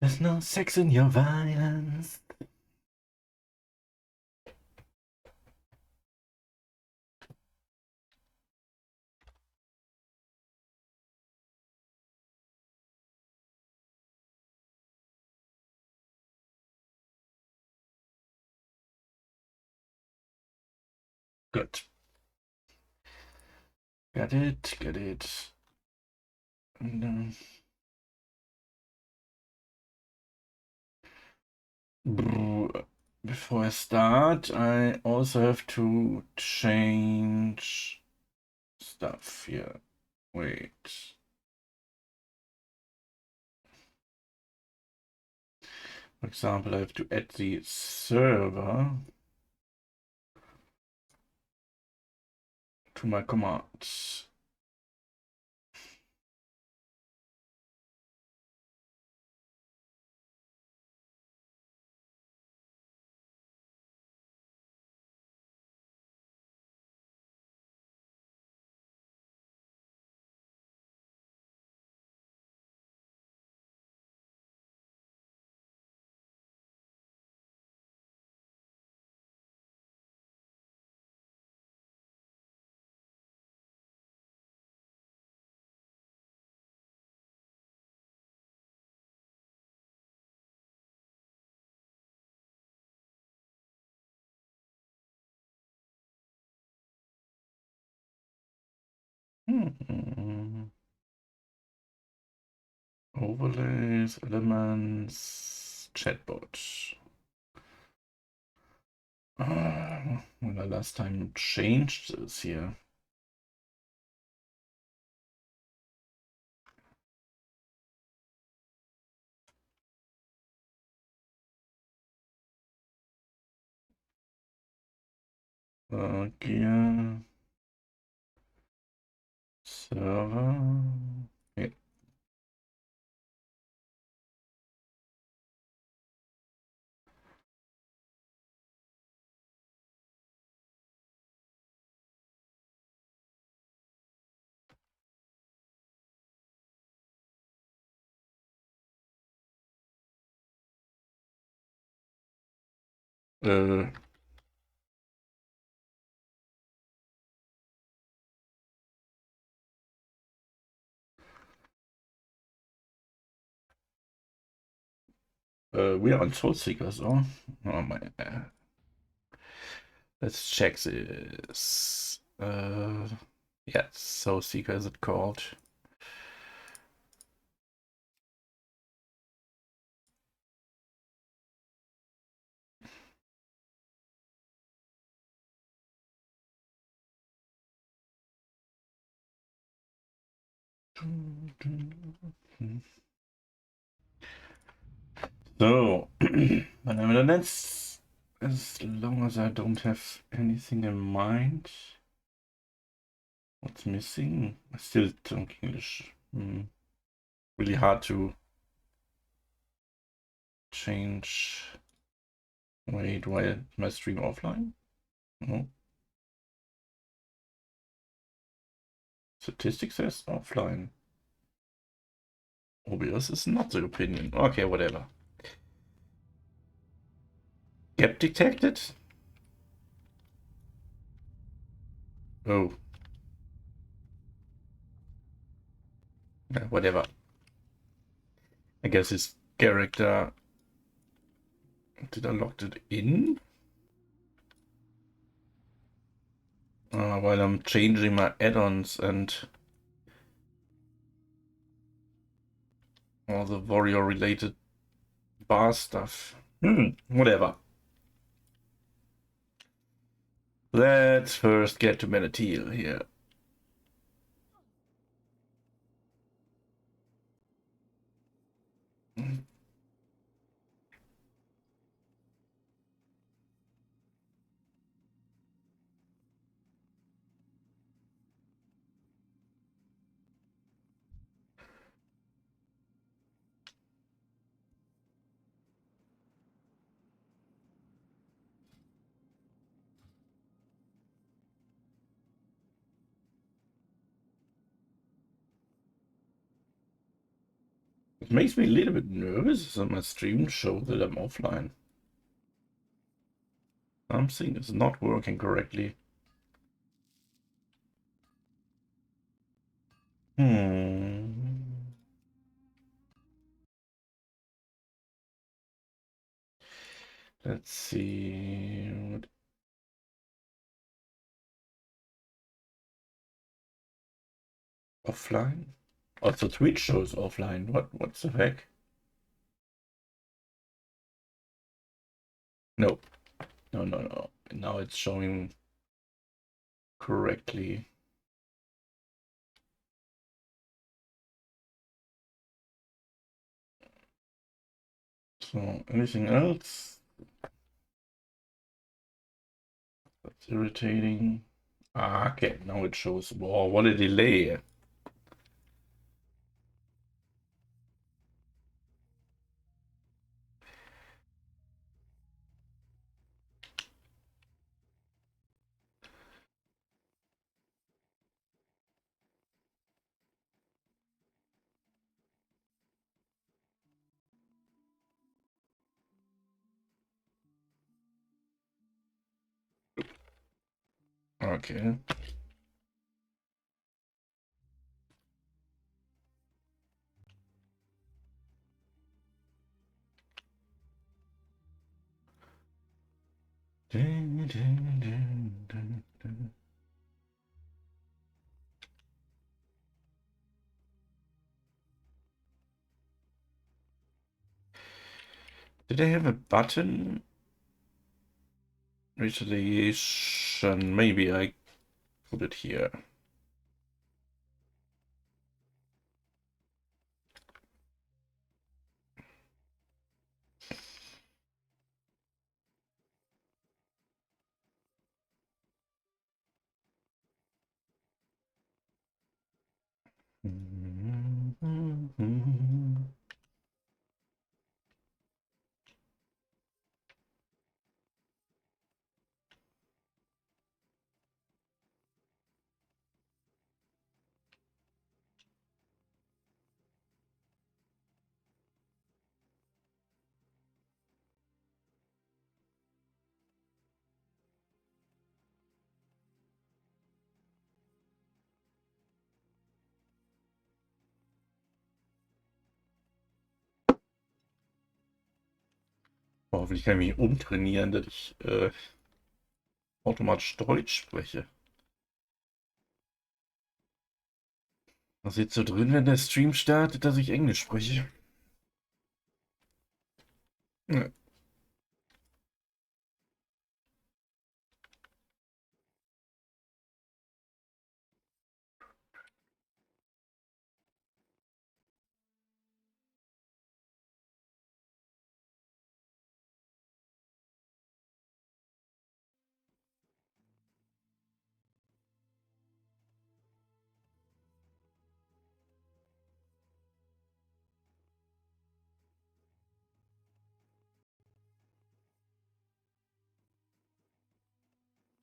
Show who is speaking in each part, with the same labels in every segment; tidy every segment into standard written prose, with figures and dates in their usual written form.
Speaker 1: There's no sex in your violence. Good. Got it, got it. And, before I start, I also have to change stuff here. Wait. For example, I have to add the server to my commands. Overlays, elements, chatbot. When I last time changed this here. Gear. Server. Yeah. We are on Soul Seekers, oh my. Let's check this. Yeah, Soul Seeker is it called? So, but that's as long as I don't have anything in mind. What's missing? I still talk English. Really hard to change. Wait, why my stream offline? No. Statistics says offline. OBS is not the opinion. Okay, whatever. Gap detected? Oh. Yeah, whatever. I guess his character... Did I lock it in? While I'm changing my add-ons and all the warrior-related bar stuff. Whatever. Let's first get to Menethil here. It makes me a little bit nervous on my stream show that I'm offline. Something is not working correctly. Let's see. Offline? Also, Twitch shows offline. What's the heck? Nope. No. Now it's showing correctly. So, anything else? That's irritating. Ah, okay, now it shows. Wow, what a delay. Okay. Dun, dun, dun, dun. Did I have a button? Retaliation. Maybe I put it here. Hoffentlich kann ich mich umtrainieren, dass ich automatisch Deutsch spreche. Was steht so drin, wenn der Stream startet, dass ich Englisch spreche? Ja.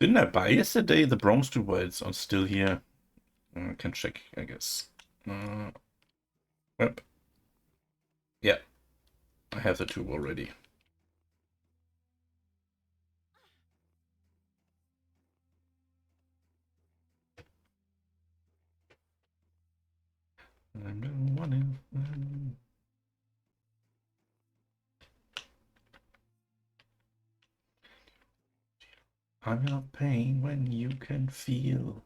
Speaker 1: Didn't I buy yesterday the Bronze two whites are still here? I can check, I guess. Yep. Yeah, I have the two already. I'm not pain when you can feel.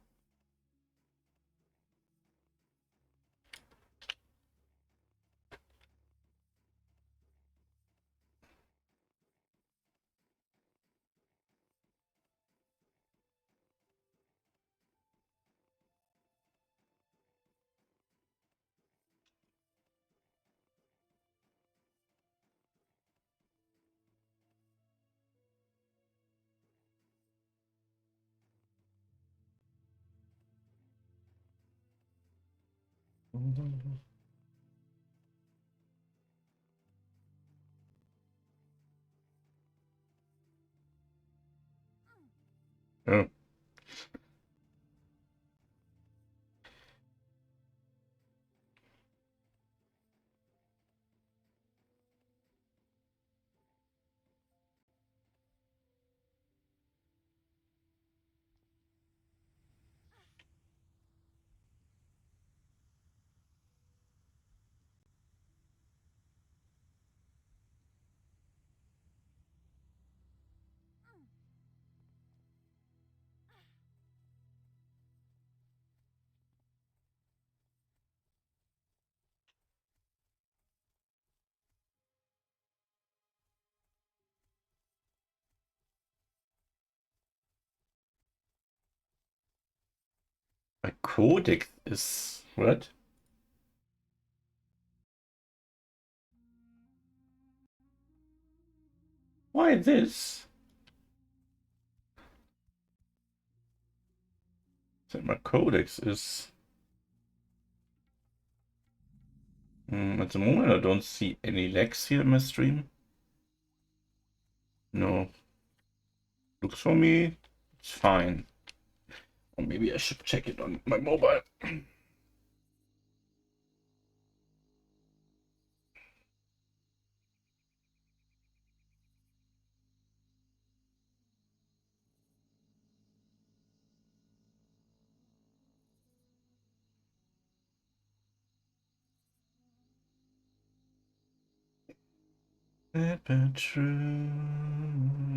Speaker 1: Oh. codex is what? Why this? That my codex is. At the moment, I don't see any lags here in my stream. No. Looks for me, it's fine. Or maybe I should check it on my mobile.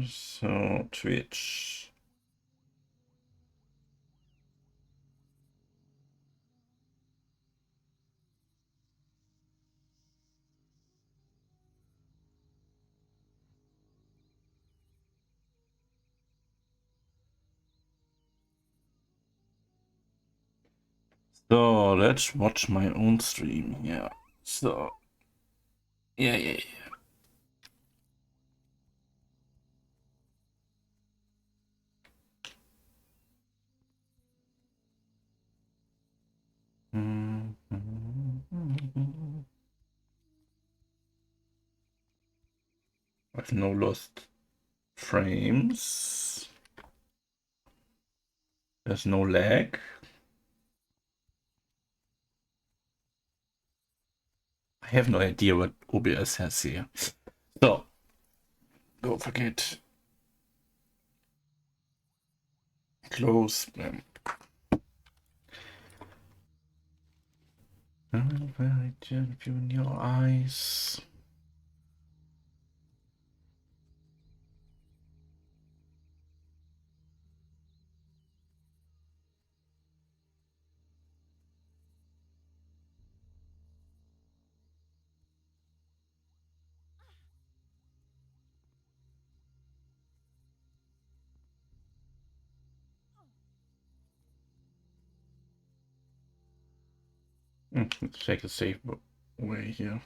Speaker 1: So, Twitch. So, let's watch my own stream. Yeah. So, yeah. I've no lost frames. There's no lag. I have no idea what OBS has here. So, don't forget. Close them. Very gentle in your eyes. Let's take a safe way here.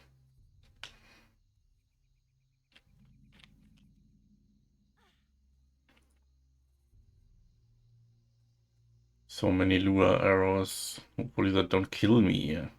Speaker 1: So many lure arrows. Hopefully that don't kill me here.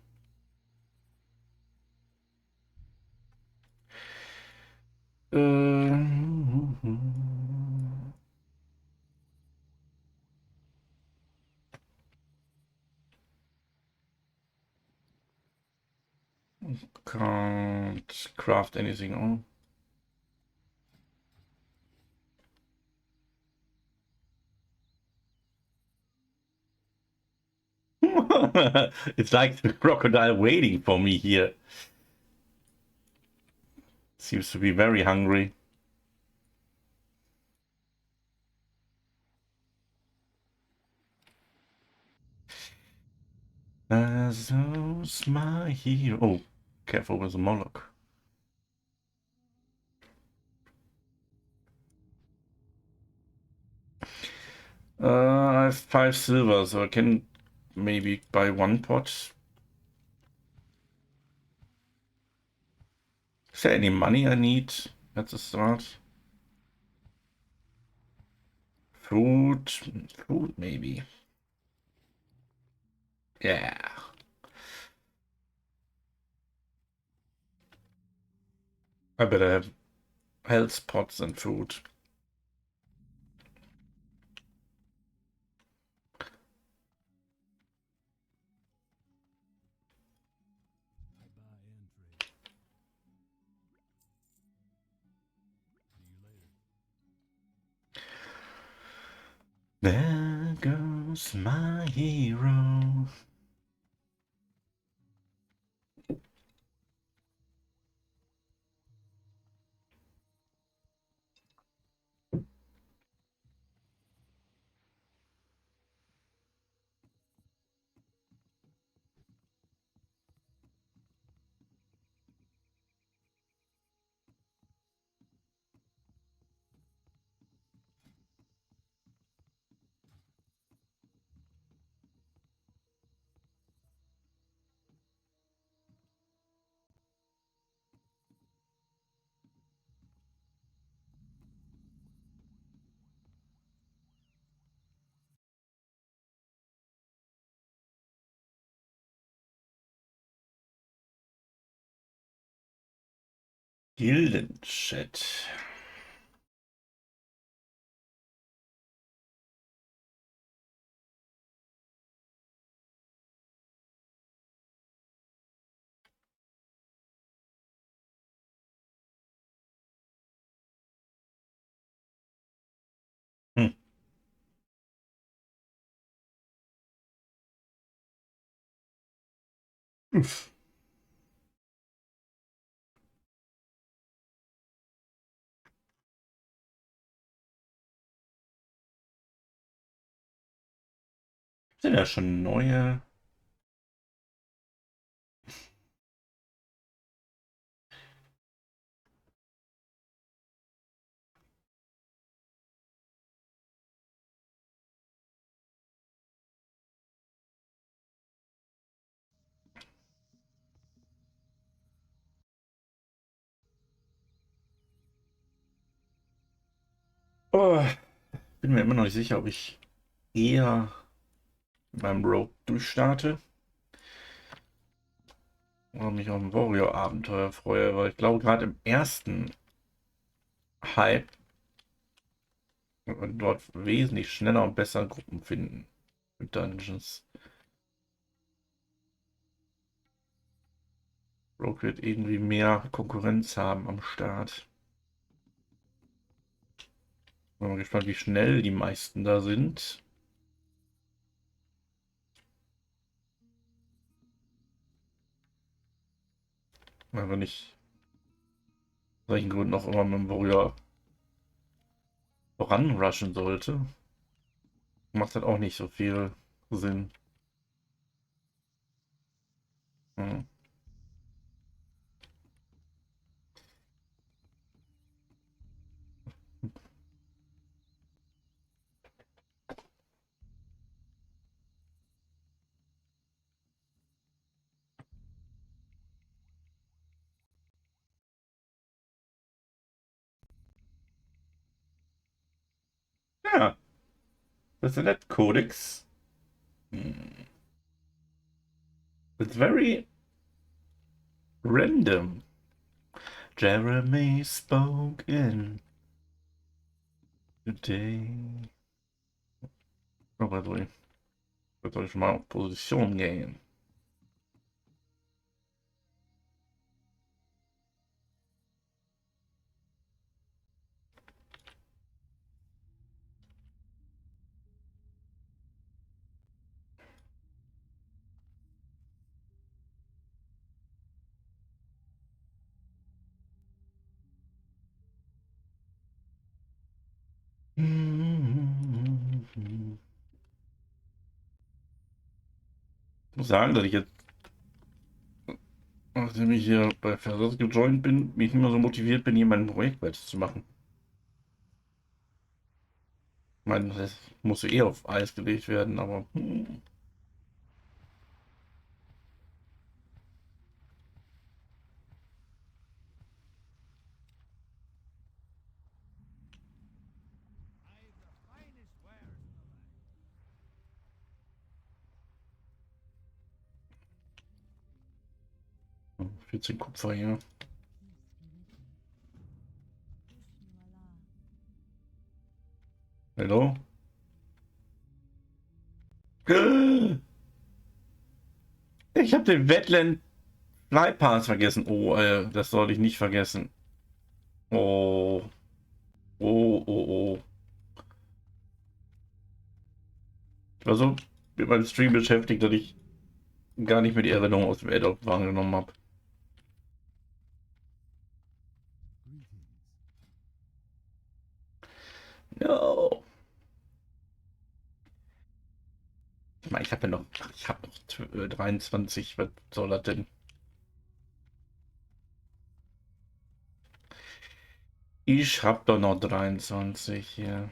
Speaker 1: Can't craft anything on. It's like the crocodile waiting for me here. Seems to be very hungry. Azos, my hero. Oh, careful with the Moloch. I have 5 silver, so I can maybe buy 1 pot. Is there any money I need at the start? Food maybe. Yeah. I better have health pots and food. There goes my hero. Gildenchat. Hm. Uff. Sind ja schon neue. Oh, bin mir immer noch nicht sicher, ob ich eher mit meinem Rogue durchstarte oder mich auf ein Warrior-Abenteuer freue, weil ich glaube, gerade im ersten Hype wird man dort wesentlich schneller und besser Gruppen finden mit Dungeons. Rogue wird irgendwie mehr Konkurrenz haben am Start. Bin mal gespannt, wie schnell die meisten da sind. Weil wenn ich aus welchen Gründen auch immer mit dem Warrior voranrushen sollte, macht das auch nicht so viel Sinn. Hm. Ja, das ist ein Net Codex. Hm. It's very random. Jeremy spoke in today. Oh, soll ich mal auf Position gehen? Ich muss sagen, dass ich jetzt, nachdem ich hier bei Versus gejoint bin, mich nicht mehr so motiviert bin, hier mein Projekt weiterzumachen. Ich meine, das musste eh auf Eis gelegt werden, aber hm, 14 Kupfer hier. Hallo? Ich habe den Wetland Flypass vergessen. Oh, das soll ich nicht vergessen. Oh, oh, oh, oh. Ich war so mit meinem Stream beschäftigt, dass ich gar nicht mehr die Erinnerung aus dem Add-on wahrgenommen habe. No. Ich meine, ich habe ja noch, ach, ich habe noch 23. Was soll das denn? Ich habe doch noch 23 hier.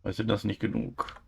Speaker 1: Weißt du, das nicht genug?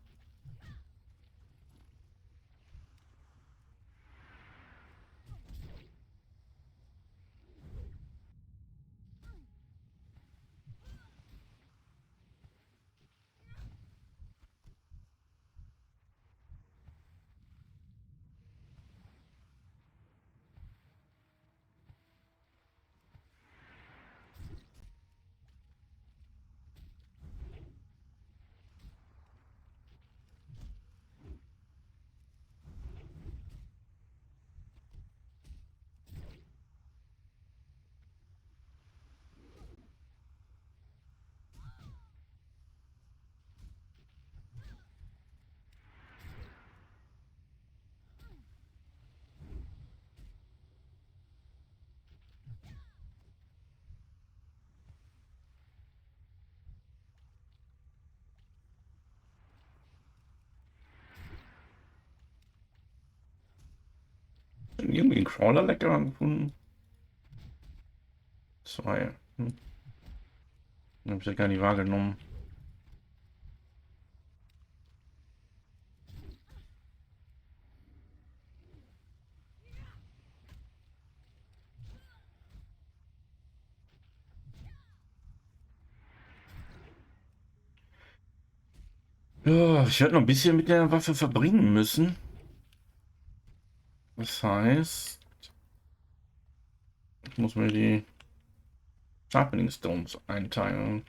Speaker 1: Irgendwie einen Crawler lecker gefunden. 2. Hab ich ja gar nicht wahrgenommen. Ja, ich werde noch ein bisschen mit der Waffe verbringen müssen. Das heißt, ich muss mir die Sharpening Stones einteilen.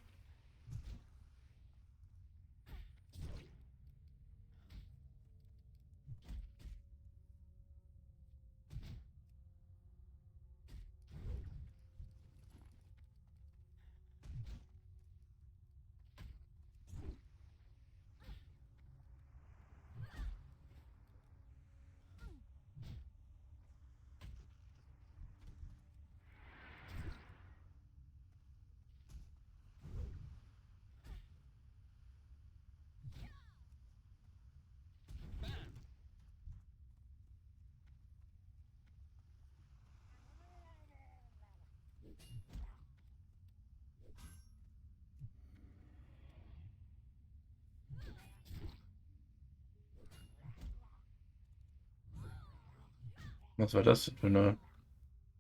Speaker 1: Was war das für eine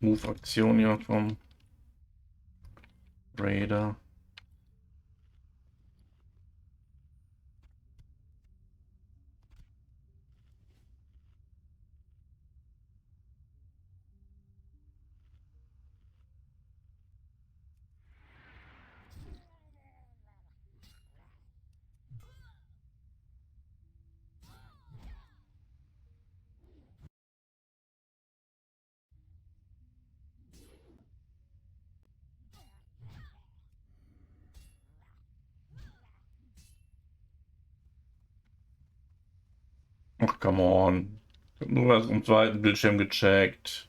Speaker 1: Move-Aktion hier vom Raider? Ach, come on. Ich hab nur was am zweiten Bildschirm gecheckt.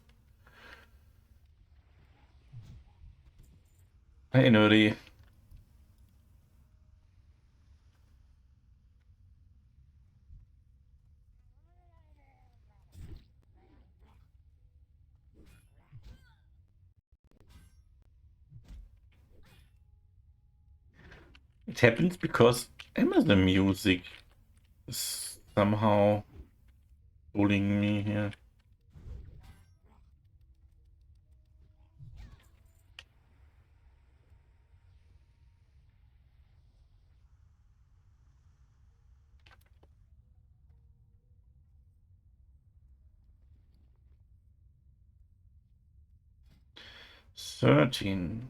Speaker 1: Hey, Nerdy. It happens because Amazon Music is somehow bullying me here. Thirteen.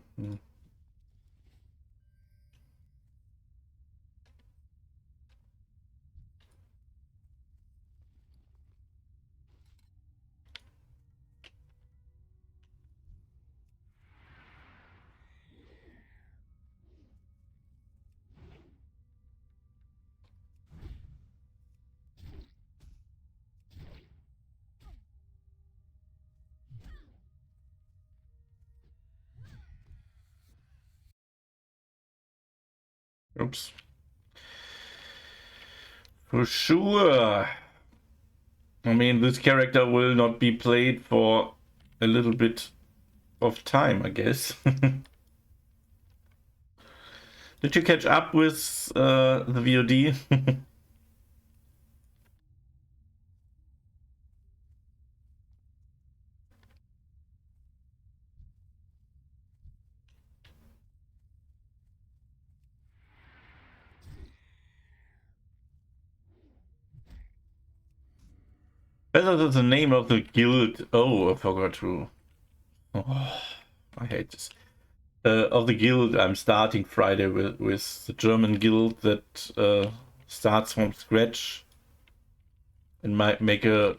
Speaker 1: Oops. For sure. I mean, this character will not be played for a little bit of time, I guess. Did you catch up with the VOD? Whether that's the name of the guild. Oh, I forgot to. Oh, I hate this. Of the guild, I'm starting Friday with the German guild that starts from scratch and might make a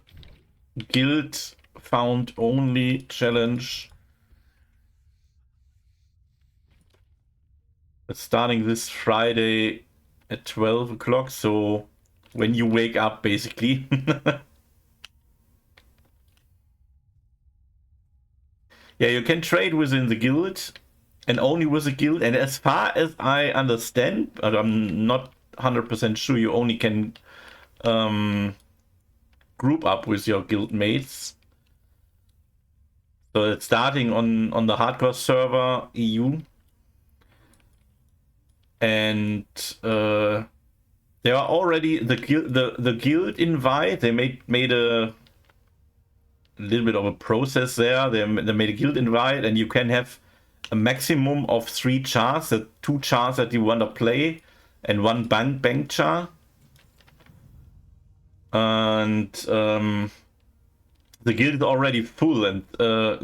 Speaker 1: guild found only challenge. It's starting this Friday at 12 o'clock, so when you wake up, basically. Yeah, you can trade within the guild and only with the guild. And as far as I understand, but I'm not 100% sure, you only can group up with your guild mates. So it's starting on the hardcore server EU. And there are already the guild invite. They made a little bit of a process there. They made a guild invite, and you can have a maximum of 3 chars, the 2 chars that you want to play, and 1 bank char. And the guild is already full, and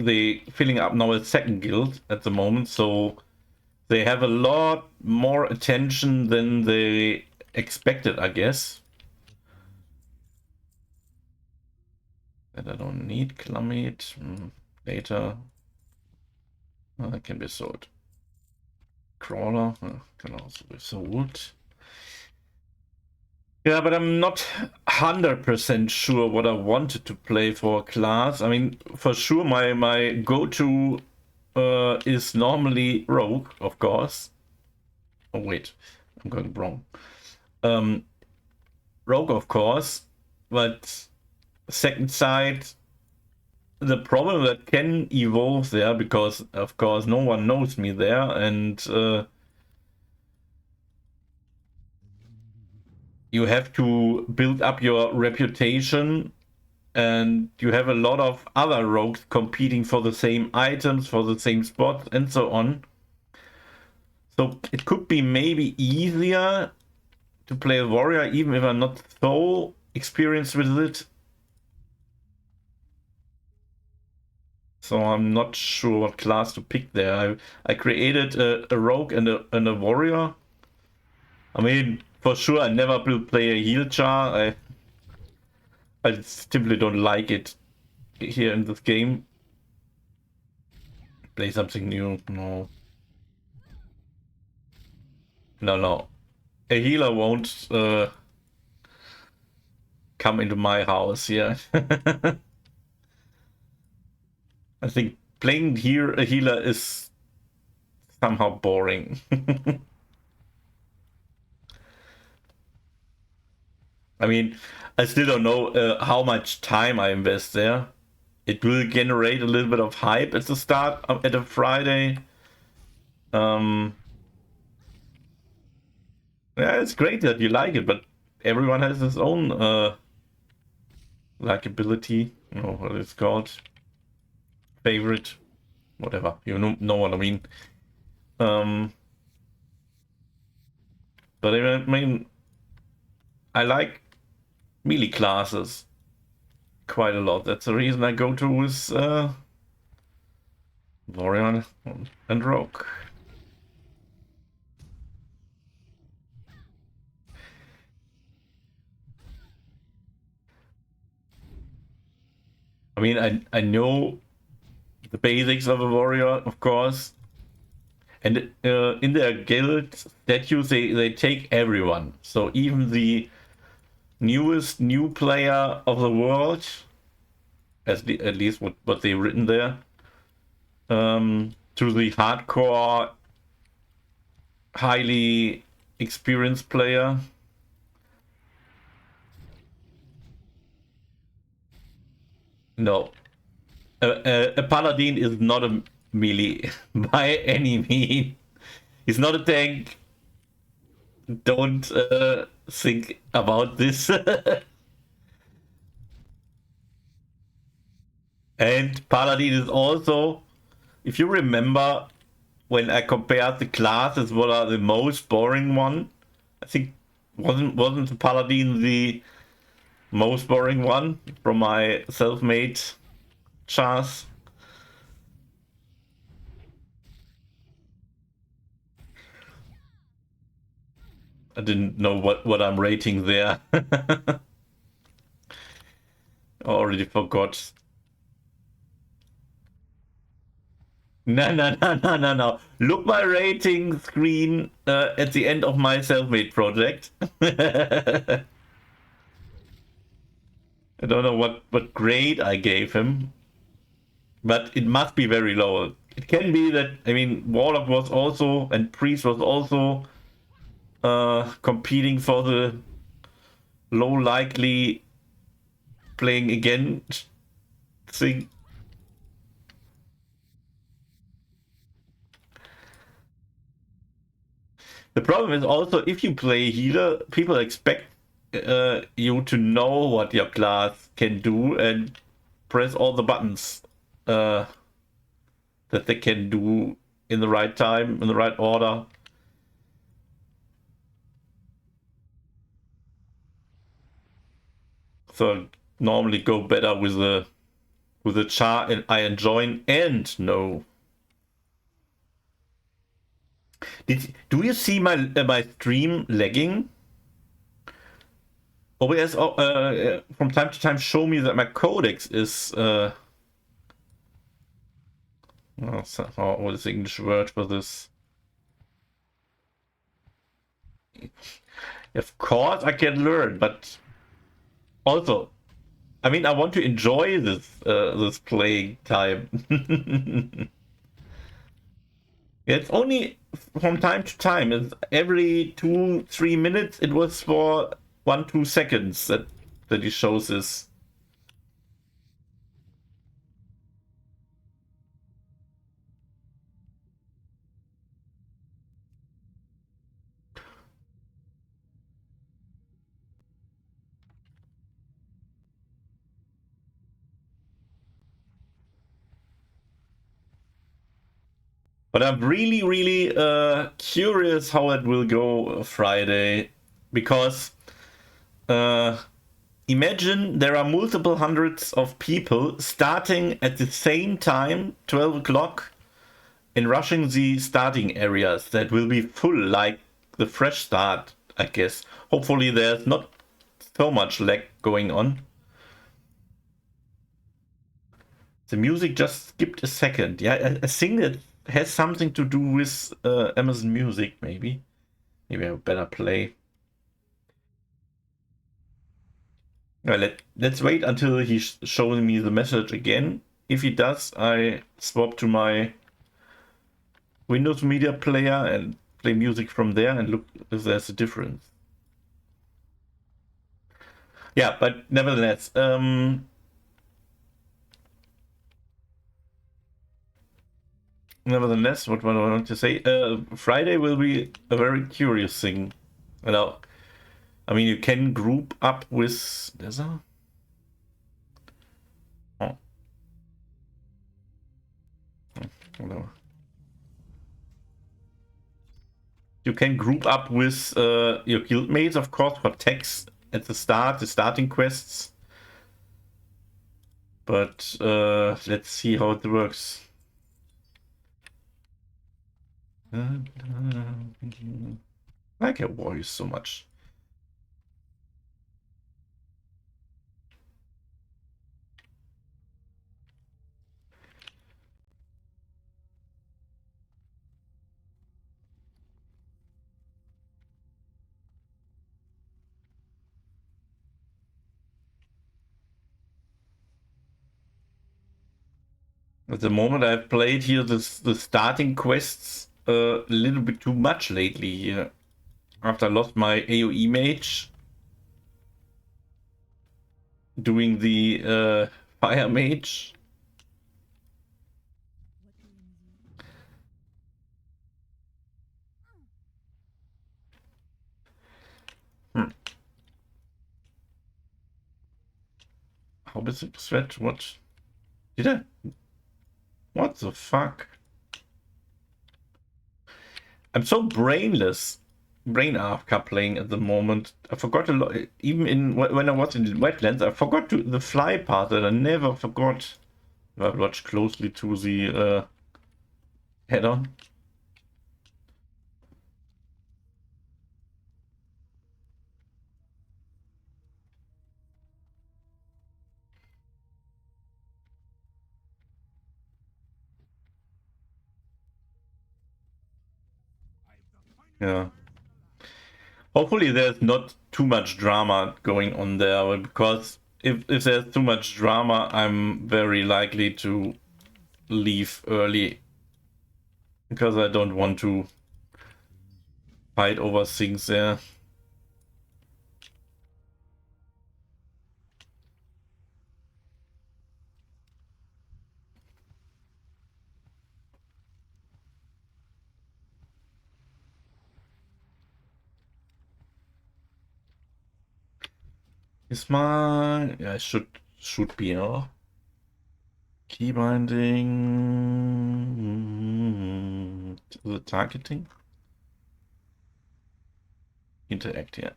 Speaker 1: they filling up now a second guild at the moment, so they have a lot more attention than they expected, I guess. And I don't need Clamate later. That can be sold. Crawler can also be sold. Yeah, but I'm not 100% sure what I wanted to play for class. I mean, for sure, my go-to is normally Rogue, of course. Oh wait, I'm going wrong. Rogue, of course, but second side, the problem that can evolve there, because of course no one knows me there, and you have to build up your reputation, and you have a lot of other rogues competing for the same items, for the same spot, and so on. So it could be maybe easier to play a warrior, even if I'm not so experienced with it. So I'm not sure what class to pick there. I created a rogue and a warrior. I mean, for sure, I never will play a heal char. I simply don't like it here in this game. Play something new. No. No. A healer won't come into my house here. I think playing here a healer is somehow boring. I mean, I still don't know how much time I invest there. It will generate a little bit of hype at the start at a Friday. Yeah, it's great that you like it, but everyone has his own likability, you know what it's called, favorite, whatever. You know what I mean. But I mean, I like melee classes quite a lot. That's the reason I go to with Warrior and Rogue. I mean, I know the basics of a warrior, of course. And in their guild statues, they take everyone. So even the newest new player of the world, at least what they've written there, to the hardcore, highly experienced player. No, a paladin is not a melee by any means. He's not a tank. don't think about this. And Paladin is also, if you remember, when I compared the classes, what are the most boring one? I think wasn't the Paladin the most boring one from my self-made chars? I didn't know what I'm rating there. I already forgot. No, no, no, no, no, no. Look my rating screen at the end of my self-made project. I don't know what grade I gave him, but it must be very low. It can be that, I mean, Warlock was also, and Priest was also competing for the low likely playing again thing. The problem is also if you play healer, people expect you to know what your class can do and press all the buttons uh, that they can do in the right time, in the right order. So normally go better with a char and I join and no. Do you see my stream lagging? OBS from time to time show me that my codex is what is the English word for this? Of course I can learn, but also, I mean, I want to enjoy this playing time. It's only from time to time. It's every 2-3 minutes. It was for 1-2 seconds that he shows this. But I'm really, really curious how it will go Friday, because imagine there are multiple hundreds of people starting at the same time, 12 o'clock, and rushing the starting areas that will be full like the fresh start, I guess. Hopefully there's not so much lag going on. The music just skipped a second. Yeah, I think it has something to do with Amazon Music, maybe. Maybe I better play. Let's wait until he's showing me the message again. If he does, I swap to my Windows Media Player and play music from there and look if there's a difference. Yeah, but nevertheless, what I want to say, Friday will be a very curious thing. You know, I mean, you can group up with. There's a. Oh. No. You can group up with your guildmates, of course, for techs at the start, the starting quests. But let's see how it works. I like your voice so much. At the moment, I've played here the starting quests a little bit too much lately here. After I lost my AoE mage, doing the fire mage. basic threat. What? Did I? What the fuck? I'm so brainless. Brain AFK playing at the moment. I forgot a lot. Even in when I was in wetlands, I forgot the fly part that I never forgot. I watched closely to the header. Yeah. Hopefully there's not too much drama going on there, because if there's too much drama, I'm very likely to leave early, because I don't want to fight over things there. Is my... Yeah, it should be, huh? Key binding... The targeting? Interact, yeah.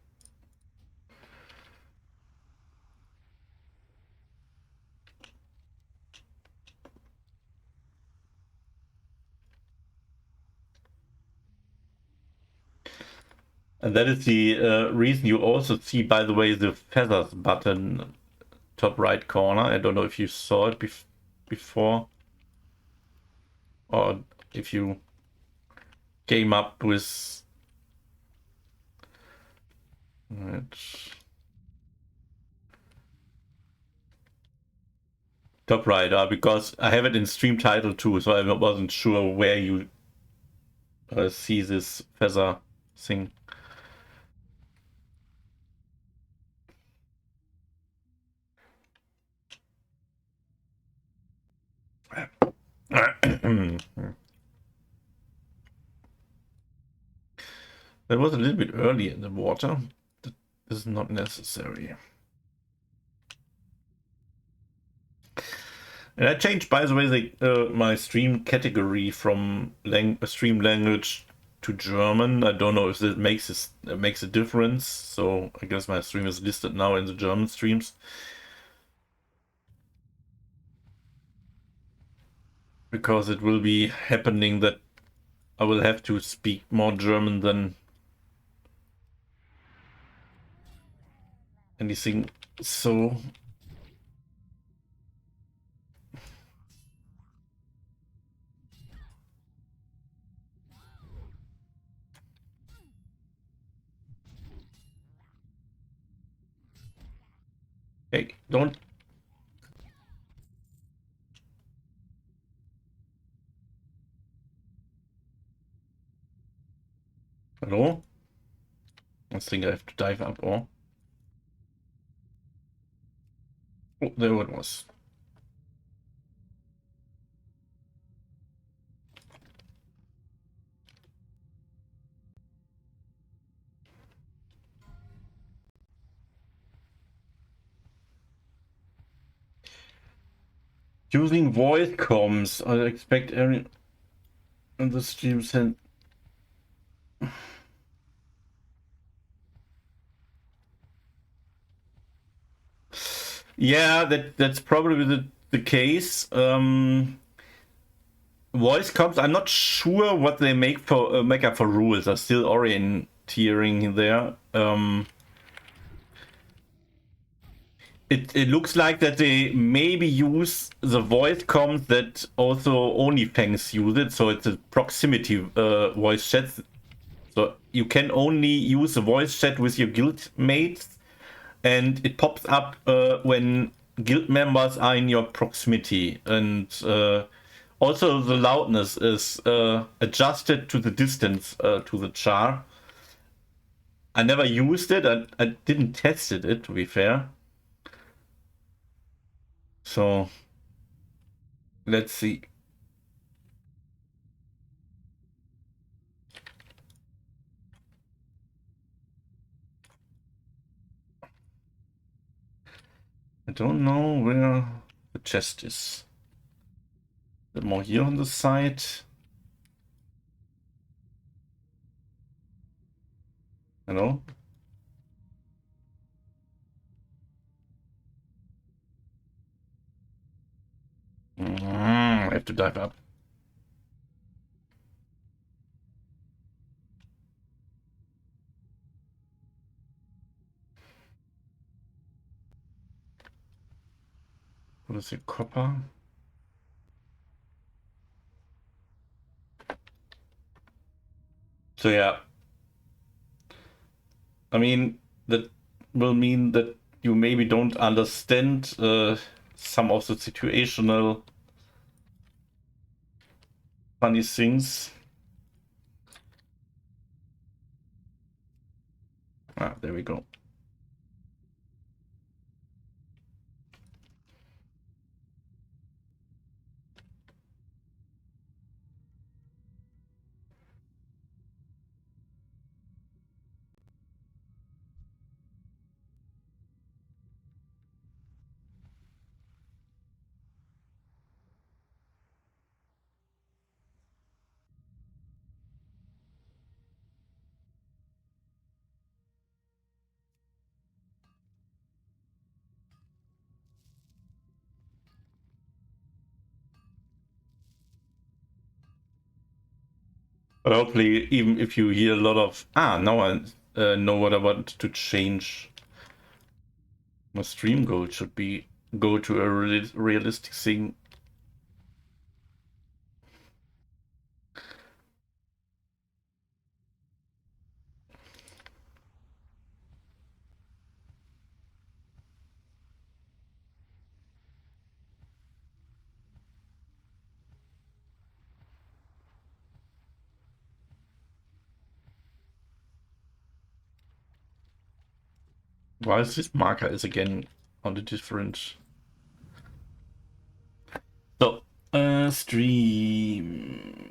Speaker 1: And that is the reason you also see, by the way, the feathers button top right corner. I don't know if you saw it before, or if you came up with... Top right, because I have it in stream title too, so I wasn't sure where you see this feather thing. That was a little bit early in the water. That is not necessary. And I changed, by the way, my stream category from stream language to German. I don't know if that makes a difference. So I guess my stream is listed now in the German streams. Because it will be happening that I will have to speak more German than anything. So hey, don't. Hello? I think I have to dive up, or... Oh, there it was. Using voice comms, I expect every in the stream send. Yeah, that's probably the case. Voice comms, I'm not sure what they make up for rules. Are still orienteering there. It looks like that they maybe use the voice comms that also OnlyFans use it, so it's a proximity voice chat. So you can only use the voice chat with your guild mates, and it pops up when guild members are in your proximity. And also the loudness is adjusted to the distance to the char. I never used it. I didn't test it, to be fair. So let's see. I don't know where the chest is. A bit more here on the side. Hello? I have to dive up. What is it? Copper? So yeah. I mean, that will mean that you maybe don't understand some of the situational funny things. Ah, there we go. But hopefully, even if you hear a lot of now I know what I want to change. My stream goal should be go to a realistic thing. Why is this marker is again on the different? So stream.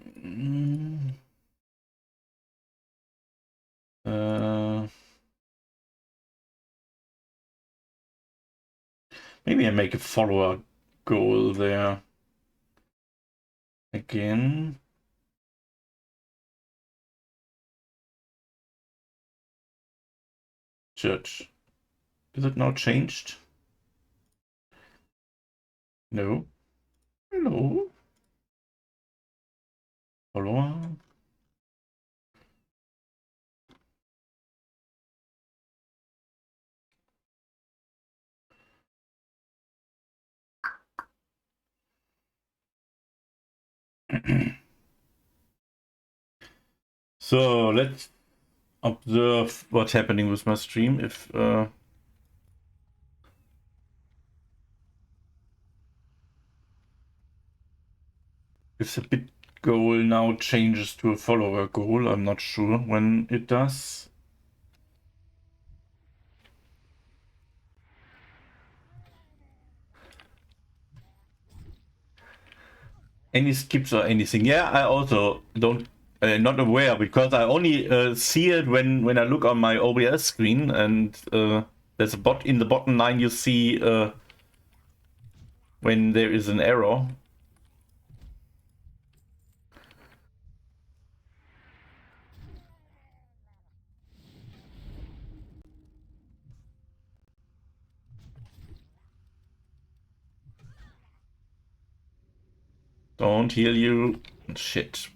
Speaker 1: Maybe I make a follower goal there again. Church. Is it now changed? No. Hello. Follower. So let's observe what's happening with my stream. If the bit goal now changes to a follower goal, I'm not sure when it does. Any skips or anything? Yeah, I also don't not aware because I only see it when I look on my OBS screen, and there's a bot in the bottom line. You see when there is an error. Don't heal you. Shit.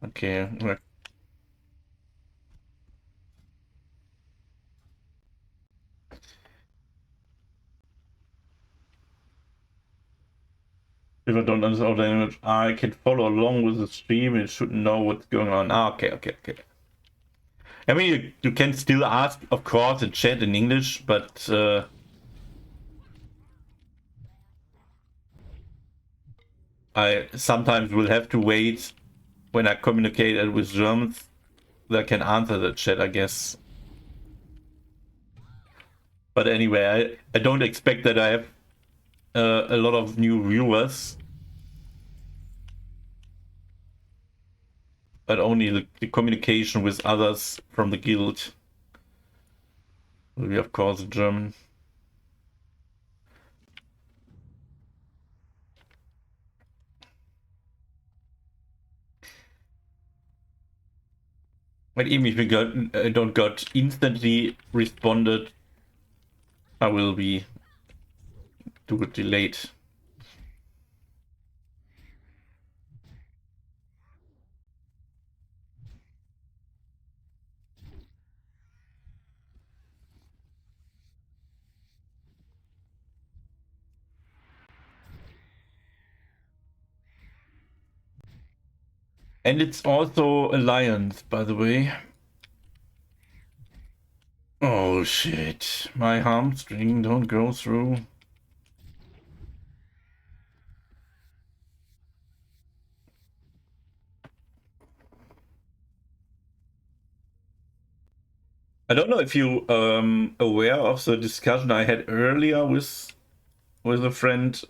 Speaker 1: Okay. If I don't understand the language, I can follow along with the stream. It should know what's going on. Ah, okay. I mean, you can still ask, of course, in chat in English, but I sometimes will have to wait when I communicate with Germans that can answer the chat, I guess. But anyway, I don't expect that I have a lot of new viewers, but only the communication with others from the guild will be of course German. But even if we don't got instantly responded, I will be do it delayed. And it's also Alliance, by the way. Oh shit, my hamstring don't go through. I don't know if you aware of the discussion I had earlier with a friend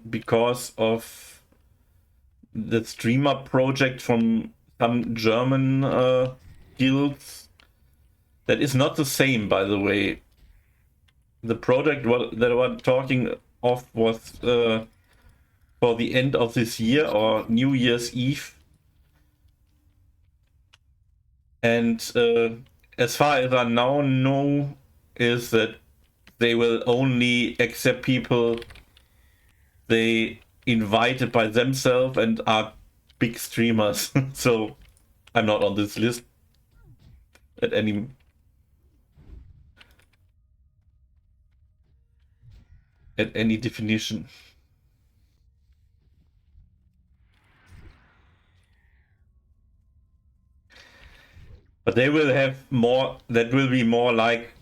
Speaker 1: because of the streamer project from some German guilds. That is not the same, by the way. The project that I was talking of was for the end of this year or New Year's Eve. And as far as I now know, is that they will only accept people they invited by themselves and are big streamers. So I'm not on this list at any definition. But they will have more, that will be more like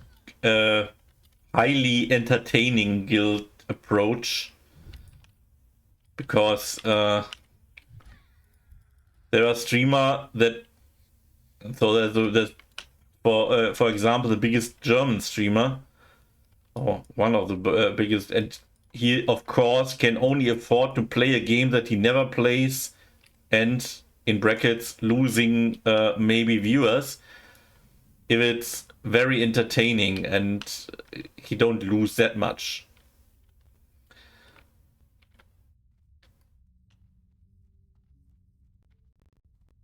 Speaker 1: a highly entertaining guild approach. Because there are streamer that, so there's for example, the biggest German streamer, or one of the biggest, and he of course can only afford to play a game that he never plays, and in brackets losing maybe viewers if it's very entertaining and he don't lose that much.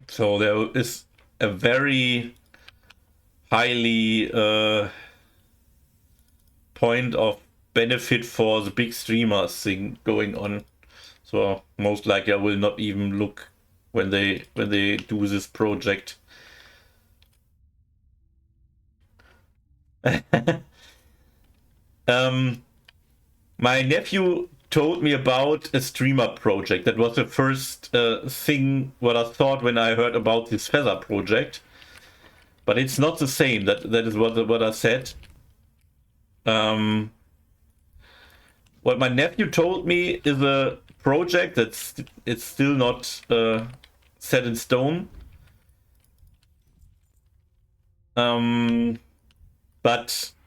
Speaker 1: So there is a very highly point of benefit for the big streamers thing going on. So most likely I will not even look when they do this project. My nephew told me about a streamer project. That was the first thing what I thought when I heard about this Feather project. But it's not the same. That is what I said. What my nephew told me is a project it's still not set in stone. But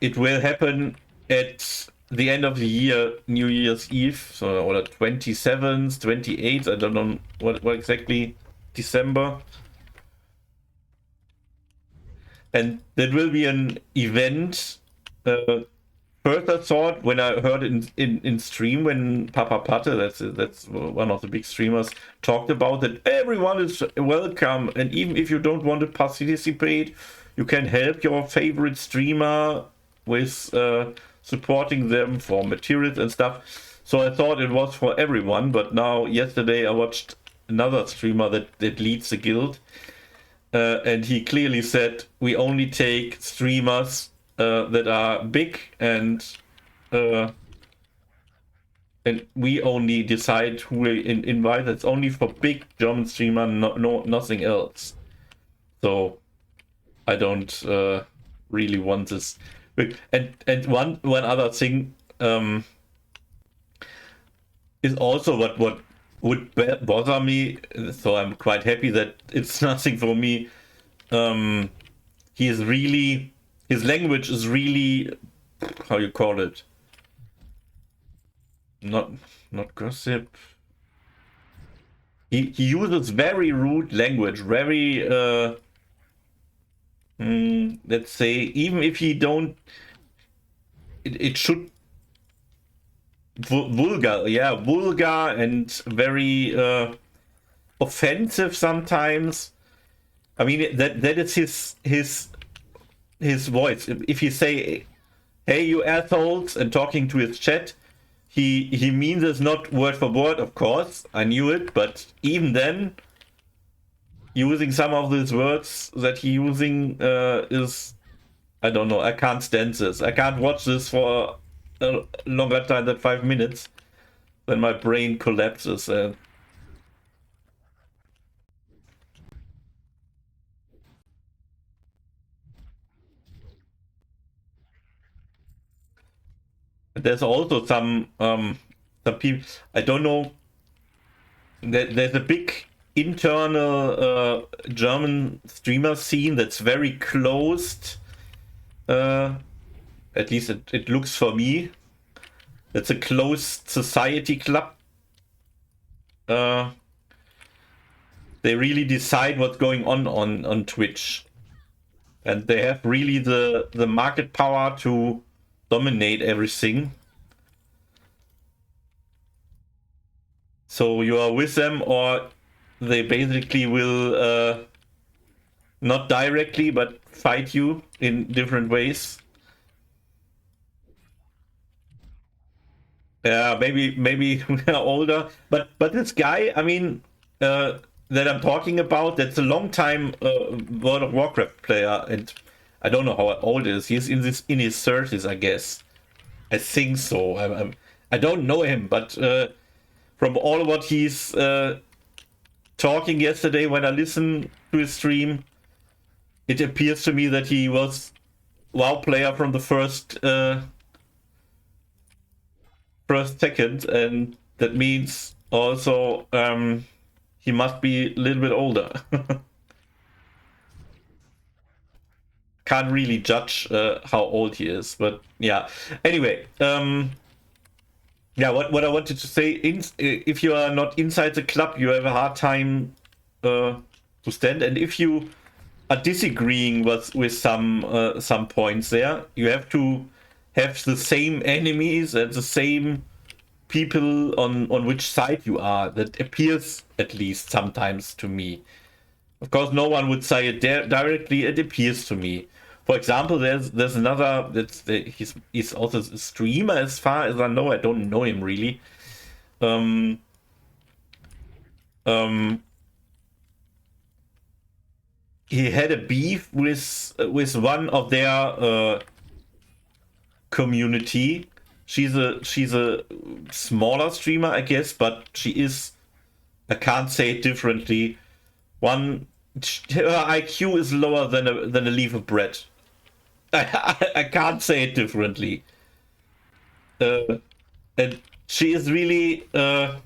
Speaker 1: it will happen at the end of the year, New Year's Eve, so or the 27th, 28th, I don't know what exactly, December. And that will be an event. First I thought when I heard in stream when Papa Patte, that's one of the big streamers, talked about that everyone is welcome, and even if you don't want to participate, you can help your favorite streamer with supporting them for materials and stuff. So I thought it was for everyone, but now yesterday I watched another streamer that leads the guild, and he clearly said we only take streamers that are big, and we only decide who we invite. It's only for big German streamer, nothing else. So I don't really want this. And one other thing is also what would bother me. So I'm quite happy that it's nothing for me. He is really, his language is really, how you call it? Not gossip. He uses very rude language, very let's say, even if he don't, it should vulgar, yeah, vulgar and very offensive sometimes. I mean, that is his voice. If he say, "Hey, you assholes," and talking to his chat, he means it's not word for word, of course. I knew it, but even then, using some of these words that he using is, I don't know. I can't stand this. I can't watch this for a longer time than 5 minutes. Then my brain collapses. There's also some people. I don't know. There's a big internal German streamer scene that's very closed. At least it looks for me. It's a closed society club. They really decide what's going on Twitch, and they have really the market power to dominate everything. So you are with them, or they basically will not directly, but fight you in different ways. Yeah, maybe we are older, but this guy, I mean, that I'm talking about, that's a long time World of Warcraft player, and I don't know how old he is. He's in his 30s, I guess. I think so. I don't know him, but from all what he's talking yesterday when I listened to his stream, it appears to me that he was WoW player from the first second, and that means also he must be a little bit older. Can't really judge how old he is, but yeah. Anyway, yeah, what I wanted to say, if you are not inside the club, you have a hard time to stand, and if you are disagreeing with some points there, you have to have the same enemies and the same people on which side you are. That appears, at least sometimes, to me. Of course, no one would say it directly. It appears to me. For example, there's another. He's also a streamer, as far as I know. I don't know him really. He had a beef with one of their community. She's a smaller streamer, I guess, but she is. I can't say it differently. Her IQ is lower than a leaf of bread. I can't say it differently. And she is really. I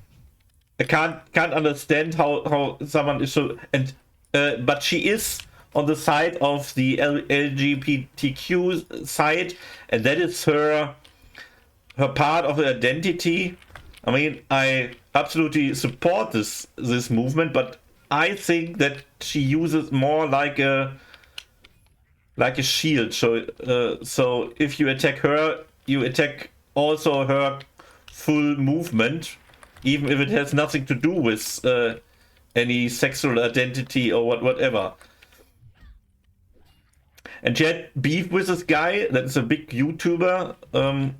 Speaker 1: can't understand how someone is so. And but she is on the side of the LGBTQ side, and that is her part of her identity. I mean, I absolutely support this movement, but I think that she uses more like a shield. So if you attack her, you attack also her full movement, even if it has nothing to do with any sexual identity or whatever. And she had beef with this guy that's a big YouTuber. I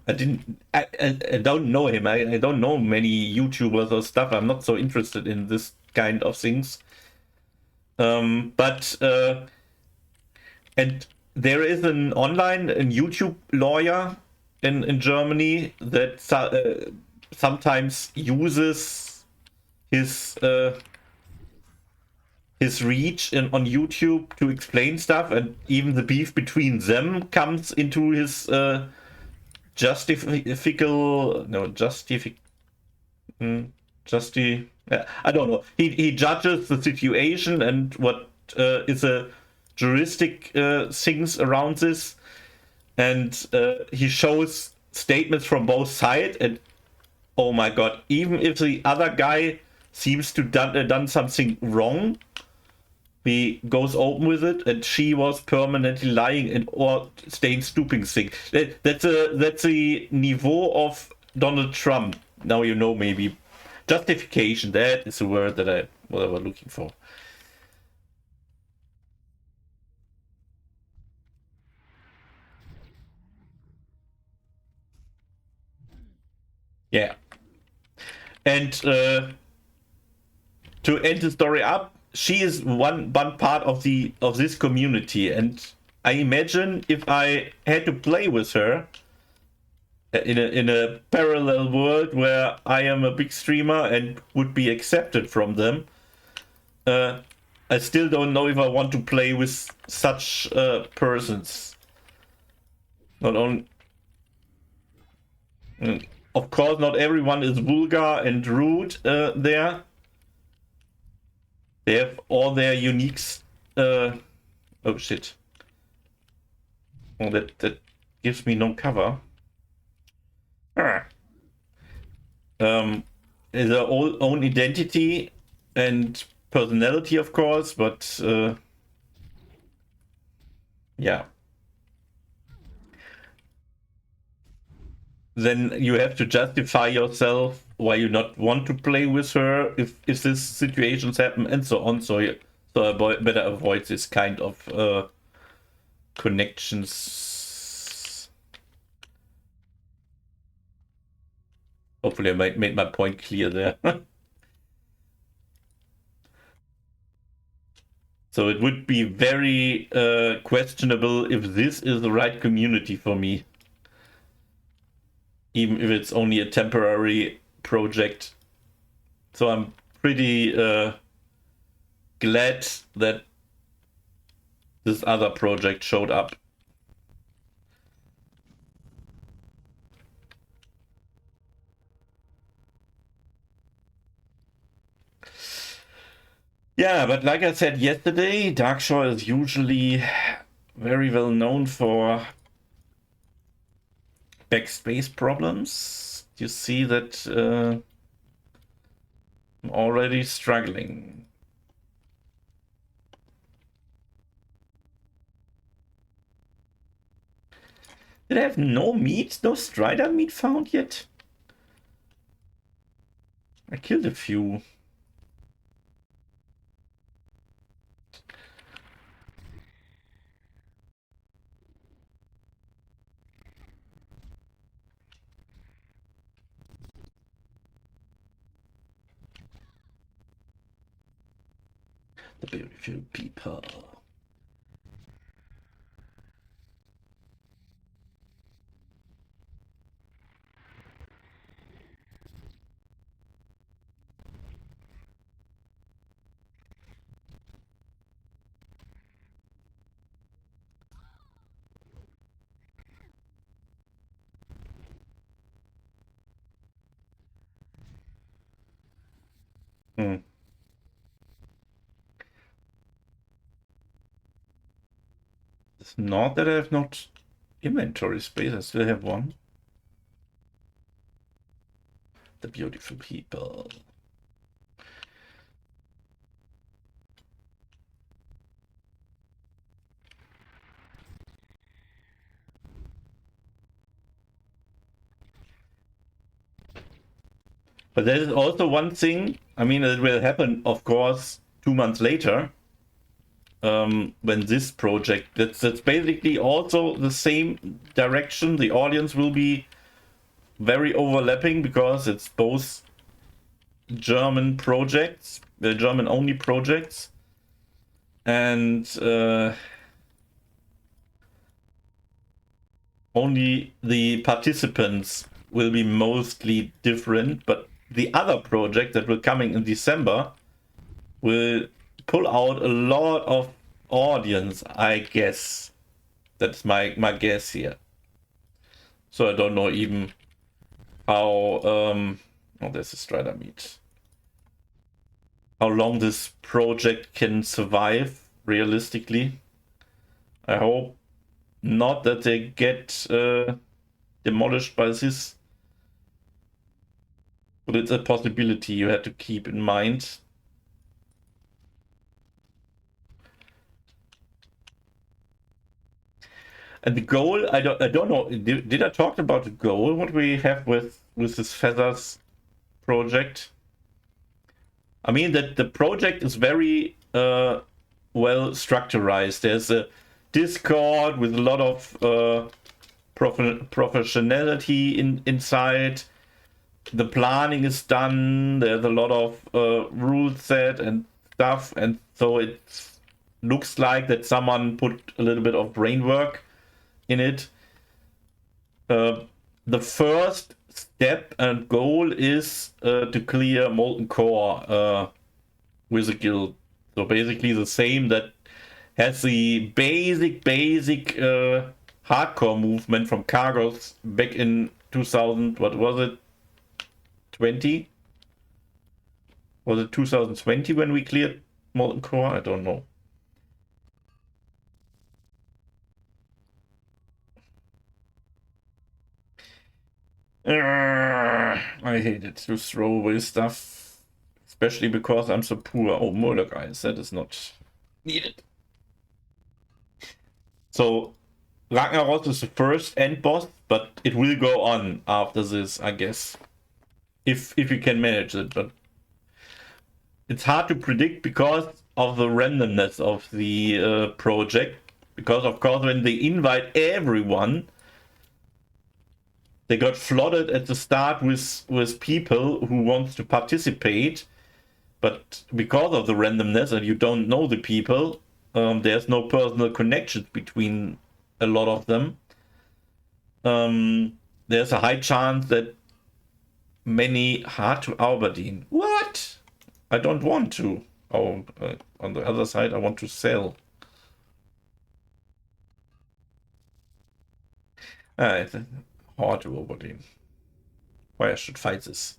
Speaker 1: don't know him. I don't know many YouTubers or stuff. I'm not so interested in this kind of things. But and there is an YouTube lawyer in Germany that sometimes uses his reach on YouTube to explain stuff, and even the beef between them comes into his I don't know. He judges the situation and what is a juristic things around this, and he shows statements from both sides, and oh my god, even if the other guy seems to done something wrong, he goes open with it, and she was permanently lying and or staying stooping thing. That's the niveau of Donald Trump. Now you know, maybe justification. That is the word that I was looking for. Yeah, and to end the story up, she is one part of this community, and I imagine if I had to play with her in a parallel world where I am a big streamer and would be accepted from them, I still don't know if I want to play with such persons. Not only, of course, not everyone is vulgar and rude there. They have all their unique. Oh shit! Oh, that gives me no cover. Their own identity and personality, of course, but yeah. Then you have to justify yourself why you not want to play with her if these situations happen and so on. So better avoid this kind of connections. Hopefully I made my point clear there. So it would be very questionable if this is the right community for me. Even if it's only a temporary project. So I'm pretty glad that this other project showed up. Yeah, but like I said yesterday, Darkshore is usually very well known for backspace problems. You see that I'm already struggling. Did I have no meat? No Strider meat found yet? I killed a few. The beautiful people. It's not that I have not inventory space, I still have one. The beautiful people. But there is also one thing, I mean, it will happen, of course, 2 months later, when this project, that's basically also the same direction. The audience will be very overlapping because it's both German projects, German-only projects, and only the participants will be mostly different, but the other project that will coming in December will pull out a lot of audience, I guess. That's my guess here. So I don't know even how oh, there's a Strider meat. How long this project can survive realistically. I hope not that they get demolished by this. But it's a possibility you had to keep in mind. And the goal, I don't know. Did I talk about the goal? What we have with this feathers project? I mean that the project is very well structurized. There's a Discord with a lot of professionality inside. The planning is done. There's a lot of rules set and stuff, and so it looks like that someone put a little bit of brain work in it. The first step and goal is to clear Molten Core with a guild. So basically the same that has the basic hardcore movement from Cargos back in 2000. What was it? 20? Was it 2020 when we cleared Molten Core? I don't know. I hate it to throw away stuff, especially because I'm so poor. Oh, murder guys, that is not needed. So Ragnaros is the first end boss, but it will go on after this, I guess, if you can manage it. But it's hard to predict because of the randomness of the project. Because of course, when they invite everyone, they got flooded at the start with people who want to participate, but because of the randomness and you don't know the people, there's no personal connections between a lot of them. There's a high chance that many hard to Aberdeen. What? I don't want to. Oh, on the other side, I want to sell. It's hard to Aberdeen. Why I should fight this?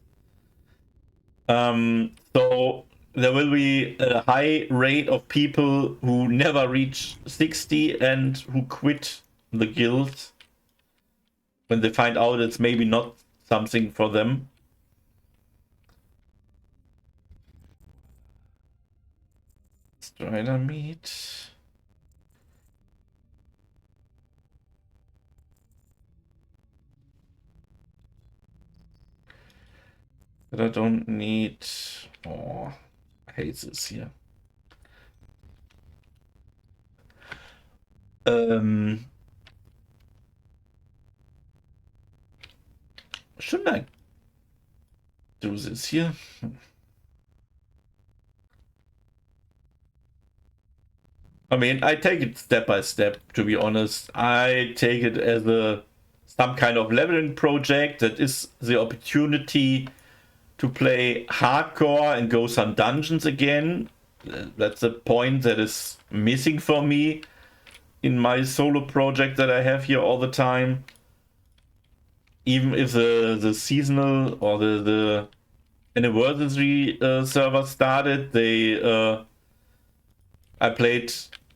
Speaker 1: So there will be a high rate of people who never reach 60 and who quit the guild when they find out it's maybe not something for them. Strider meat. But I don't need. Oh, I hate this here. Shouldn't I do this here? I mean, I take it step by step, to be honest. I take it as some kind of leveling project that is the opportunity to play hardcore and go some dungeons again. That's a point that is missing for me in my solo project that I have here all the time. Even if the seasonal or the anniversary server started, I played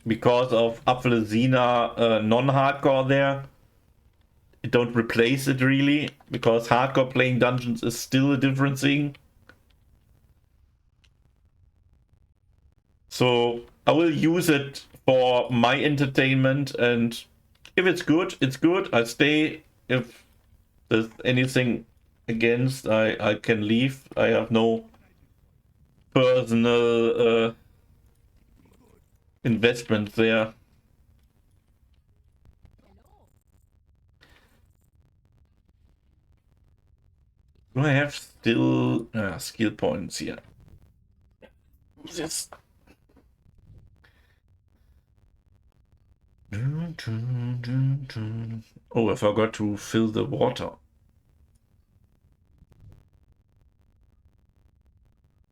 Speaker 1: because of Apfelesina non-hardcore there. It don't replace it really, because hardcore playing dungeons is still a different thing. So I will use it for my entertainment, and if it's good, it's good. I stay. If there's anything against, I can leave. I have no personal investment there. Do I have still skill points here? Yes. Oh, I forgot to fill the water.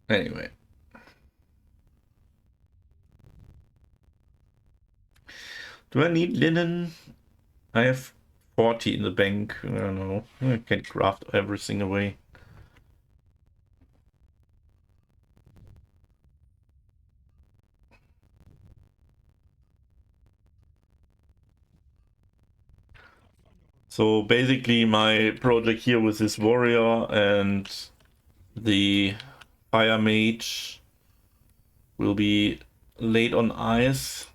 Speaker 1: Anyway. Do I need linen? I have 40 in the bank. I don't know. I can craft everything away. So basically my project here with this warrior and the fire mage will be laid on ice.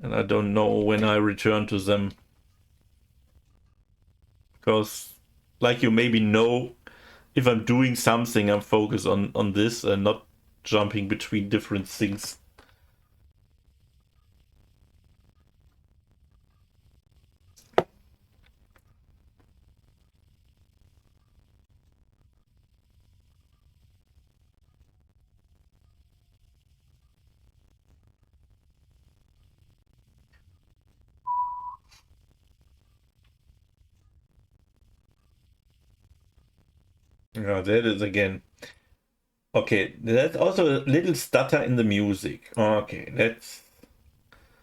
Speaker 1: And I don't know when I return to them. Because, like you maybe know, if I'm doing something, I'm focused on this and not jumping between different things. Yeah, that is again. Okay, that's also a little stutter in the music. Okay,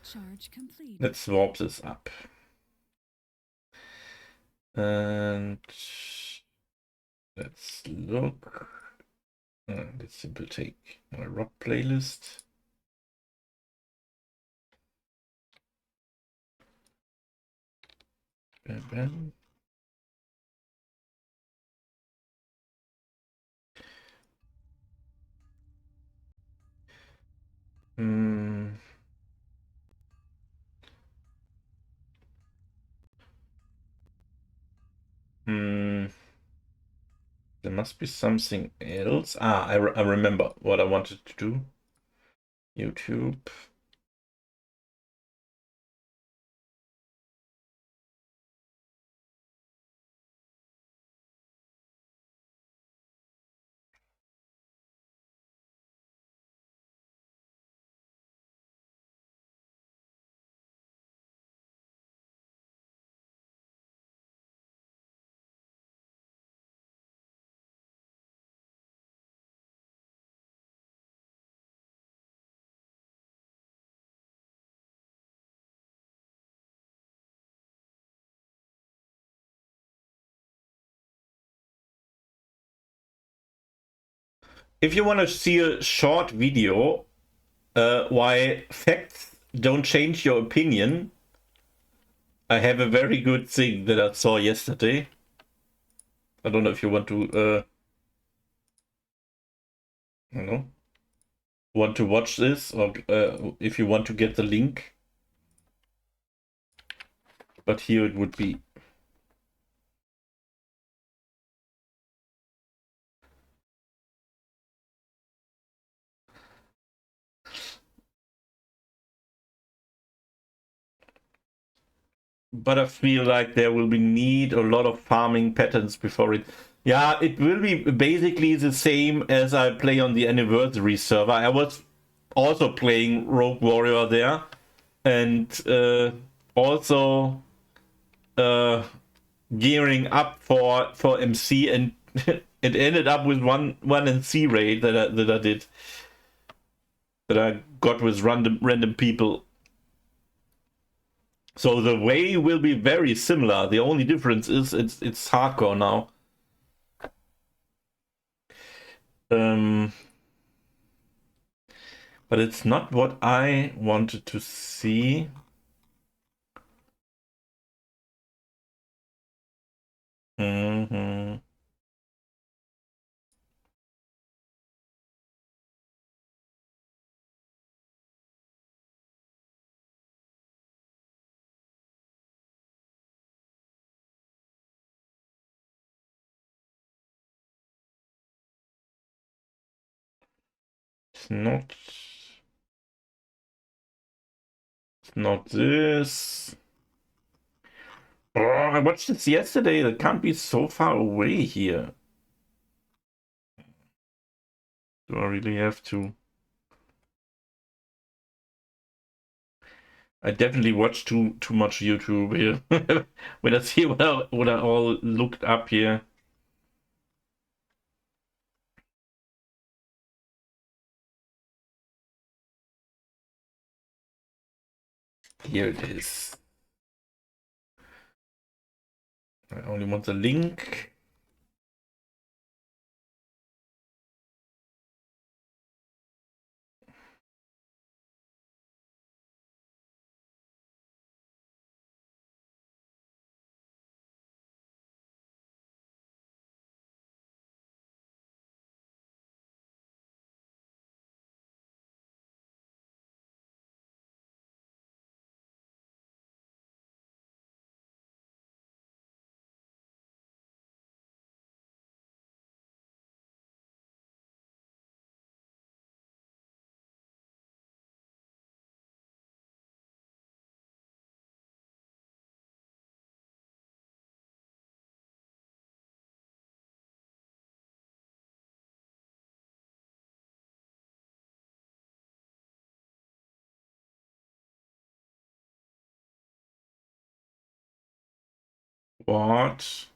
Speaker 2: Charge complete.
Speaker 1: let's swap this up. And let's look. Let's simply take my rock playlist. Bam, bam. Hmm. Hmm. There must be something else. I remember what I wanted to do. YouTube. If you want to see a short video, why facts don't change your opinion, I have a very good thing that I saw yesterday. I don't know if you want to, I don't know, want to watch this or if you want to get the link. But here it would be. But I feel like there will be need a lot of farming patterns before it. Yeah, it will be basically the same as I play on the anniversary server. I was also playing Rogue Warrior there, and also uh, gearing up for MC, and it ended up with one NC raid that I did, that I got with random people. So the way will be very similar. The only difference is it's hardcore now. Um, but it's not what I wanted to see. Mm-hmm. It's not. It's not this. Oh, I watched this yesterday. That can't be so far away here. Do I really have to? I definitely watch too much YouTube here. When I see what I all looked up here. Here it is. I only want the link. What?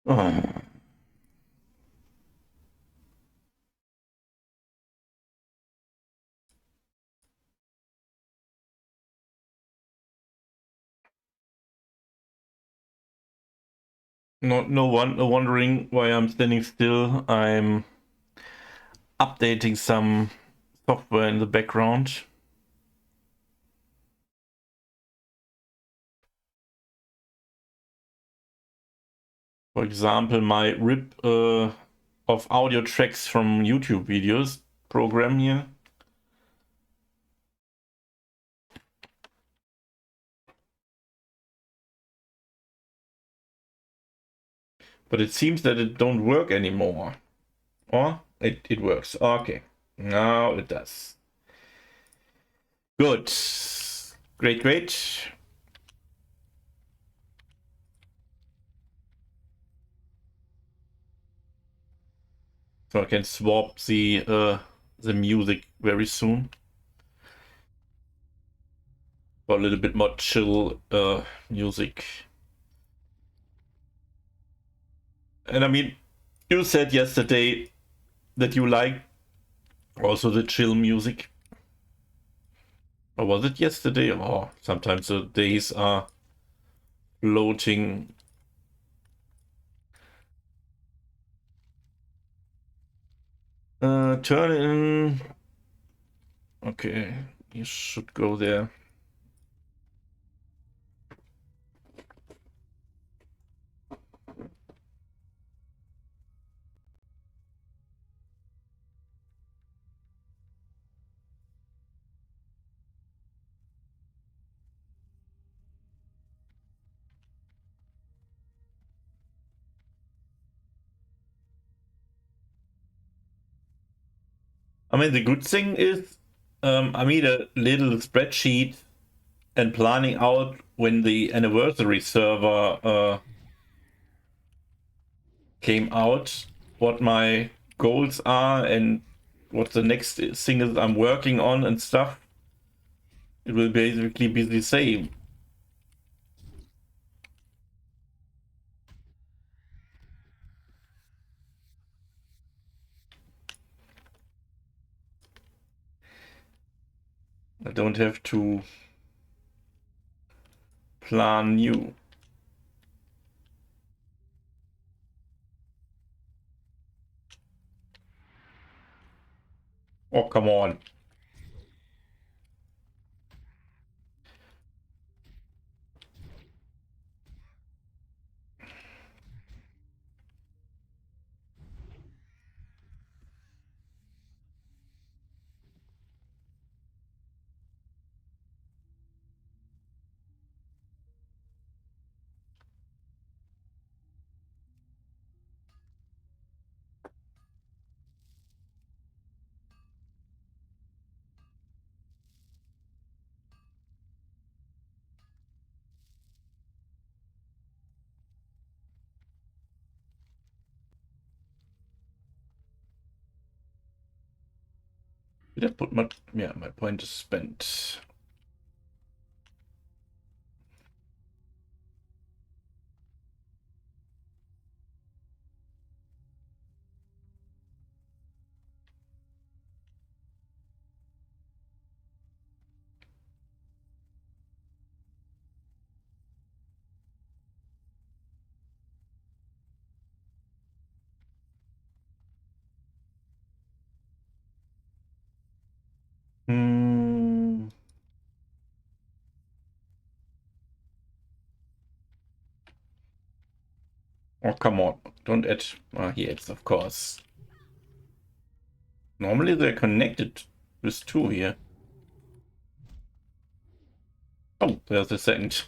Speaker 1: Oh. No wondering why I'm standing still. I'm updating some software in the background. For example, my rip of audio tracks from YouTube videos program here. But it seems that it don't work anymore. Or it works. Okay. Now it does. Good. Great, great. So I can swap the music very soon. For a little bit more chill music. And I mean, you said yesterday that you like also the chill music. Or was it yesterday? Or sometimes the days are floating. Turn in. Okay, you should go there. I mean, the good thing is, I made a little spreadsheet and planning out when the anniversary server came out, what my goals are and what the next thing is I'm working on and stuff. It will basically be the same. I don't have to plan new. Oh, come on. Did I put my, yeah, my point is spent. Hmm. Oh, come on. Don't add. Ah, he adds, of course. Normally they're connected with two here. Oh, there's a second.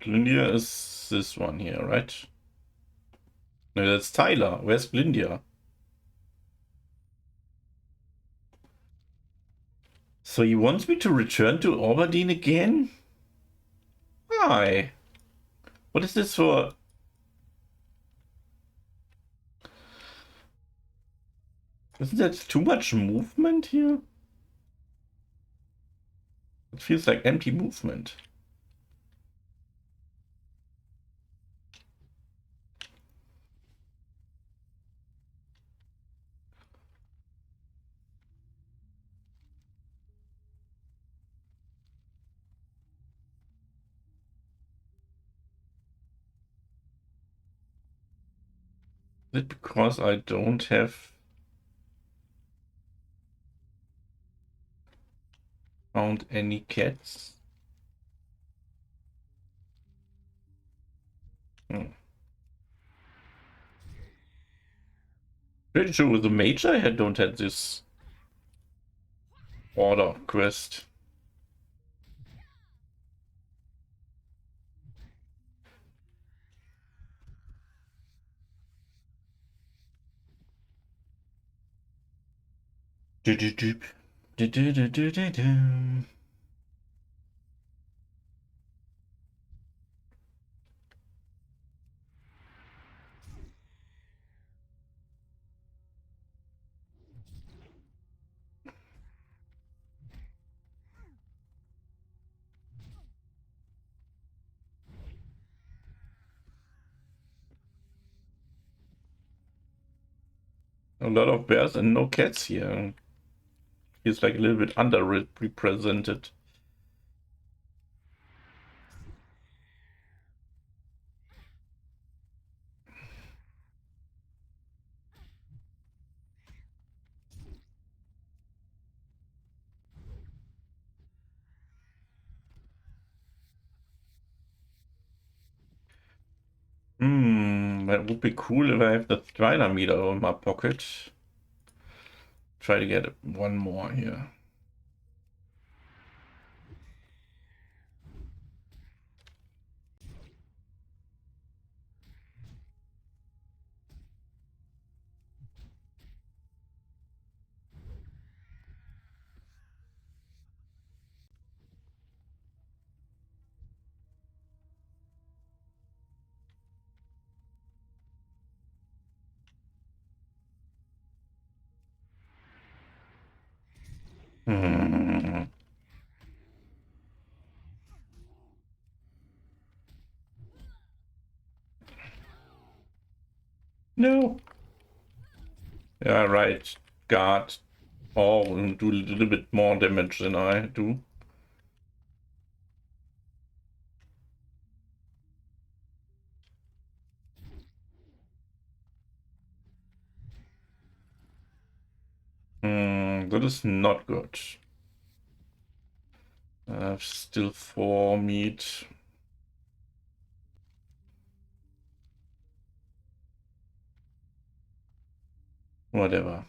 Speaker 1: Glindia is this one here, right? No, that's Tyler. Where's Glindia? So he wants me to return to Aberdeen again? Why? What is this for? Isn't that too much movement here? It feels like empty movement. Is it because I don't have found any cats? Pretty sure with the mage I don't have this order quest. Do do do do do do do do do. A lot of bears and no cats here. Feels like a little bit underrepresented. That would be cool if I have the Strider meter in my pocket. Try to get one more here. Hmm. No. Yeah, right. Guard. Oh, and do a little bit more damage than I do. That is not good. I have still 4 meat. Whatever.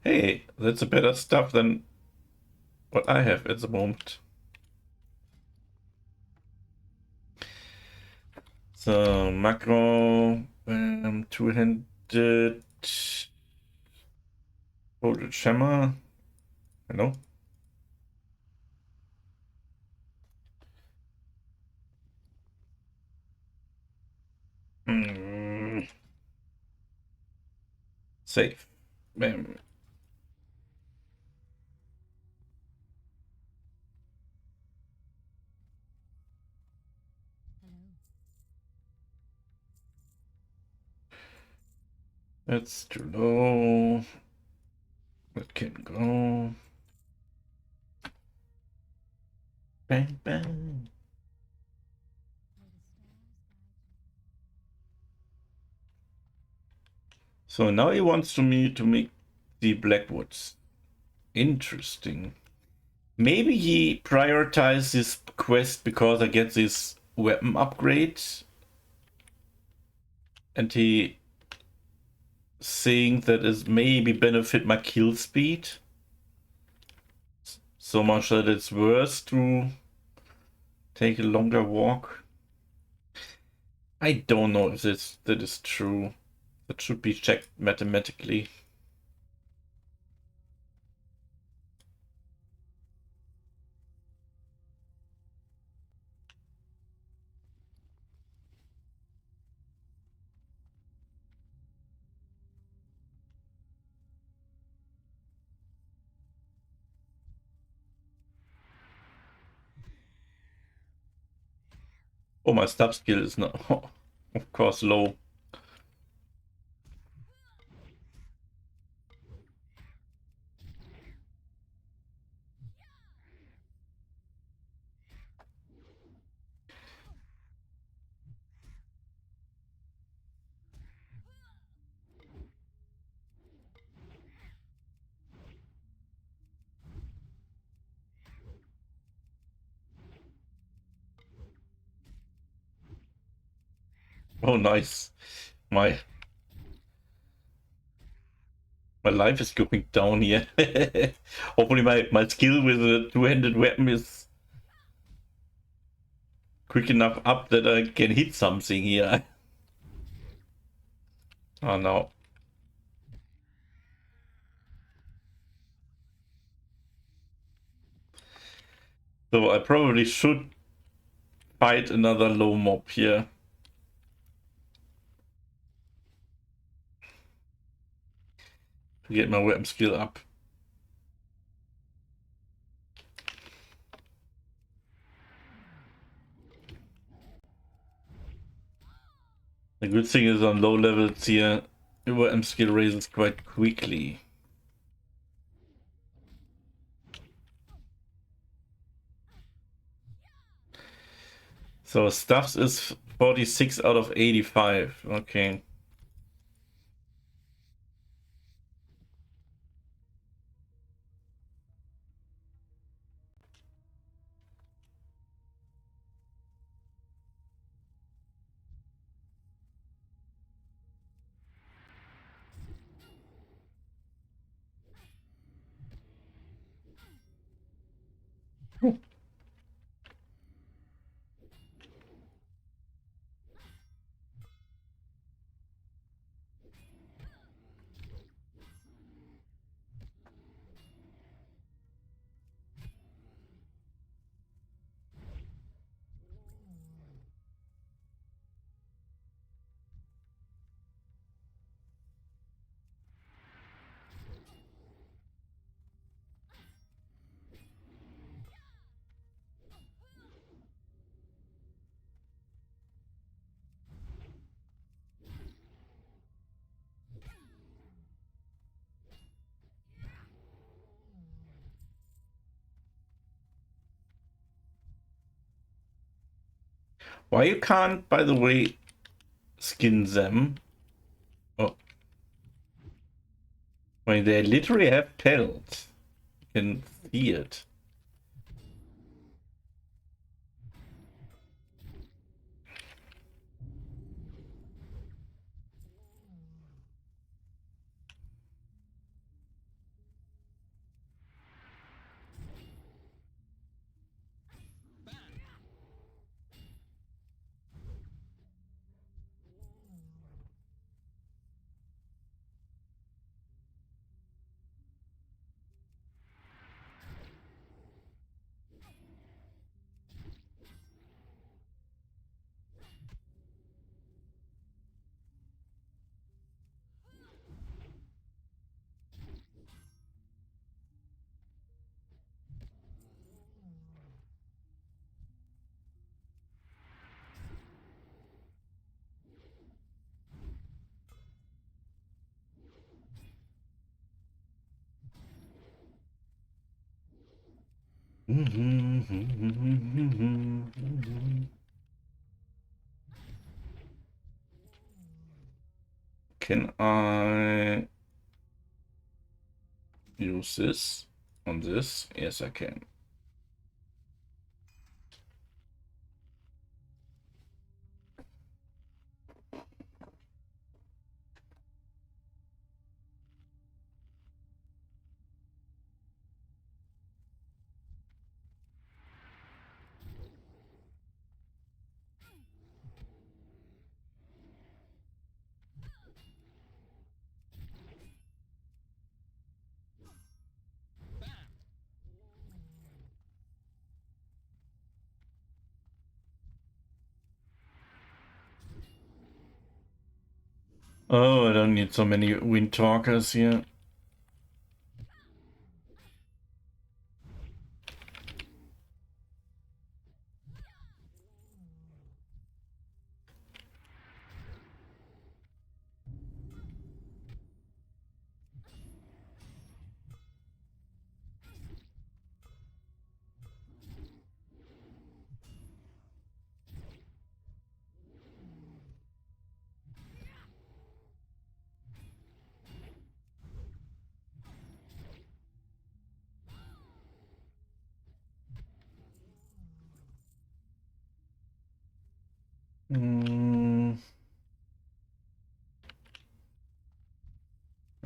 Speaker 1: Hey, that's a better stuff than what I have at the moment. So, macro, two-handed, folded shimmer. Hello? Mm. Save. Bam. That's too low. That can go. Bang, bang. So now he wants me to make the Blackwoods. Interesting. Maybe he prioritizes this quest because I get this weapon upgrade. And he saying that it maybe benefit my kill speed. So much that it's worse to take a longer walk. I don't know if that is true. That should be checked mathematically. Oh, my stab skill is not, of course, low. Oh, nice. My life is going down here. Hopefully my skill with a two-handed weapon is quick enough up that I can hit something here. Oh no. So I probably should fight another low mob here. To get my weapon skill up. The good thing is on low levels here, your weapon skill raises quite quickly. So stuffs is 46 out of 85. Okay. Why you can't, by the way, skin them? Oh. I mean, they literally have pelts. You can see it. Can I use this on this? Yes, I can. Oh, I don't need so many wind talkers here.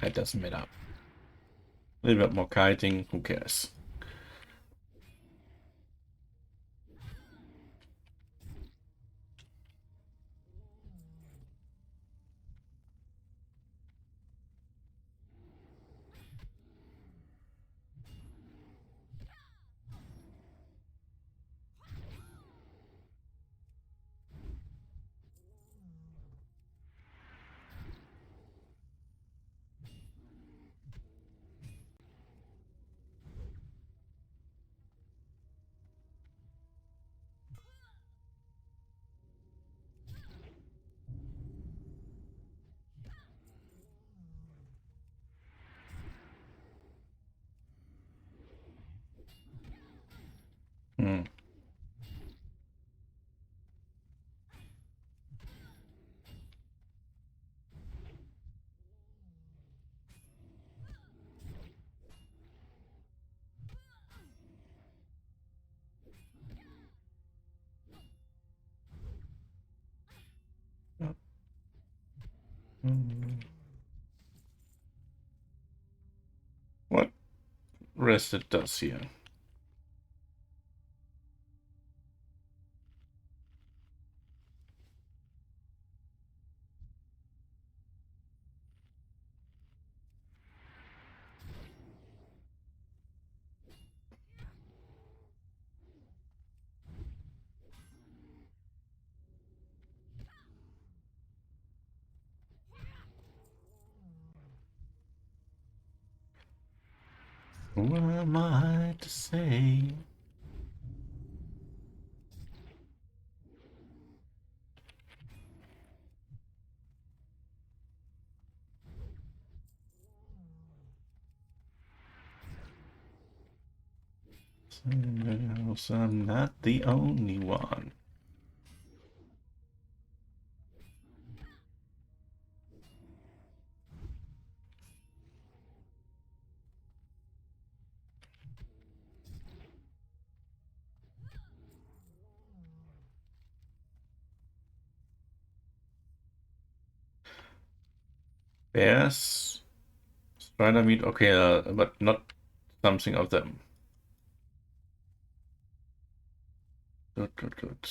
Speaker 1: That doesn't matter. A little bit more kiting, who cares? Hmm. What rest it does here? What am I to say? I'm not the only one. Bears, spider meat, okay, but not something of them. Good, good, good.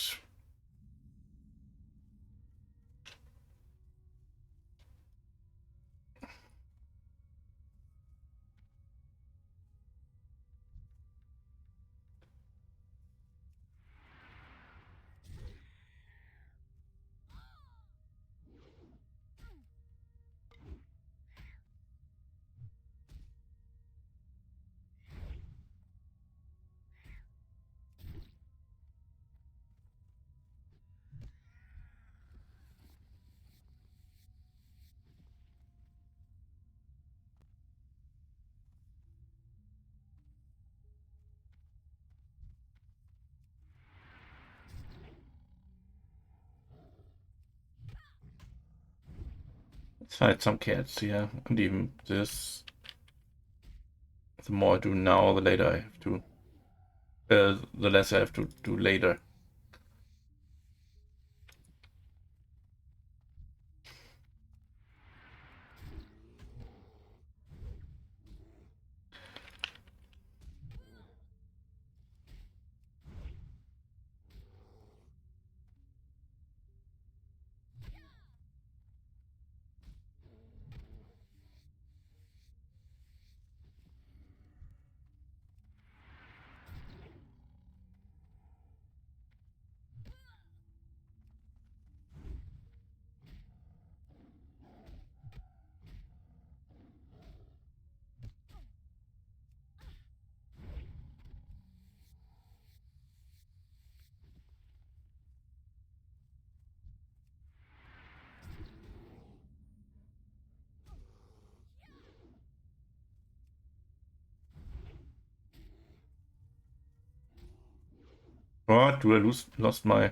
Speaker 1: Let's hide some cats here, and even this. The more I do now, the later I have to. The less I have to do later. What? Do I lost my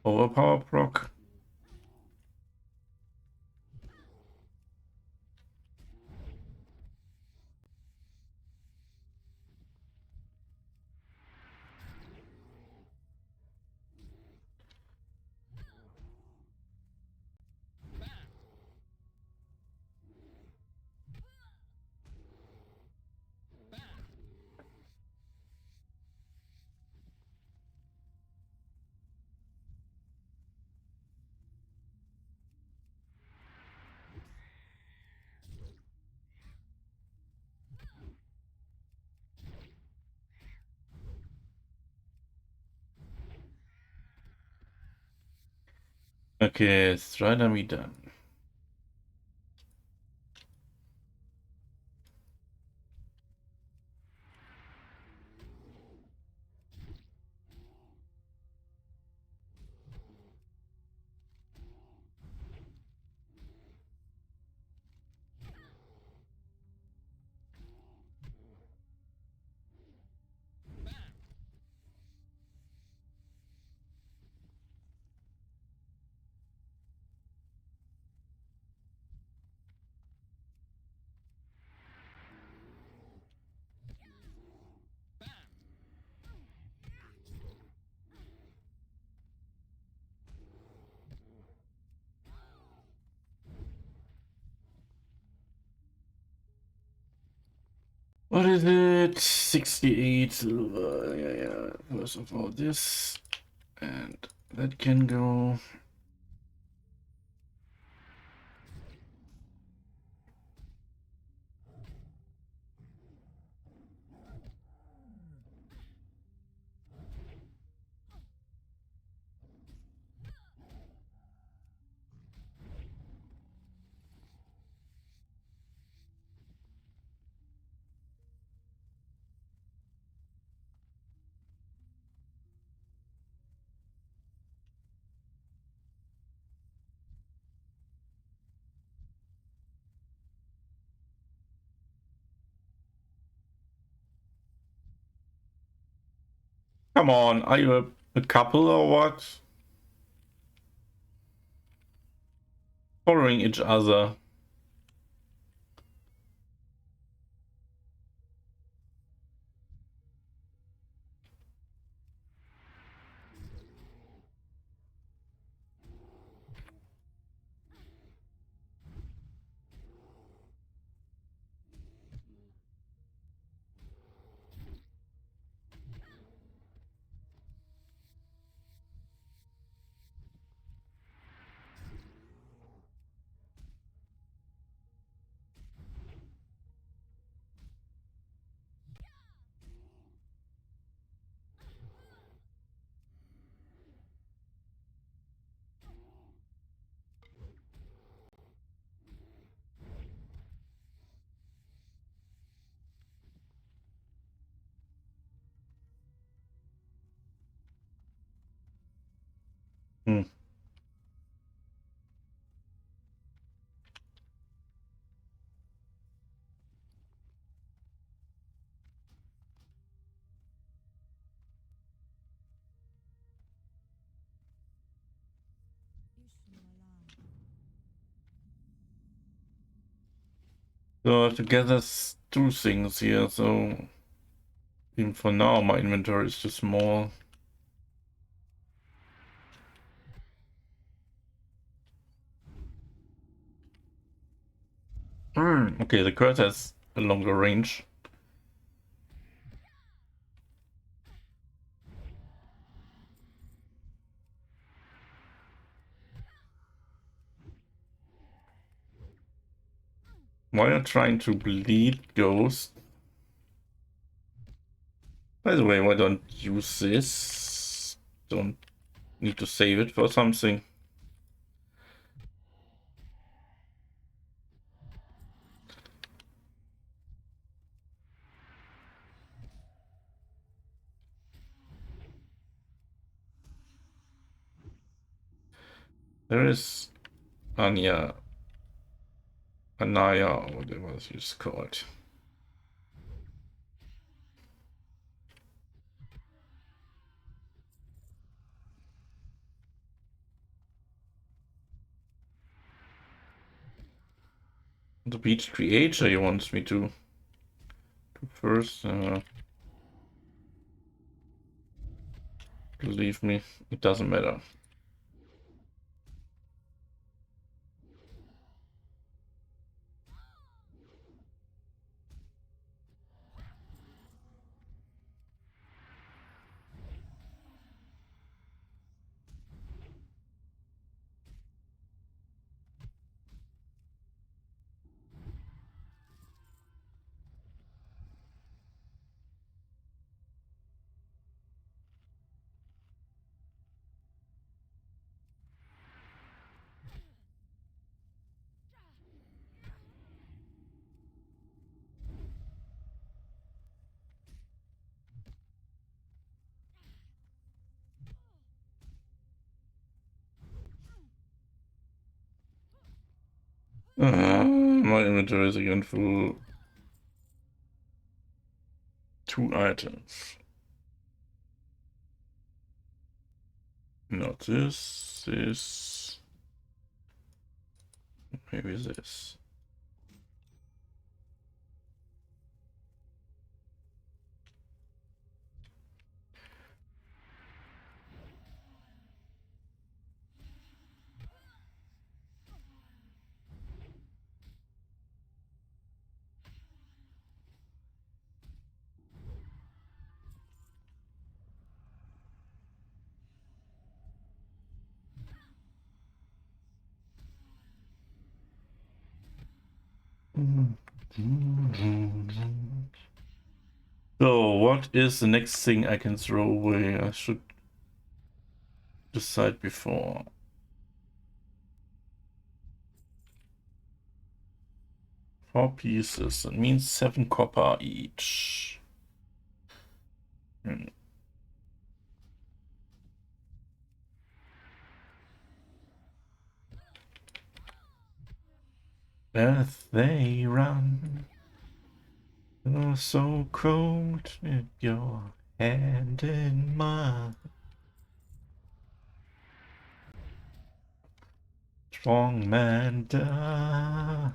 Speaker 1: overpower proc? Okay, Strider me done. What is it? 68 silver. Yeah. First of all, this and that can go. Come on, are you a couple or what? Following each other. So I have to gather two things here, so even for now my inventory is too small. Okay, the curse has a longer range. Why are you trying to bleed Ghost? By the way, why don't use this? Don't need to save it for something. There is Anya, Anaya, or whatever it's called. The beach creator he wants me to do first. Believe me, it doesn't matter. My inventory is again full. 2 items. Not this, this. Maybe this. So, what is the next thing I can throw away? I should decide before. 4 pieces. That means 7 copper each. As they run, you're so cold with your hand in mine. Strong man, die.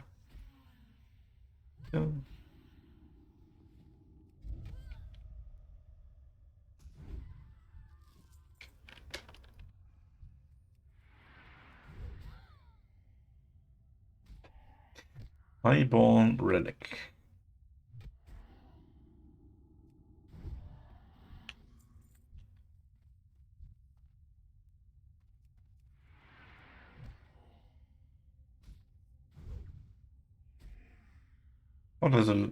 Speaker 1: Highborn relic. What does a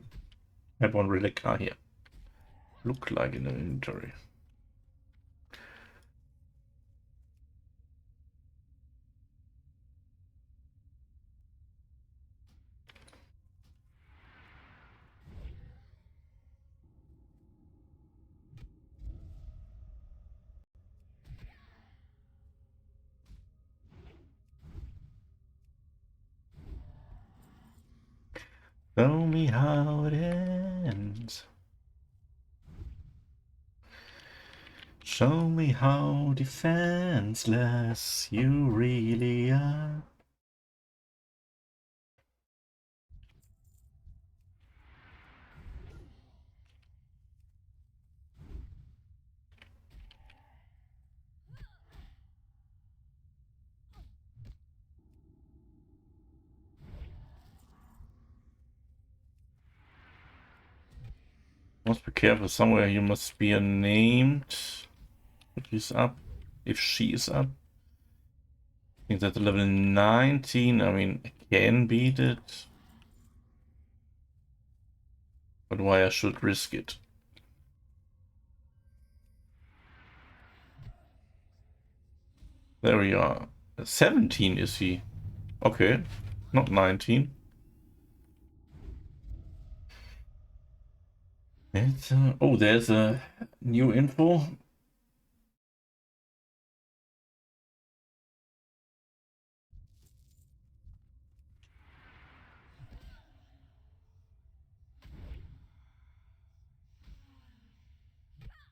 Speaker 1: highborn relic here look like in the inventory? Tell me how it ends. Show me how defenseless you really are. Must be careful. Somewhere you must be named. If he's up. If she is up. I think that's level 19. I mean, I can beat it. But why I should risk it? There we are. 17 is he? Okay, not 19. It's, oh, there's a new info.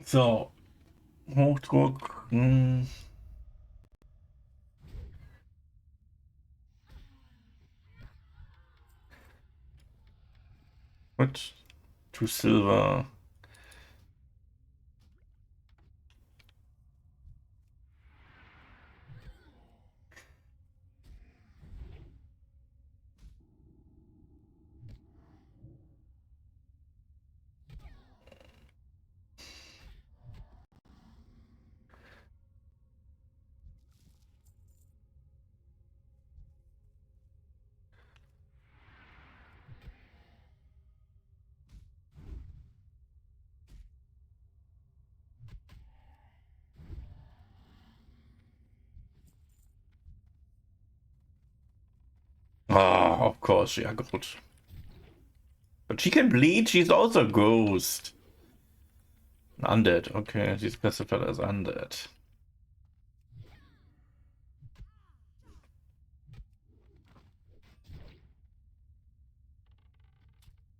Speaker 1: So, Hochdruck. What? 2 silver. Ah, of course, yeah, good. But she can bleed, she's also a ghost. Undead, okay, she's classified as undead.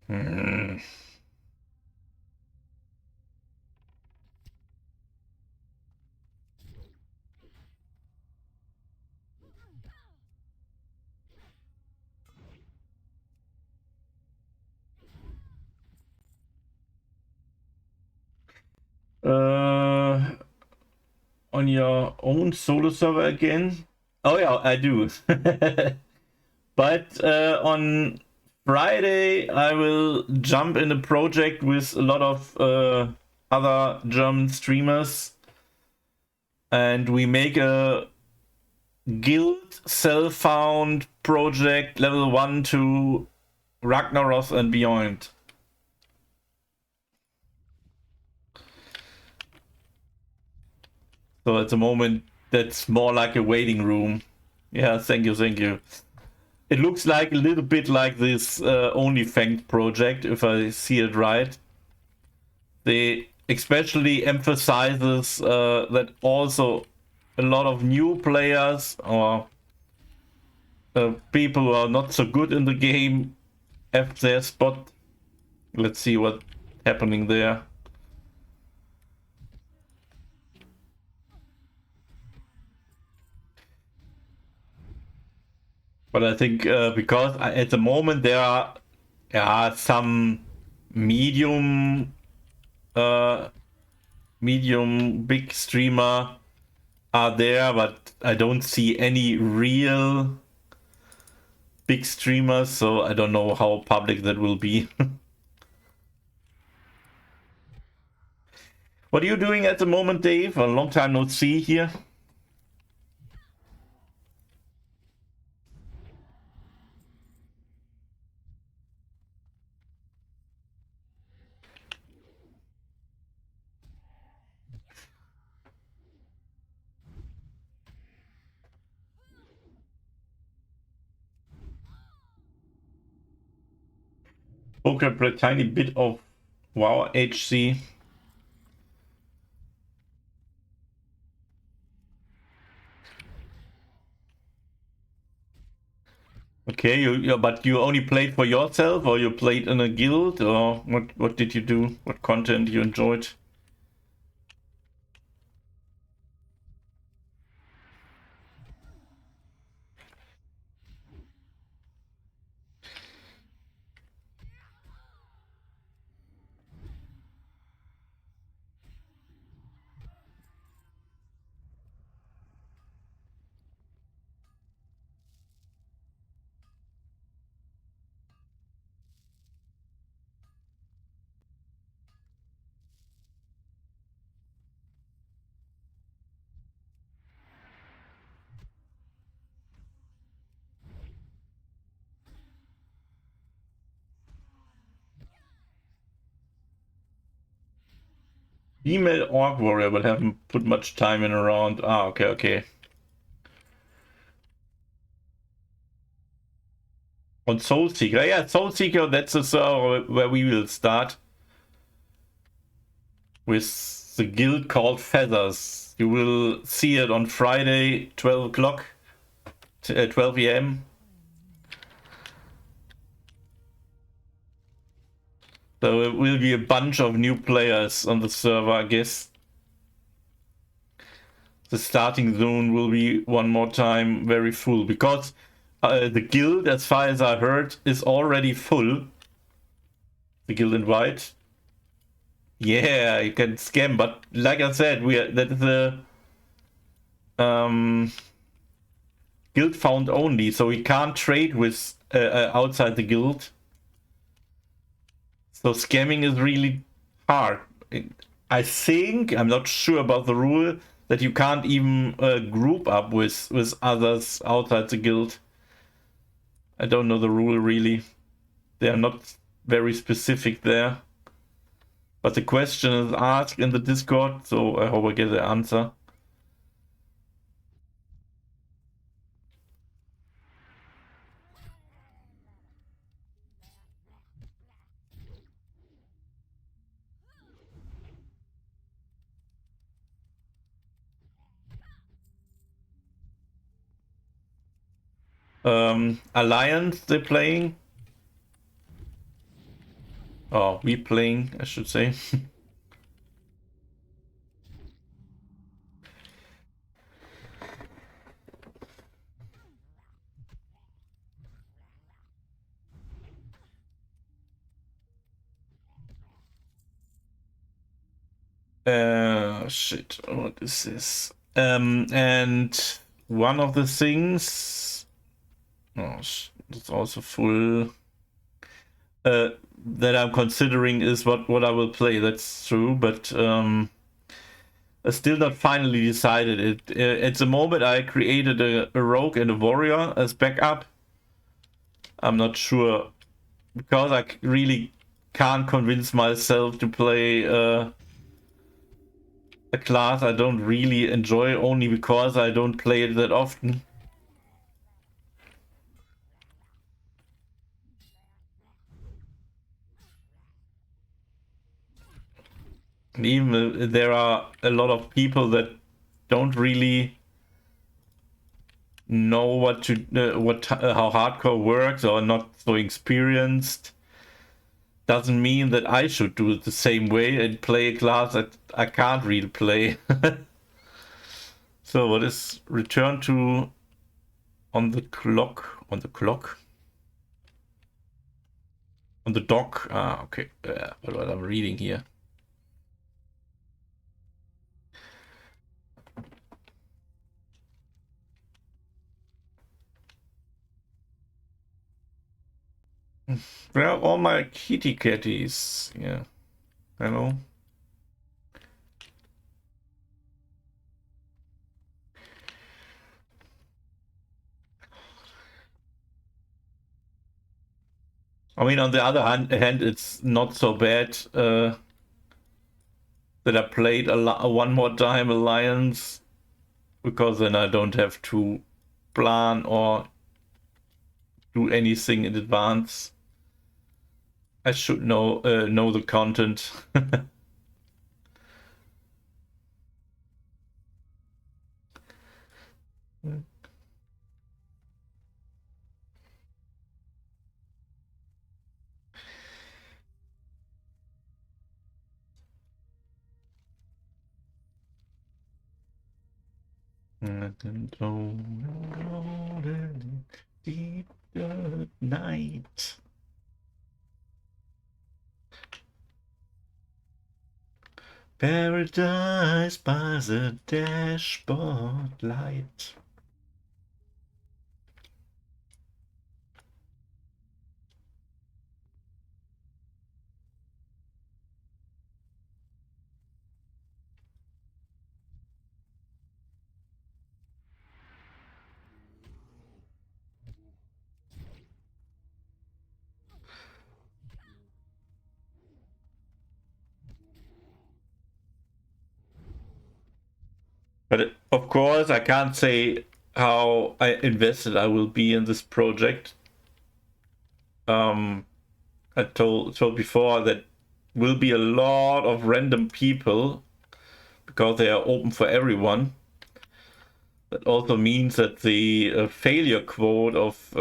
Speaker 1: Hmm. On your own solo server again? Oh yeah, I do. But on Friday, I will jump in a project with a lot of other German streamers, and we make a guild self-found project level 1 to Ragnaros and beyond. So at the moment, that's more like a waiting room. Yeah, thank you, thank you. It looks like a little bit like this OnlyFanked project, if I see it right. They especially emphasizes that also a lot of new players or people who are not so good in the game have their spot. Let's see what's happening there. But I think because at the moment there are some medium medium big streamer are there, but I don't see any real big streamers, so I don't know how public that will be. What are you doing at the moment, Dave? A long time no see here. Okay, a tiny bit of WoW HC. Okay, but you only played for yourself, or you played in a guild, or what did you do? What content you enjoyed? Female orc warrior, but haven't put much time in around. Ah, okay, okay. On Soulseeker, yeah, Soulseeker, that's the server where we will start with the guild called Feathers. You will see it on Friday, 12 o'clock, 12 a.m. So it will be a bunch of new players on the server, I guess. The starting zone will be one more time very full because the guild, as far as I heard, is already full. The guild invite. Yeah, you can scam, but like I said, that is the guild found only, so we can't trade with outside the guild. So scamming is really hard. I think, I'm not sure about the rule, that you can't even group up with others outside the guild. I don't know the rule really. They are not very specific there. But the question is asked in the Discord, so I hope I get the answer. Alliance they're playing. Oh, we playing, I should say. Shit, what is this? And one of the things, oh, it's also full. That I'm considering is what I will play. That's true, but I still not finally decided it. At the moment, I created a rogue and a warrior as backup. I'm not sure because I really can't convince myself to play a class I don't really enjoy only because I don't play it that often. And even there are a lot of people that don't really know what how hardcore works or not so experienced, doesn't mean that I should do it the same way and play a class that I can't really play. So what is return to on the clock? On the clock? On the dock? Ah, okay. What I'm reading here. Where are all my kitty catties? Yeah. Hello. I mean, on the other hand, it's not so bad that I played one more time Alliance, because then I don't have to plan or do anything in advance. I should know the content. Deep night. Paradise by the dashboard light. Of course, I can't say how invested I will be in this project. I told before that will be a lot of random people because they are open for everyone. That also means that the failure quote of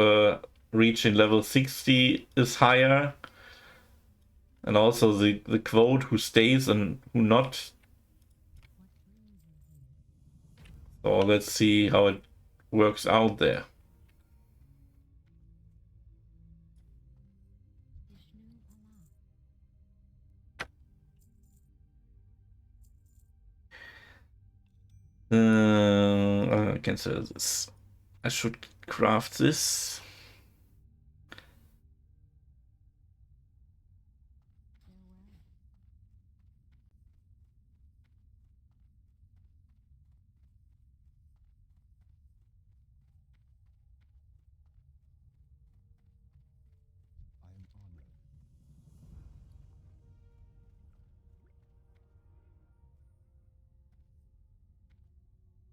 Speaker 1: reaching level 60 is higher, and also the quote who stays and who not. So let's see how it works out there. I can sell this. I should craft this.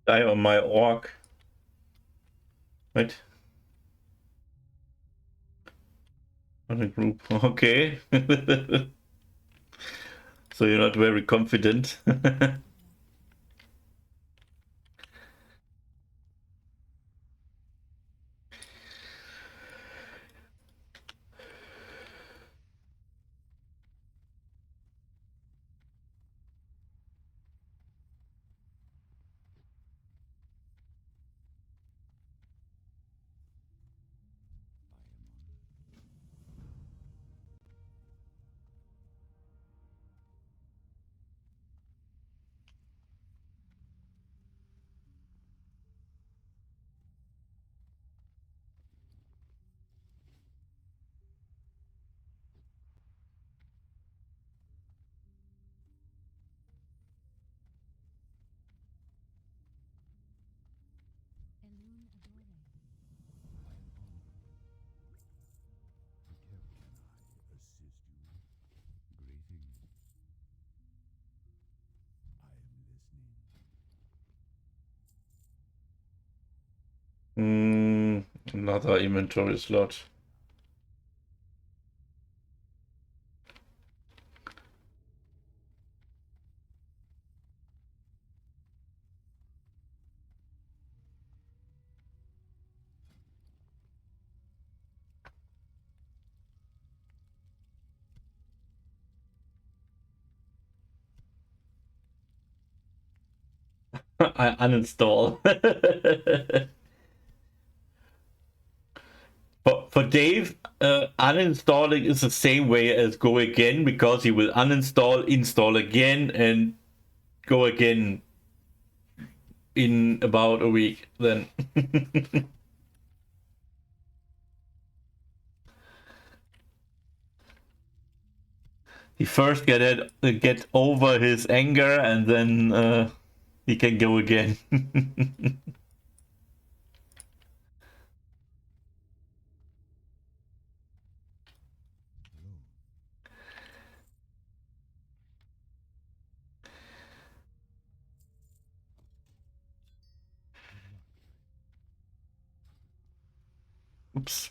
Speaker 1: Die on my orc. Wait. On a group. Okay. So you're not very confident. Another inventory slot. I uninstall. For Dave, uninstalling is the same way as go again, because he will uninstall, install again, and go again in about a week. Then he first get over his anger, and then he can go again. Oops.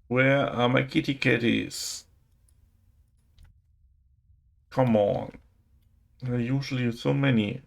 Speaker 1: Where are my kitty catties? Come on. There are usually so many.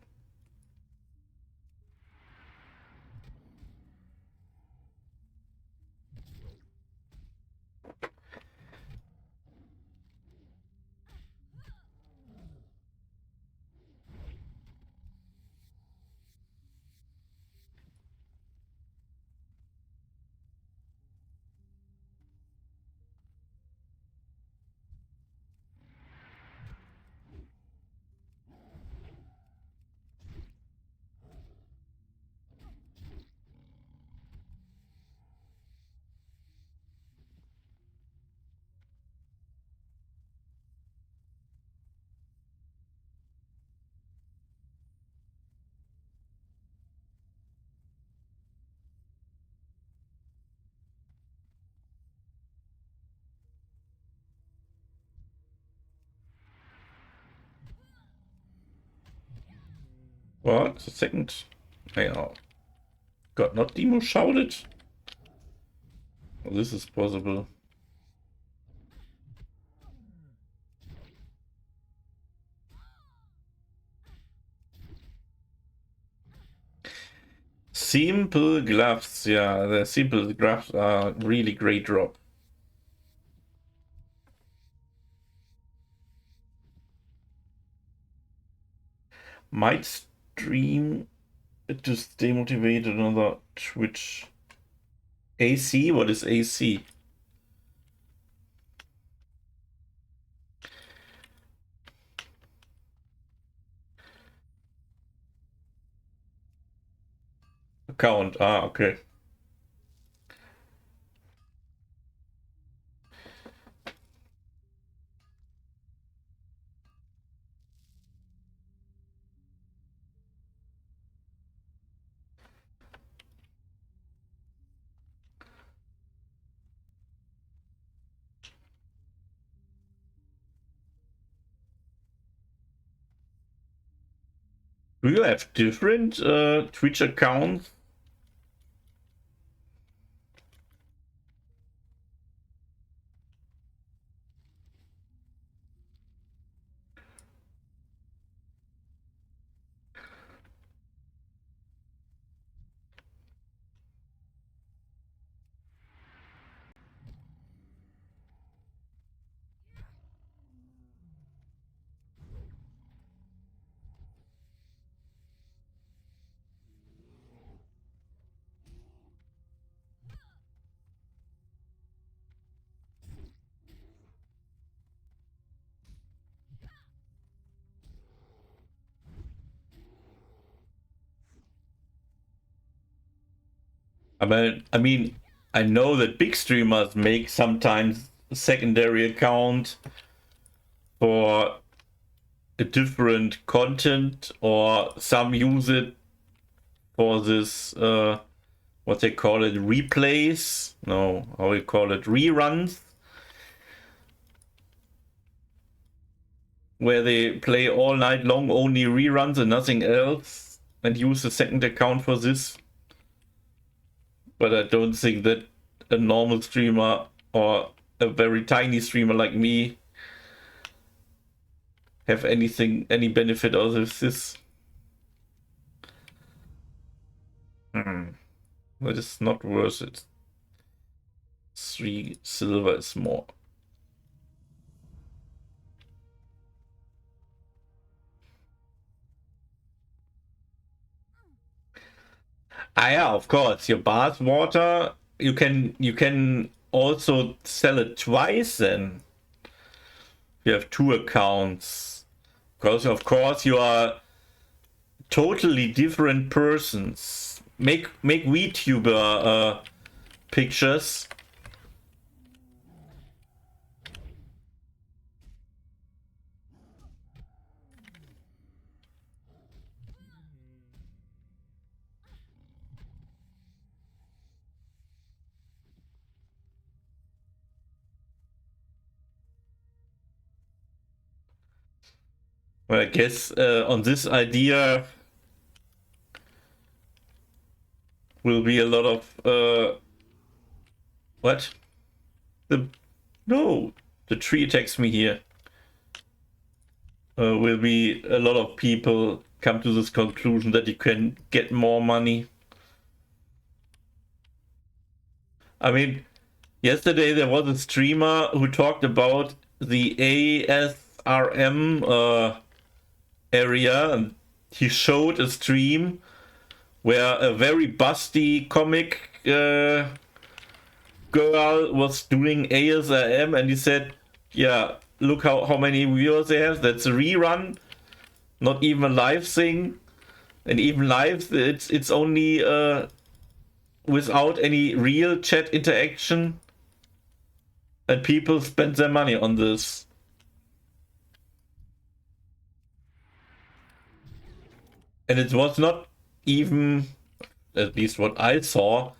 Speaker 1: What? The second? Hang on. God, not Demo shouted? Oh, this is possible. Simple gloves, yeah, the simple gloves are really great drop. Might stream to stay motivated another Twitch. AC? What is AC? Account, okay. Do you have different Twitch accounts? I mean, I know that big streamers make sometimes a secondary account for a different content, or some use it for this, what they call it, replays? No, how we call it, reruns? Where they play all night long, only reruns and nothing else, and use a second account for this. But I don't think that a normal streamer or a very tiny streamer like me have any benefit out of this. That is not worth it. 3 silver is more. Yeah, of course, your bath water, you can also sell it twice then. You have 2 accounts. Because of course you are totally different persons. Make VTuber pictures. Well, I guess on this idea will be a lot of what? The tree attacks me here. Will be a lot of people come to this conclusion that you can get more money. I mean, yesterday there was a streamer who talked about the ASRM area, and he showed a stream where a very busty comic girl was doing ASRM, and he said, yeah, look how many viewers they have. That's a rerun, not even a live thing. And even live, it's only without any real chat interaction. And people spend their money on this. And it was not even, at least what I saw,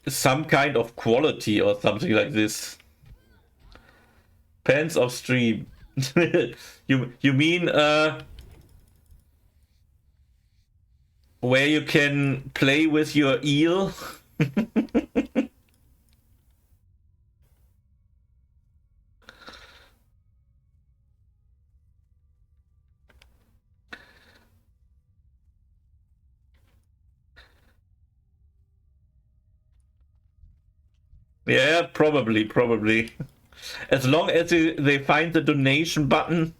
Speaker 1: some kind of quality or something like this. Pants of stream. you mean where you can play with your eel. Yeah, probably. As long as they find the donation button.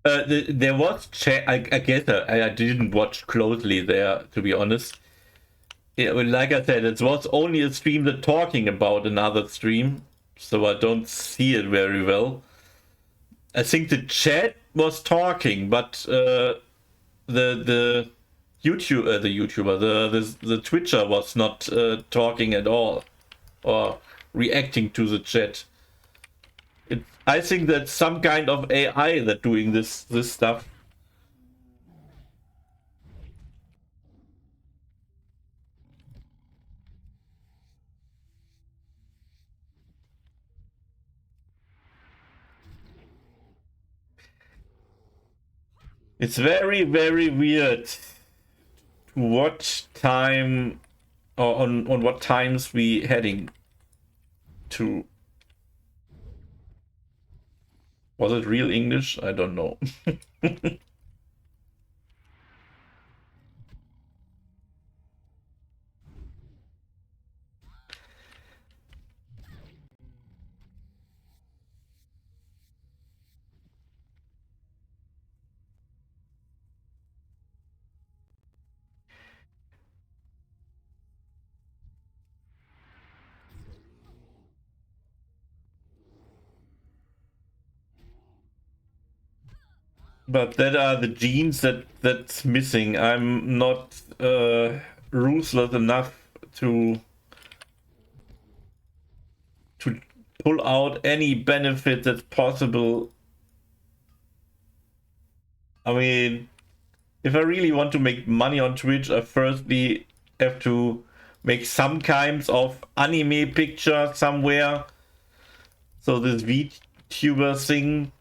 Speaker 1: There was chat. I guess I didn't watch closely there, to be honest. Yeah, well, like I said, it was only a stream that talking about another stream, so I don't see it very well. I think the chat was talking, but the the Twitcher was not talking at all or reacting to the chat. I think that's some kind of AI that doing this stuff. It's very weird what time or on what times we heading to. Was it real English? I don't know. But that are the genes that's missing. I'm not ruthless enough to pull out any benefit that's possible. I mean, if I really want to make money on Twitch, I firstly have to make some kinds of anime picture somewhere. So this VTuber thing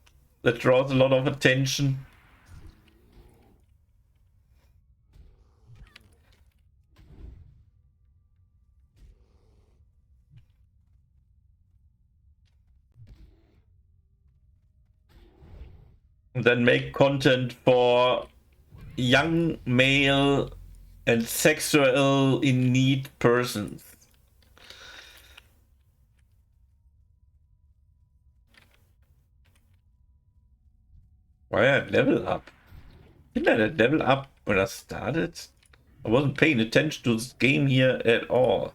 Speaker 1: that draws a lot of attention. And then make content for young male and sexual in need persons. Why I level up? Didn't I level up when I started? I wasn't paying attention to this game here at all.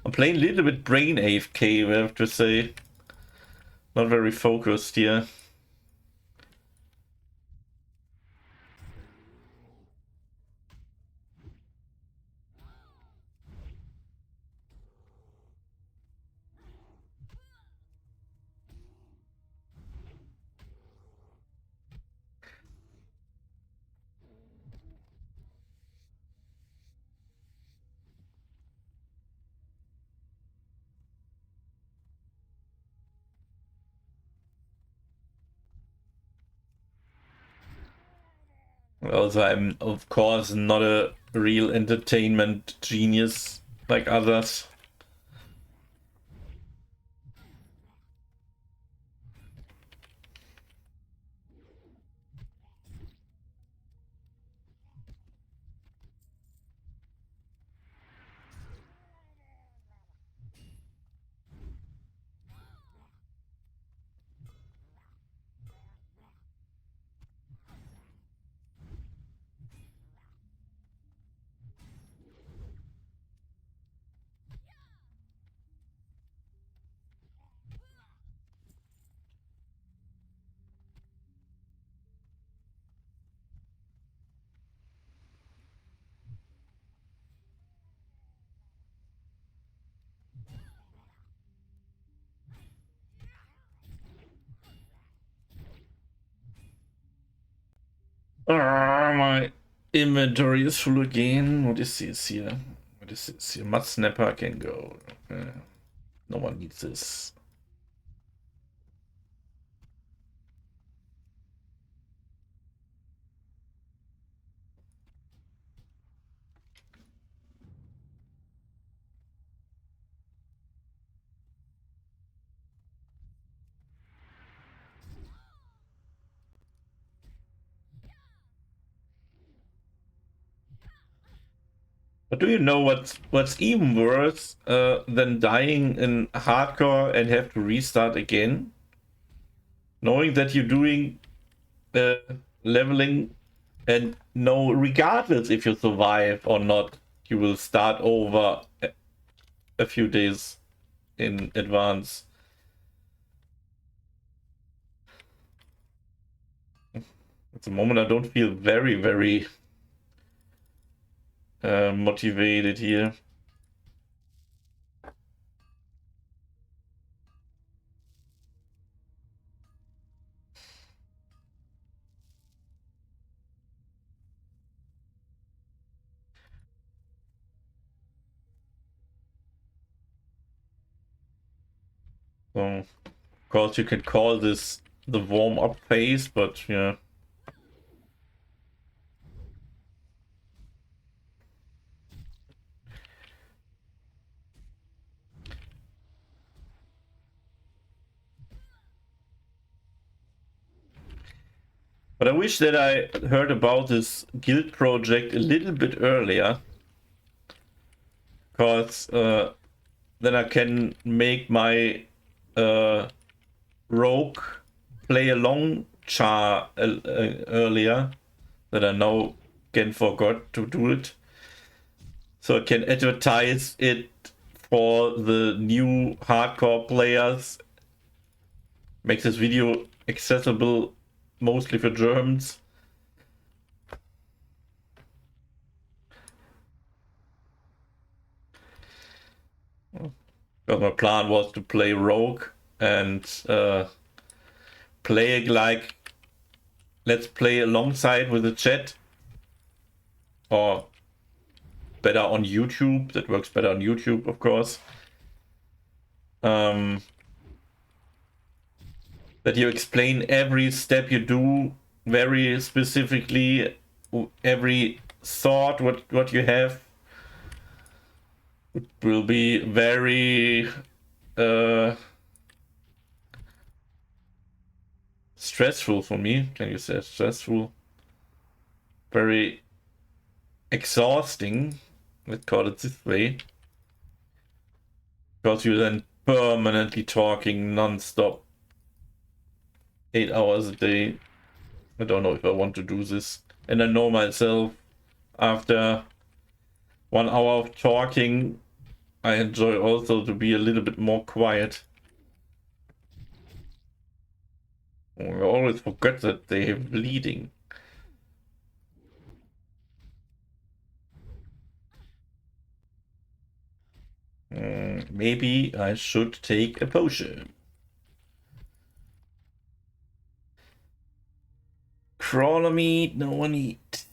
Speaker 1: I'm playing a little bit brain AFK, I have to say. Not very focused here. Also, I'm of course not a real entertainment genius like others. My inventory is full again. What is this here? What is this here? Mud snapper can go. No one needs this. But do you know what's even worse than dying in hardcore and have to restart again? Knowing that you're doing leveling and know regardless if you survive or not, you will start over a few days in advance. At the moment I don't feel very motivated here. So, of course you can call this the warm-up phase, but yeah. But I wish that I heard about this guild project a little bit earlier, because then I can make my rogue play along char earlier, that I now again forgot to do it. So I can advertise it for the new hardcore players. Make this video accessible mostly for Germans. Because my plan was to play rogue and play like, let's play alongside with the chat, or better on YouTube. That works better on YouTube, of course. That you explain every step you do very specifically, every thought what you have. It will be very stressful for me. Can you say stressful? Very exhausting, let's call it this way, because you're then permanently talking non-stop 8 hours a day. I don't know if I want to do this. And I know myself, after 1 hour of talking, I enjoy also to be a little bit more quiet. I always forget that they have bleeding. Maybe I should take a potion. Crawler meat, no one eat.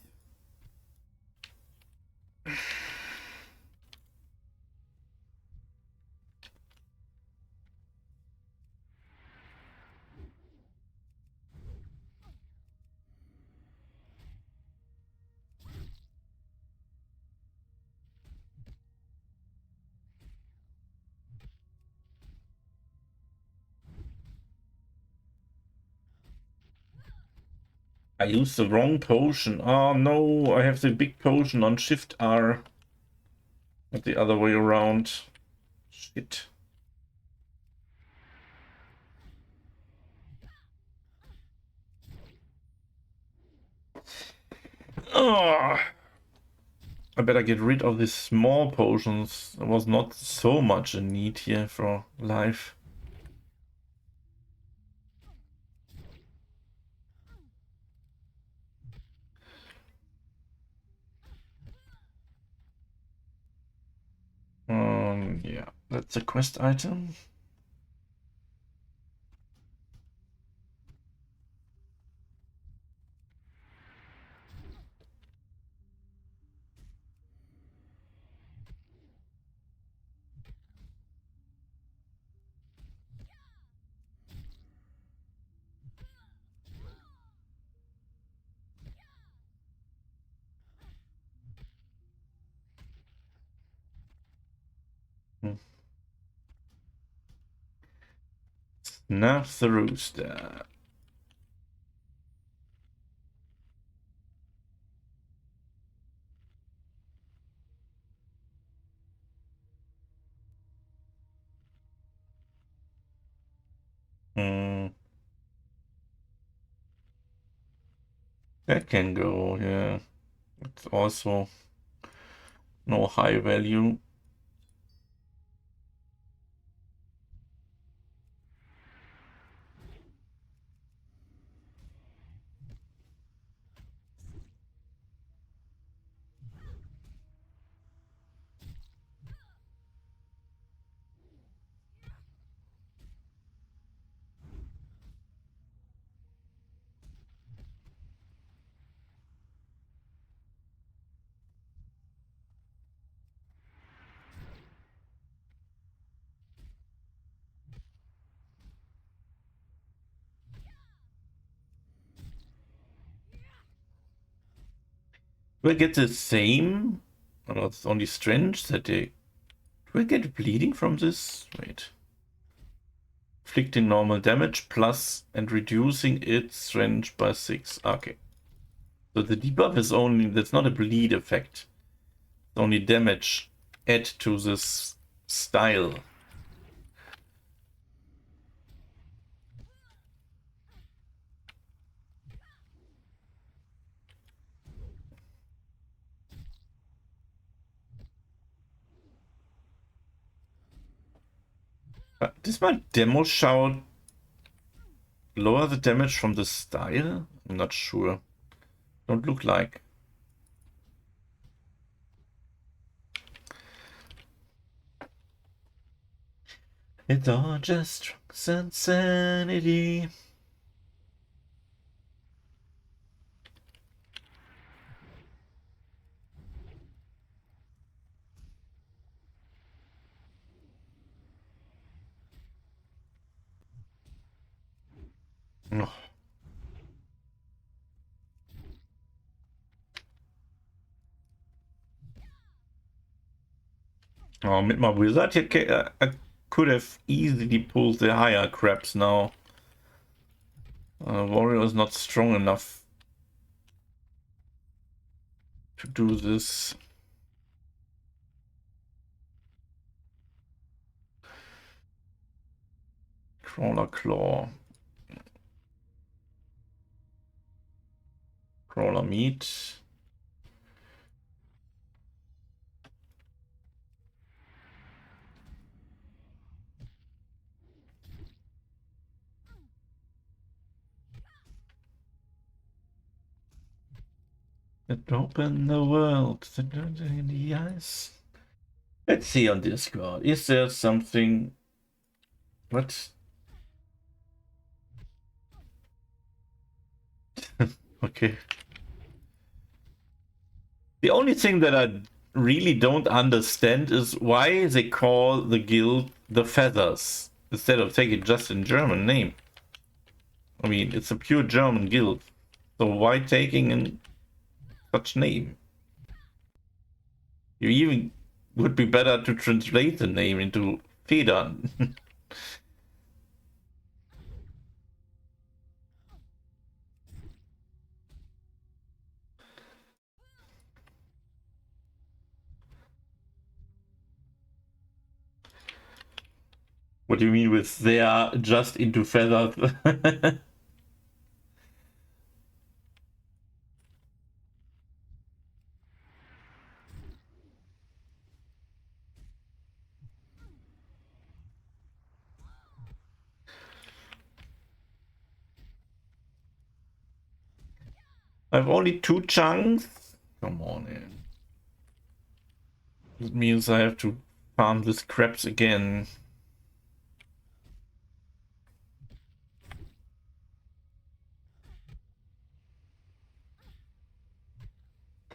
Speaker 1: I used the wrong potion. Oh no, I have the big potion on Shift R. Not the other way around. Shit. Oh, I better get rid of these small potions. There was not so much a need here for life. Yeah, that's a quest item. Snuff the rooster. Hmm. That can go, yeah. It's also no high value. Do I get the same? Oh, no, it's only strange that they... Do I get bleeding from this? Wait. Inflicting normal damage plus and reducing its range by 6. Okay. So the debuff is only... That's not a bleed effect. It's only damage add to this style. Does my demo shout lower the damage from the style? I'm not sure. Don't look like. It's all just insanity. Oh. Oh, with my wizard, I could have easily pulled the higher crabs now. Warrior is not strong enough to do this. Crawler claw. Crawler meat. It open the world in the eyes. Let's see on Discord. Is there something? What? Okay. The only thing that I really don't understand is why they call the guild the Feathers instead of taking just a German name. I mean, it's a pure German guild, so why taking in such name? You even would be better to translate the name into Federn. What do you mean with they are just into feathers? I have only 2 chunks. Come on in. That means I have to farm the scraps again.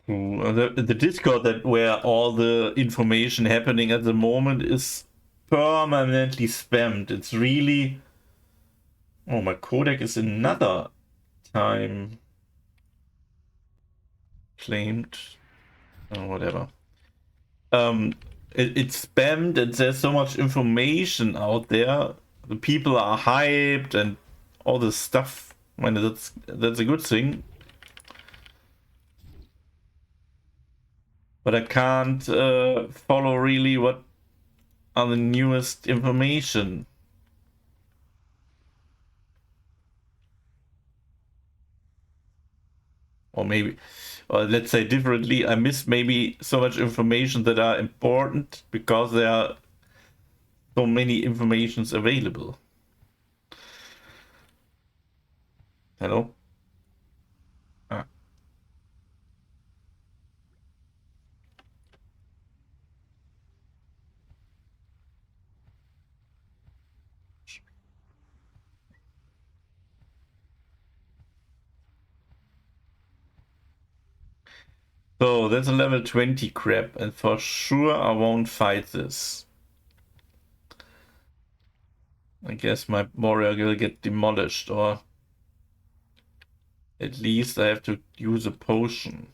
Speaker 1: The Discord that where all the information happening at the moment is permanently spammed. It's really... Oh, my codec is another time claimed. Oh, whatever. it's spammed and there's so much information out there. The people are hyped and all this stuff. I mean, that's a good thing. But I can't follow really what are the newest information. Or maybe, or let's say differently, I miss maybe so much information that are important because there are so many informations available. Hello? Ah. So that's a level 20 crap, and for sure I won't fight this. I guess my warrior will get demolished, or at least I have to use a potion.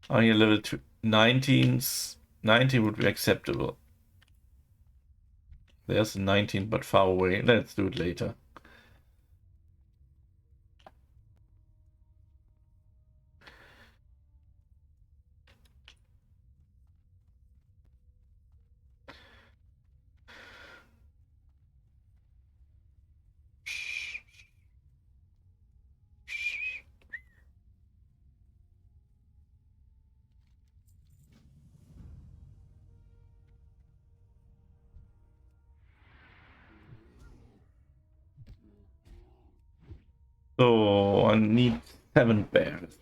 Speaker 1: Oh, here level 19s. 19 would be acceptable. There's a 19, but far away. Let's do it later. So I need 7 bears.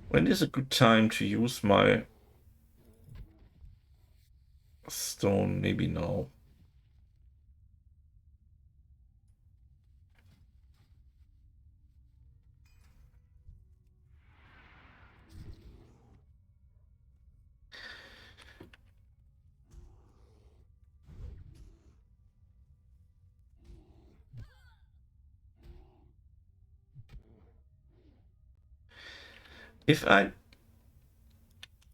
Speaker 1: When is a good time to use my stone? Maybe now. If I...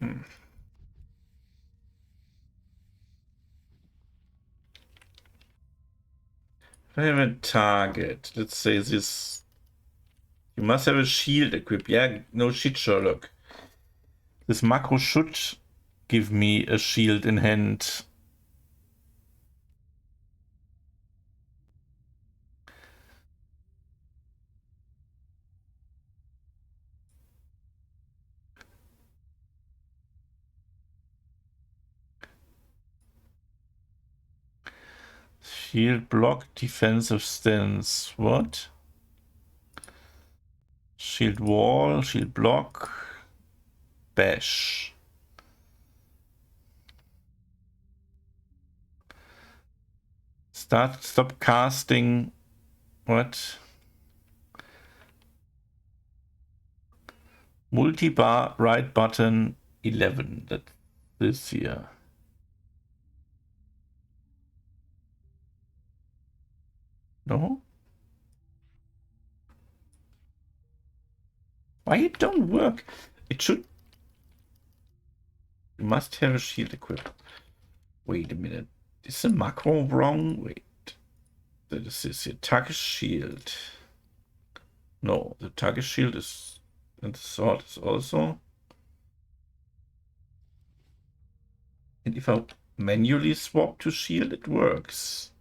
Speaker 1: If I have a target, let's say this... You must have a shield equipped. Yeah, no shit, Sherlock. This macro should give me a shield in hand. Shield block, defensive stance. What? Shield wall, shield block, bash. Stop casting. What? Multi-bar, right button, 11. That's this here. No? Why it don't work? It should... You must have a shield equipped. Wait a minute. Is the macro wrong? Wait. That is this here. Target shield. No, the target shield is... And the sword is also... And if I manually swap to shield, it works.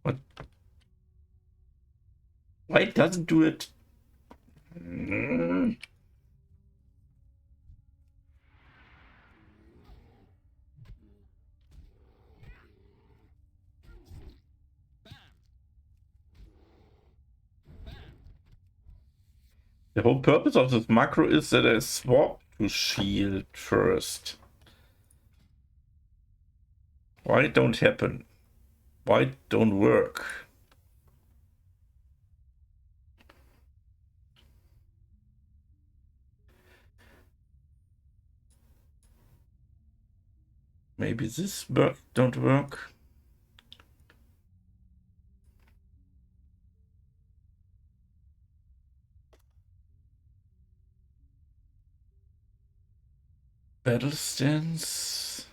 Speaker 1: What? Why it doesn't do it? The whole purpose of this macro is that I swap to shield first. Why it don't happen? Why it don't work? Maybe this don't work. Battle stance.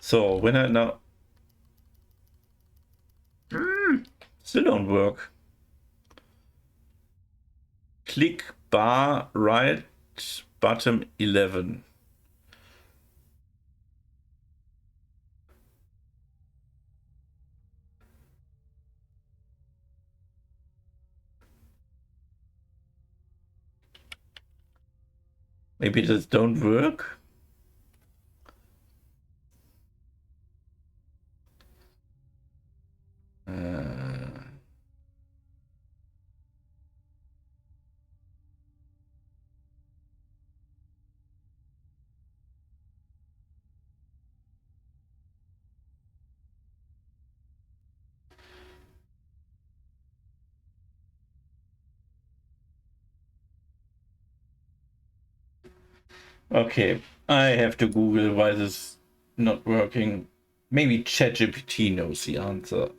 Speaker 1: So when I now still don't work. Click bar right bottom 11. Maybe this don't work. Okay, I have to Google why this is not working. Maybe ChatGPT knows the answer.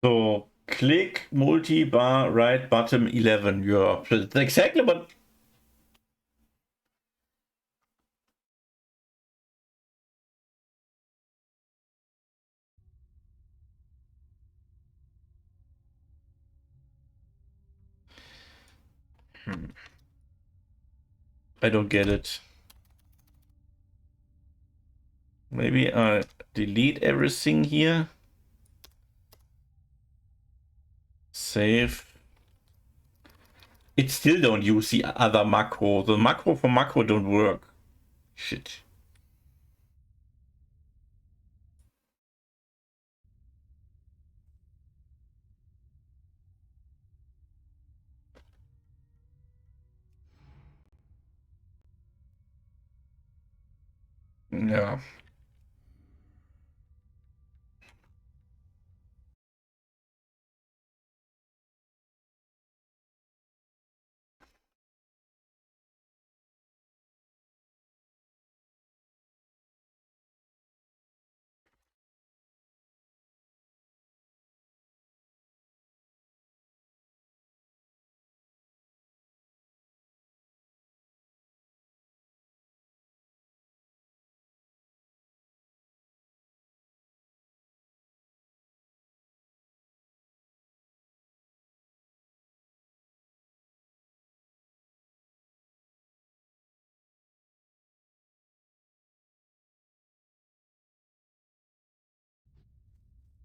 Speaker 1: So click multi-bar right bottom 11. Yeah, that's exactly what. I don't get it. Maybe I delete everything here. Save. It still don't use the other macro. The macro for macro don't work. Shit. Ja.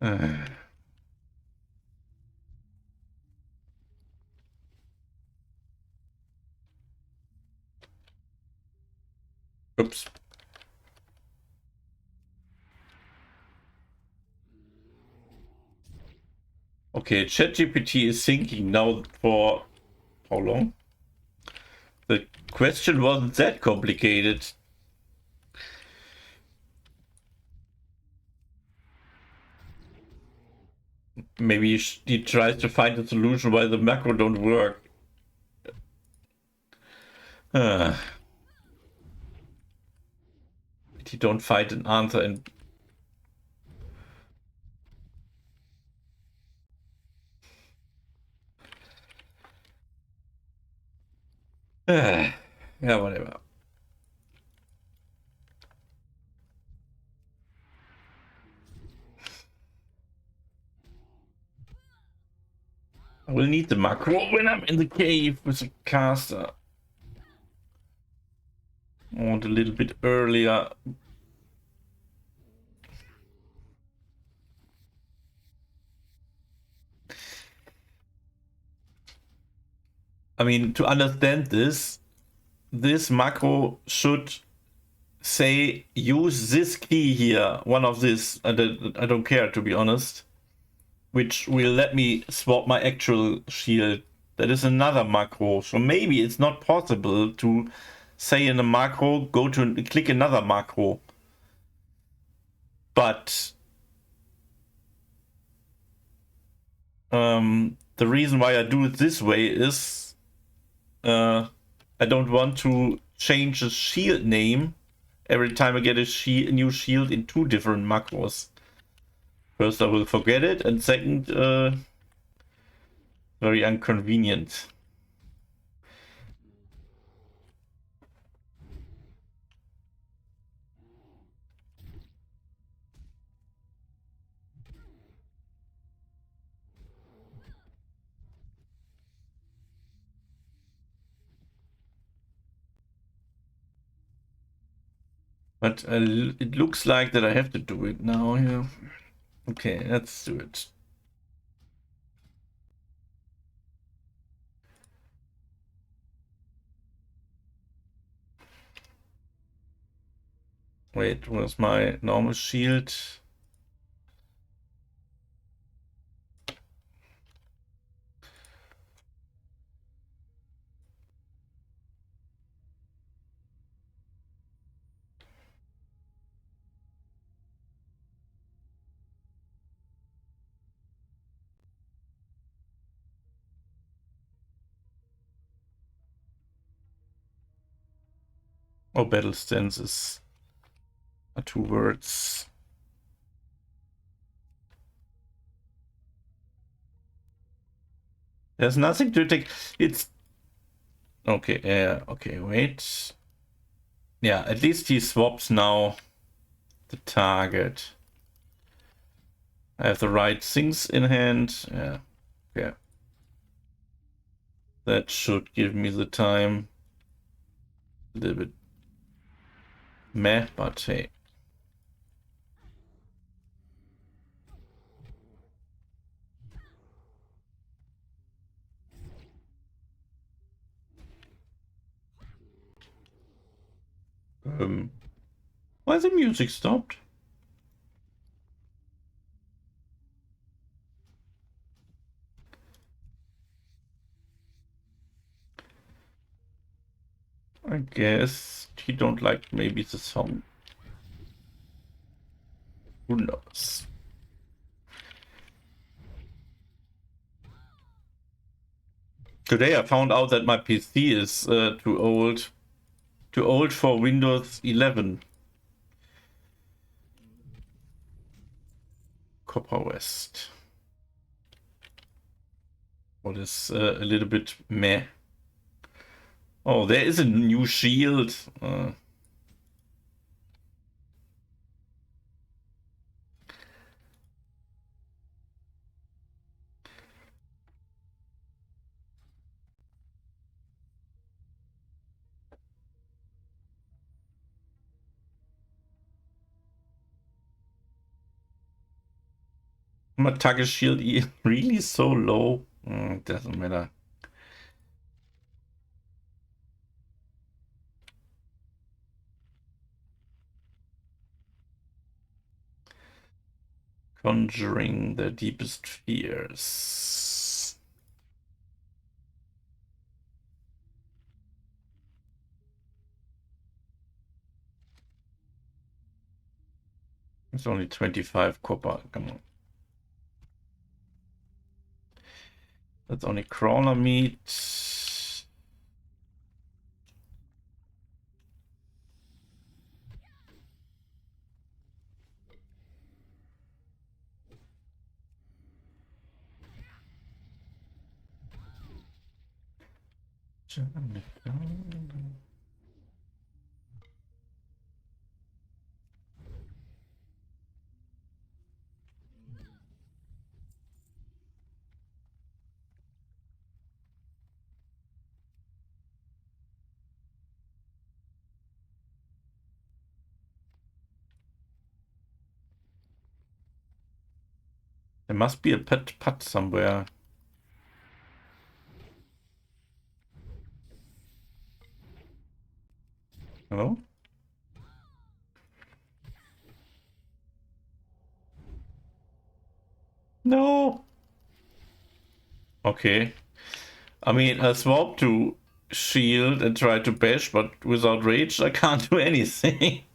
Speaker 1: Äh. Ups. Okay, ChatGPT is thinking now for how long? The question wasn't that complicated. Maybe he tries to find a solution why the macro don't work. Uh, he don't find an answer and yeah, whatever. I will need the macro when I'm in the cave with the caster. I want a little bit earlier. I mean, to understand this macro should say use this key here, one of this. I don't care, to be honest. Which will let me swap my actual shield. That is another macro. So maybe it's not possible to say in a macro, go to click another macro. But the reason why I do it this way is I don't want to change the shield name every time I get a new shield in two different macros. First, I will forget it, and second, very inconvenient. But it looks like that I have to do it now. Yeah. Okay, let's do it. Wait, where's my normal shield? Oh, battle stances are two words. There's nothing to take. It's okay. Yeah. Okay. Wait. Yeah. At least he swaps now the target. I have the right things in hand. Yeah. Yeah. That should give me the time. A little bit meh, but hey. Why the music stopped? I guess he don't like maybe the song. Who knows? Today I found out that my PC is too old for Windows 11. Copper West. What is a little bit meh. Oh, there is a new shield. My target shield is really so low. Doesn't matter. Conjuring the deepest fears. It's only 25 copper. Come on. That's only crawler meat. There must be a pet putt somewhere. Hello? No. Okay. I mean, I swapped to shield and tried to bash, but without rage, I can't do anything.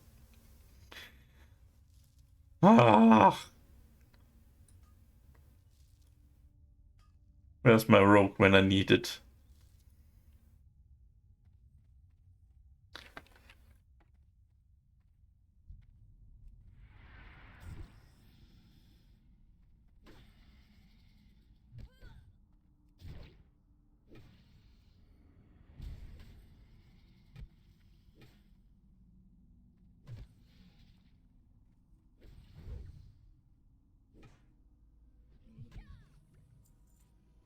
Speaker 1: Ah. Where's my rogue when I need it?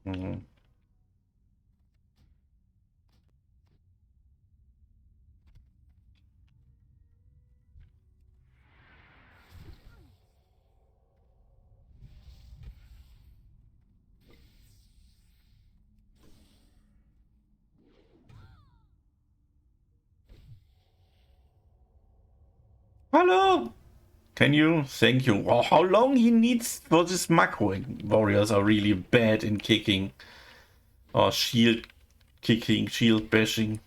Speaker 1: Mhm. Hello! Can you? Thank you. Wow, how long he needs for this macro? Warriors are really bad in kicking. Or shield kicking, shield bashing.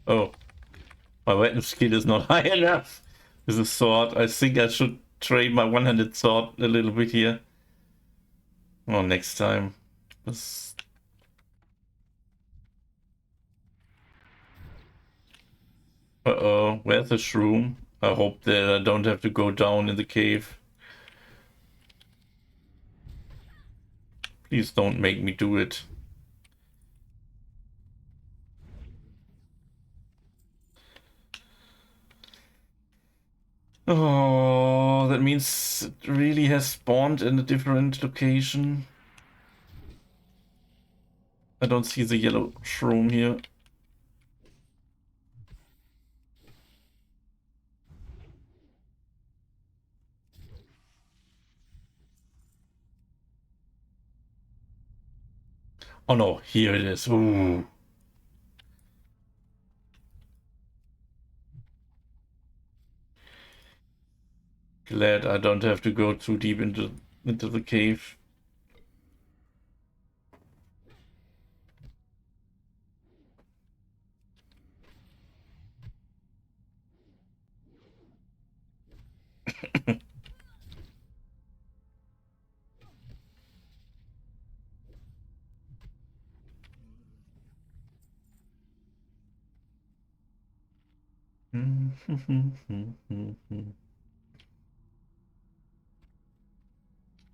Speaker 1: Oh, my weapon skill is not high enough with a sword. I think I should train my one-handed sword a little bit here. Well, next time. This... Uh-oh, where's the shroom? I hope that I don't have to go down in the cave. Please don't make me do it. Oh, that means it really has spawned in a different location. I don't see the yellow shroom here. Oh no, here it is. Ooh. Glad I don't have to go too deep into the cave.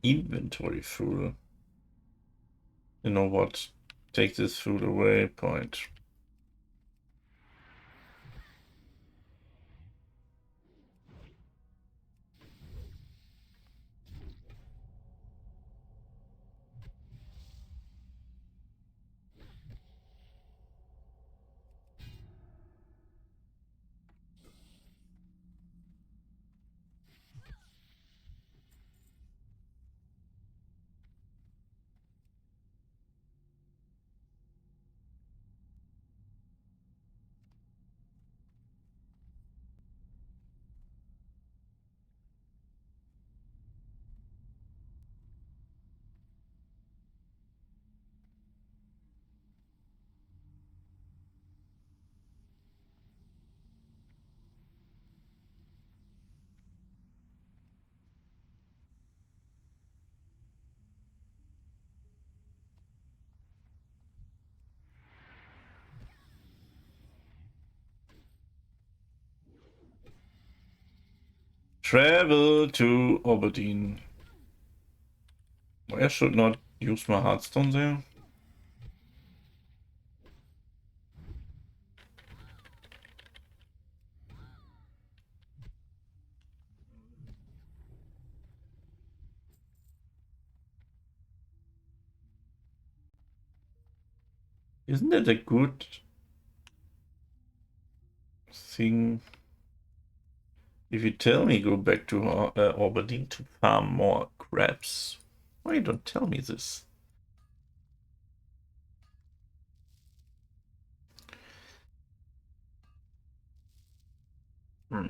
Speaker 1: Inventory full. You know what? Take this food away. Point. Travel to Oberdeen. I should not use my Hearthstone there. Isn't that a good thing? If you tell me go back to Oberdeen to farm more crabs, why you don't tell me this?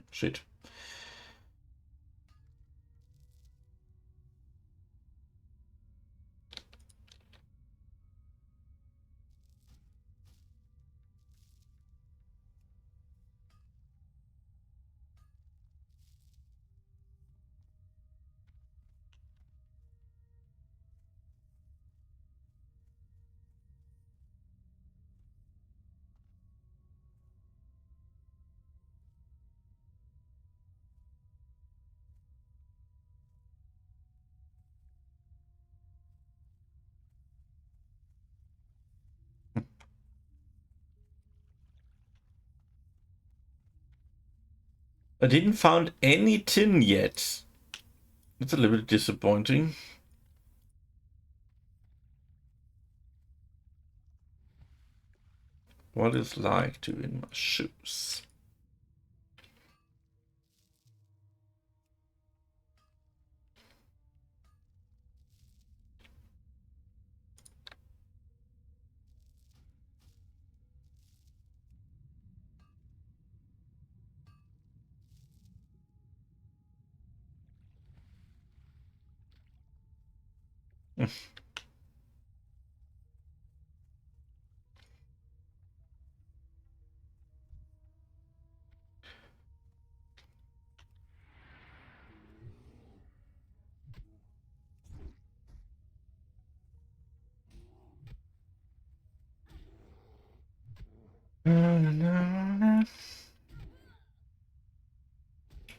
Speaker 1: Shit. I didn't find any tin yet. It's a little bit disappointing. What is like to in my shoes?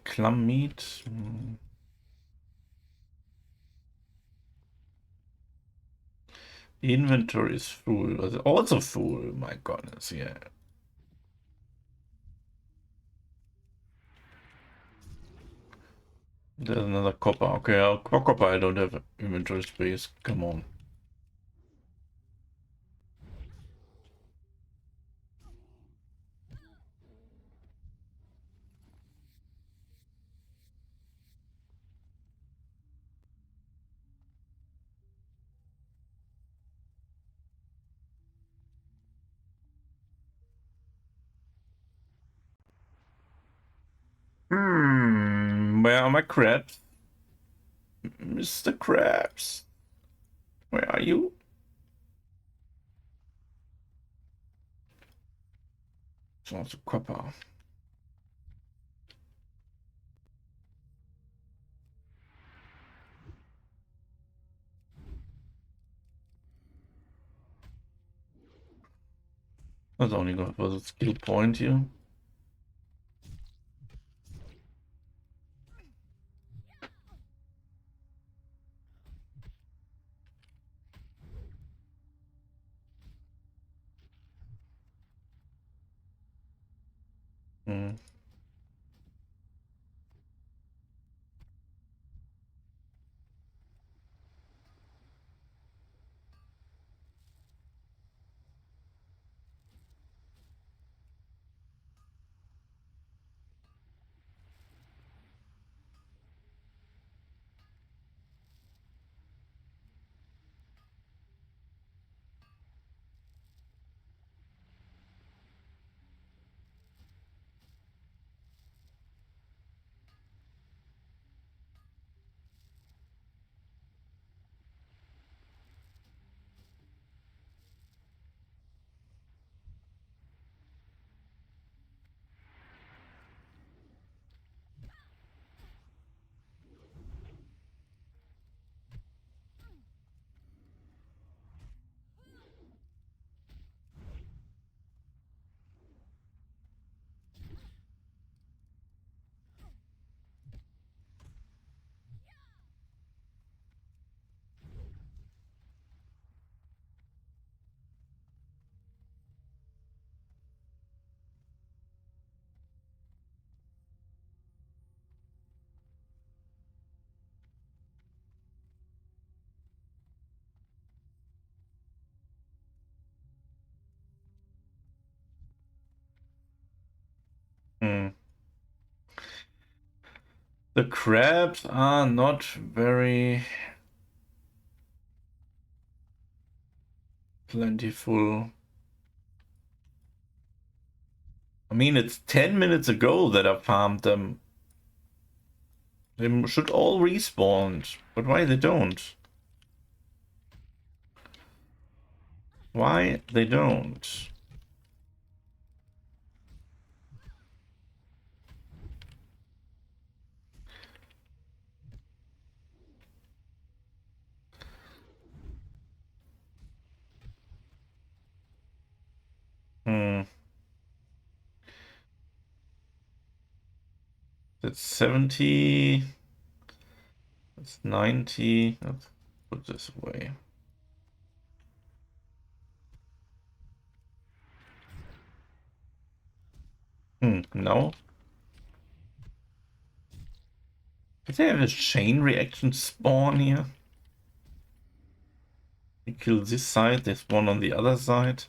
Speaker 1: Clam meat. The inventory is full. Also full. My goodness, yeah. There's another copper. Okay, copper I don't have inventory space. Come on. Where are my crabs? Mr. Krabs. Where are you? It's also copper. That's only good for the skill point here. Hmm. Hmm. The crabs are not very plentiful. I mean, it's 10 minutes ago that I farmed them. They should all respawn, but why they don't? Why they don't? Hmm. That's 70. That's 90. Let's put this away. No. Did they have a chain reaction spawn here? You kill this side, there's one on the other side.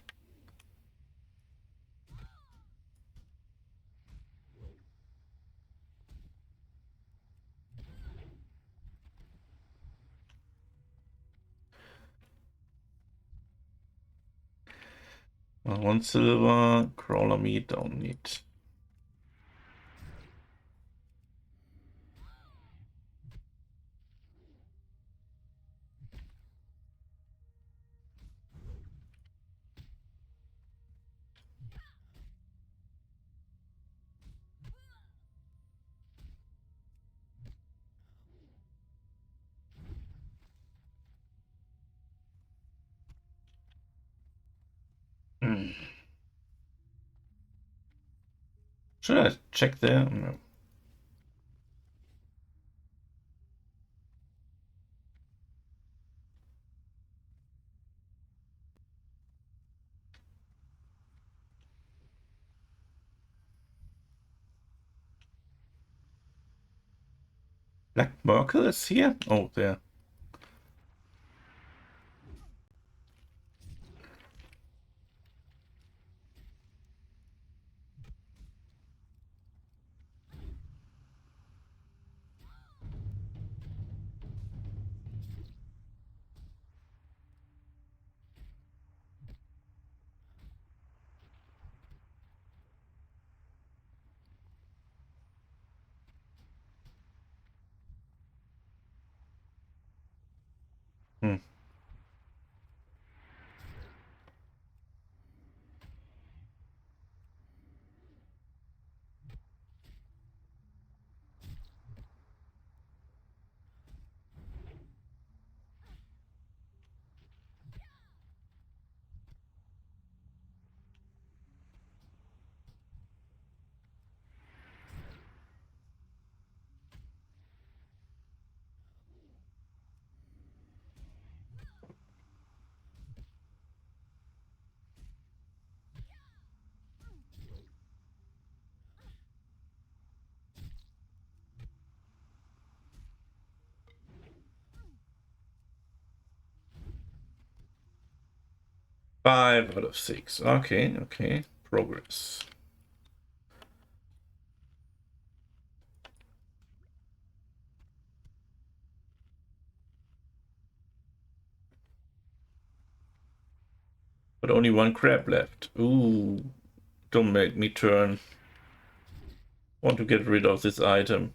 Speaker 1: Well, 1 silver, crawler meat, don't need. Hmm. Should I check there? No. Black Merkel is here? Oh, there. Hmm. Five out of 6. Okay, okay. Progress. But only one crab left. Ooh, don't make me turn. Want to get rid of this item.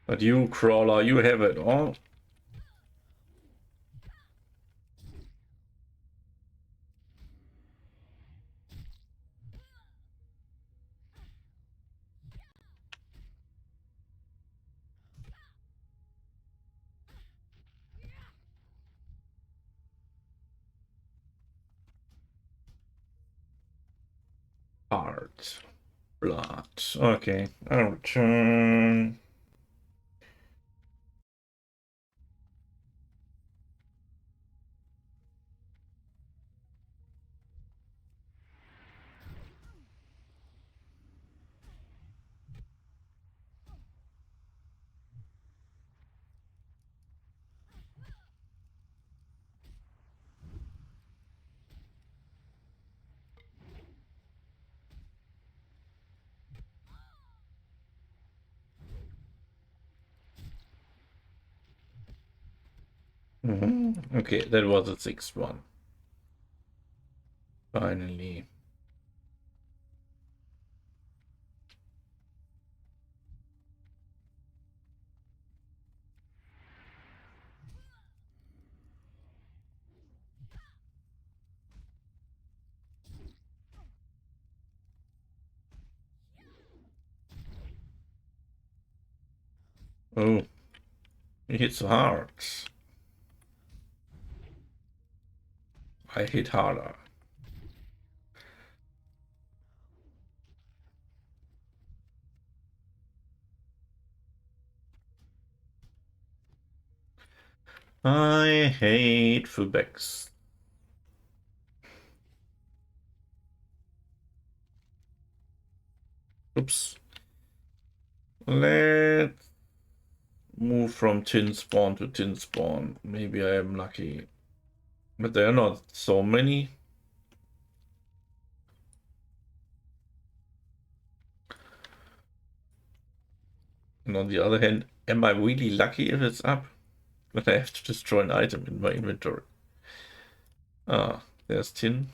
Speaker 1: But you, Crawler, you have it all. Heart. Blood. Okay, I'll return. Okay, that was the 6th one. Finally. Oh, it hits hard. I hit harder. I hate fullbacks. Oops. Let's move from tin spawn to tin spawn. Maybe I am lucky. But there are not so many. And on the other hand, am I really lucky if it's up? But I have to destroy an item in my inventory. Ah, there's tin.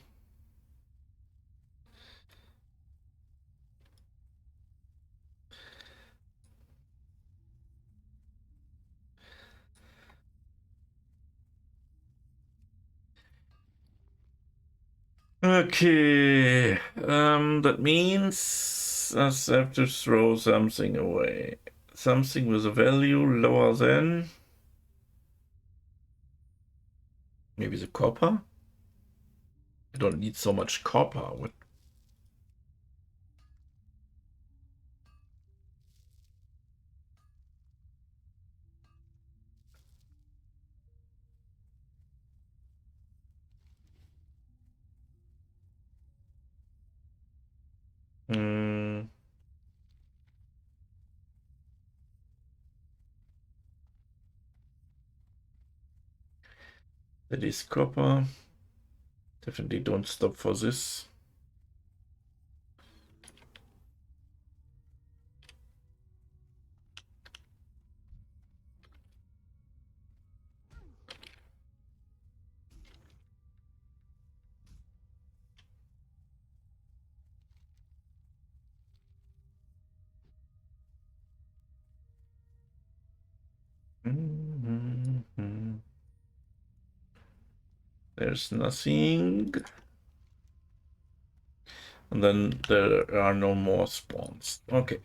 Speaker 1: Okay, that means I have to throw something away. Something with a value lower than maybe the copper. I don't need so much copper. What? Mm. That is copper. Definitely don't stop for this. Mhm. There's nothing. And then there are no more spawns. Okay.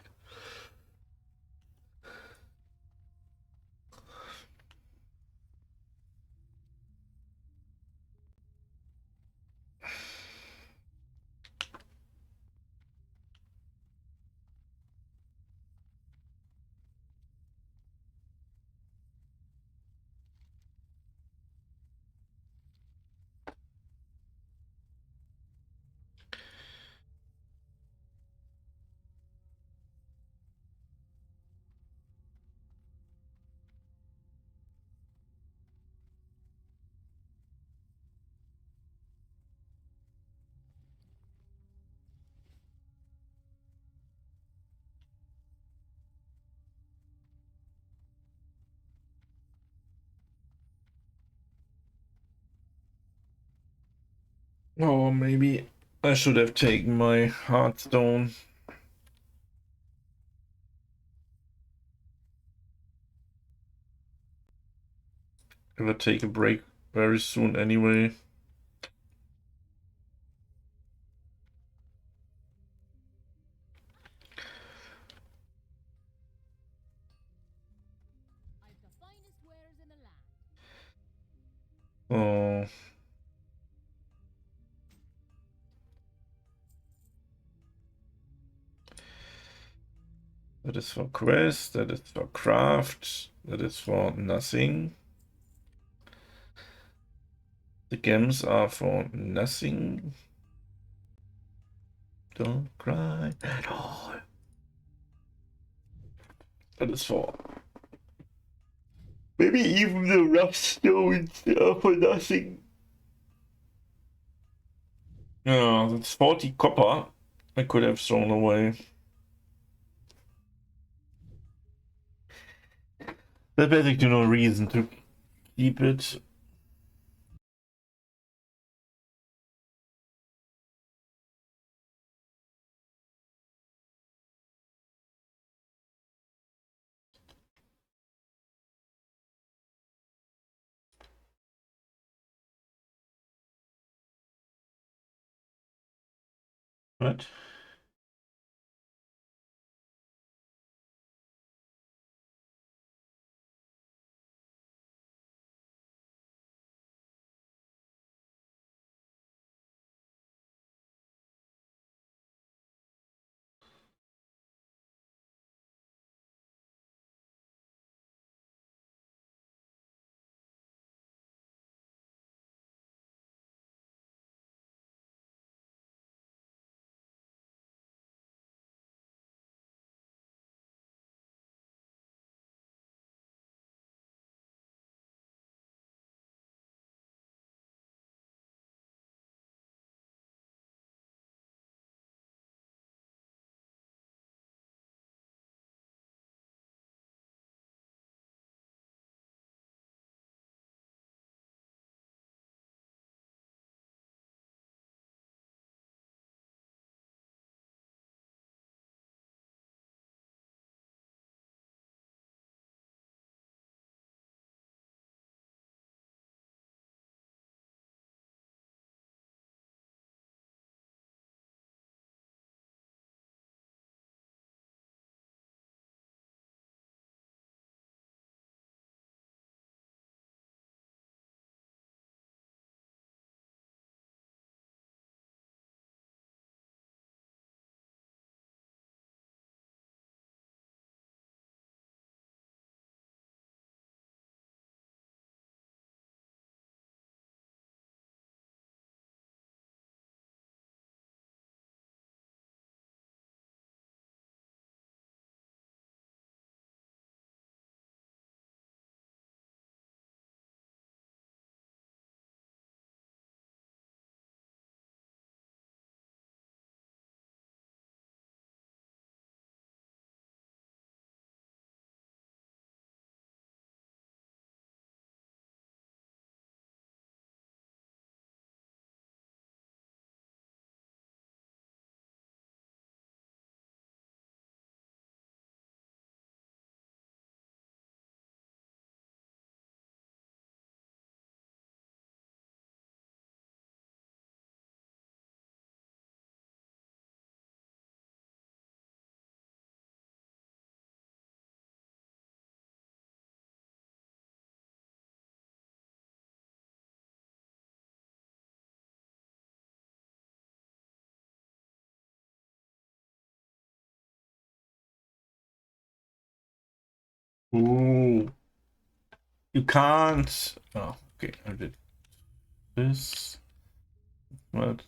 Speaker 1: Oh, maybe I should have taken my Hearthstone. I will take a break very soon anyway. Oh. That is for quest, that is for craft, that is for nothing. The gems are for nothing. Don't cry at all. That is for... Maybe even the rough stones are for nothing. Yeah, that's 40 copper I could have thrown away. There's basically no reason to keep it. What? Ooh, you can't. Oh, okay, I did this, but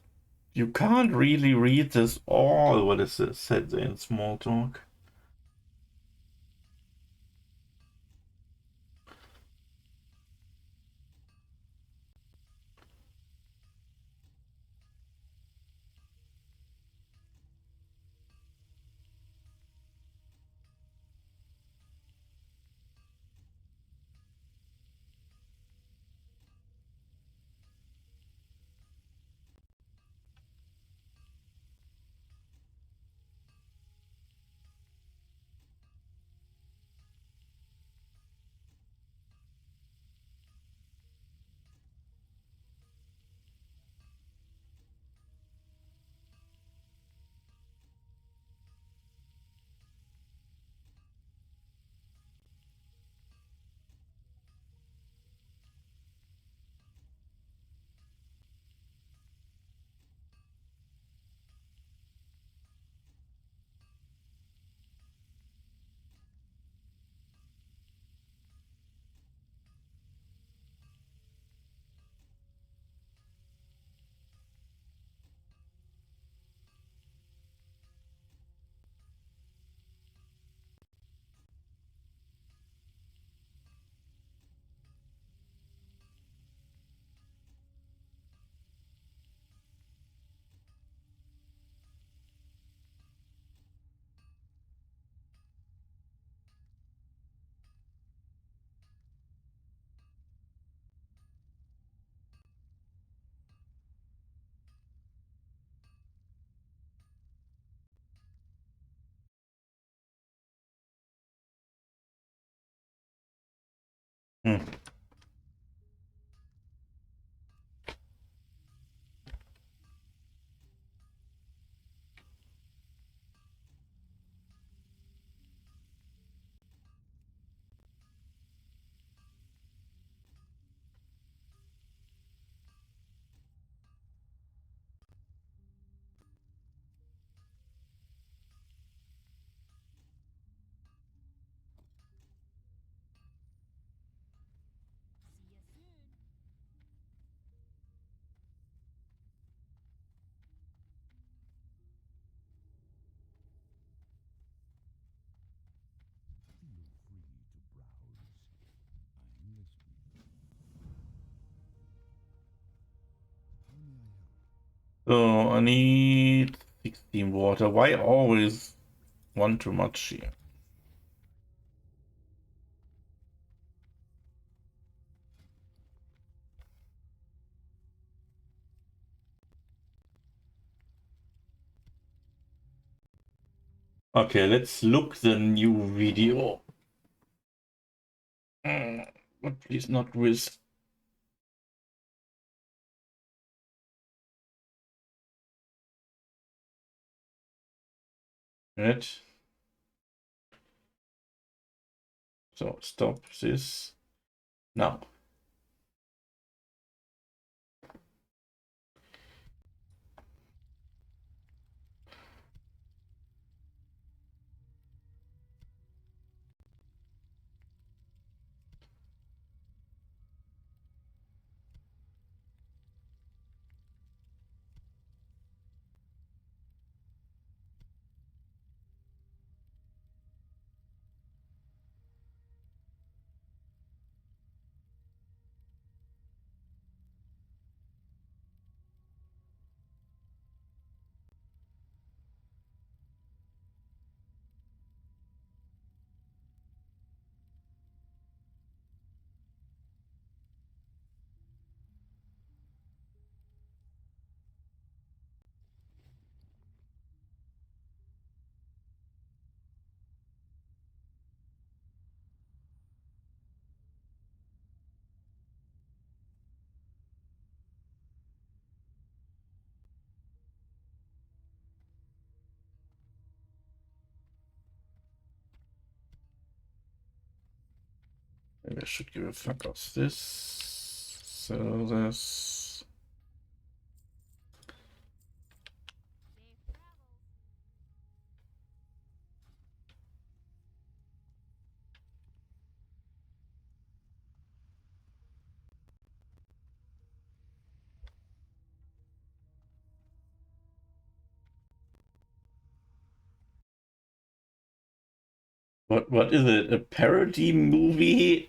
Speaker 1: you can't really read this all. What is this? Said they in small talk. Hmm. So I need 16 water. Why always one too much here? Okay, let's look the new video. But please not with. Right. So stop this now. Maybe I should give a fuck of this. So this. What is it? A parody movie?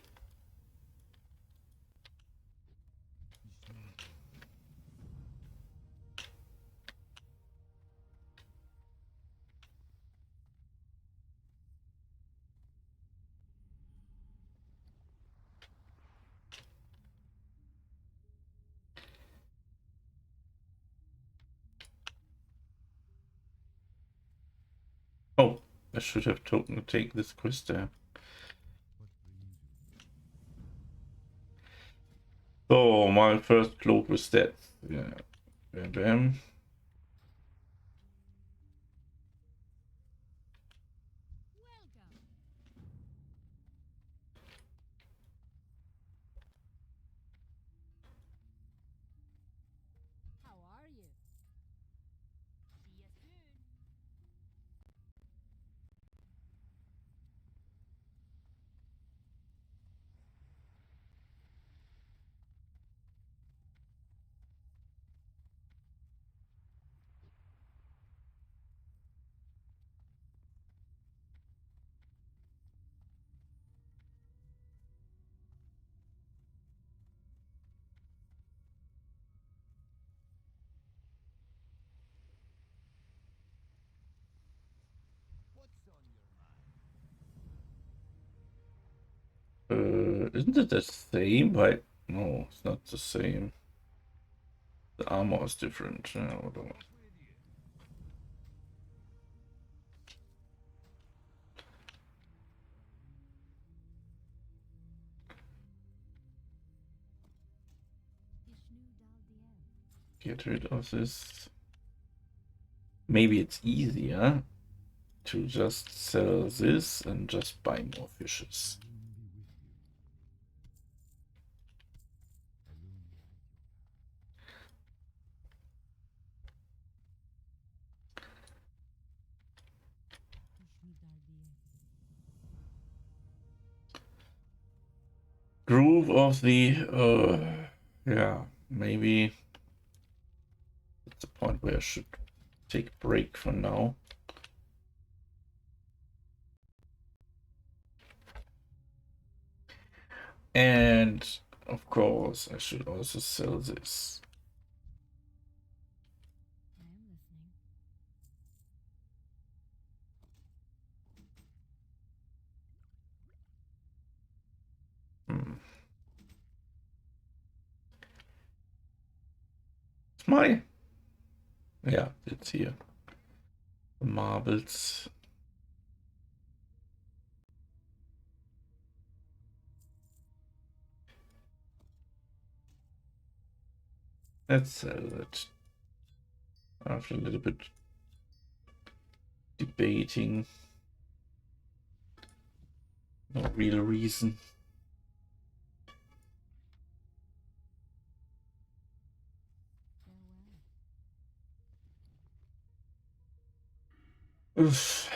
Speaker 1: Oh, I should have told to take this quest there. So my first cloak was dead. Yeah. Bam bam.
Speaker 2: How are you? See you soon.
Speaker 1: Isn't it the same? Like, no, it's not the same. The armor is different. Hold on. Get rid of this. Maybe it's easier to just sell this and just buy more fishes. Groove of the yeah, maybe that's the point where I should take a break for now. And of course I should also sell this.
Speaker 2: I am listening. It's my, yeah, it's here. The marbles. Let's sell it. After a little bit debating, no real reason. Oof.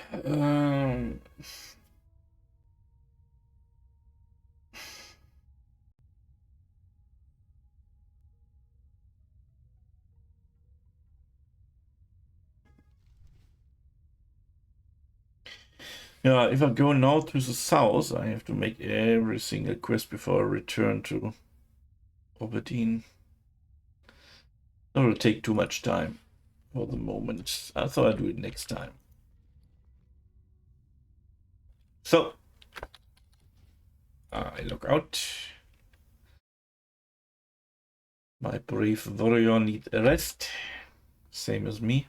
Speaker 2: Yeah, if I go now to the south, I have to make every single quest before I return to Oberdeen. That will take too much time for the moment. I thought I'd do it next time. So, I log out. My brave warrior needs a rest. Same as me.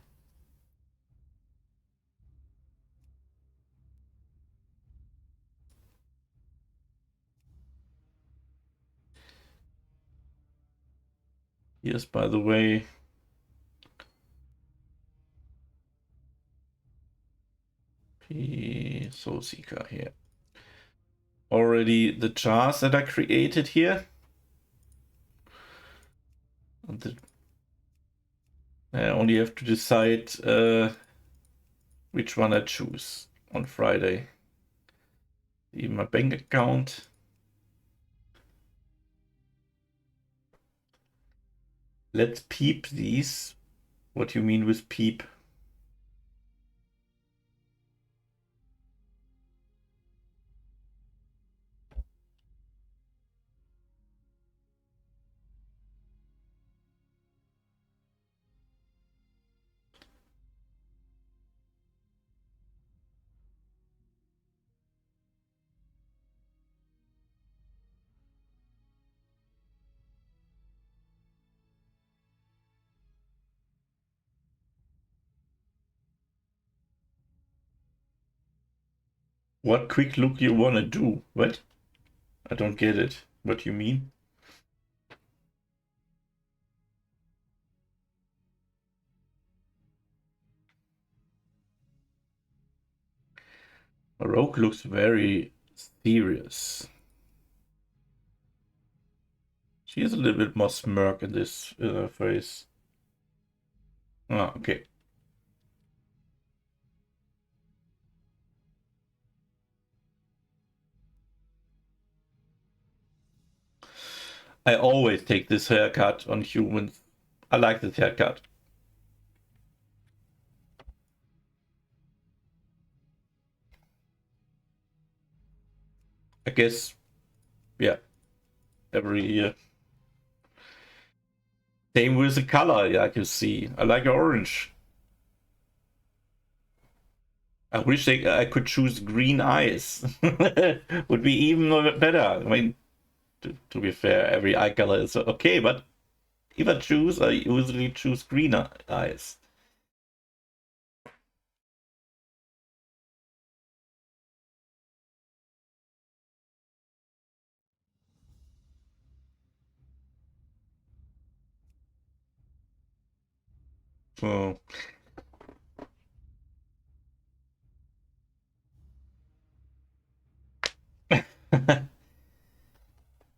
Speaker 2: Here's, by the way, Soul Seeker here. Already the jars that I created here. I only have to decide which one I choose on Friday. In my bank account. Let's peep these. What do you mean with peep?
Speaker 1: What quick look you wanna do? What? I don't get it. What you mean? Rogue looks very serious. She has a little bit more smirk in this face. Ah, okay. I always take this haircut on humans. I like this haircut. I guess, yeah, every year. Same with the color, like you see. I like orange. I wish I could choose green eyes. Would be even better. I mean, to be fair, every eye color is okay, but if I choose, I usually choose green eyes. So,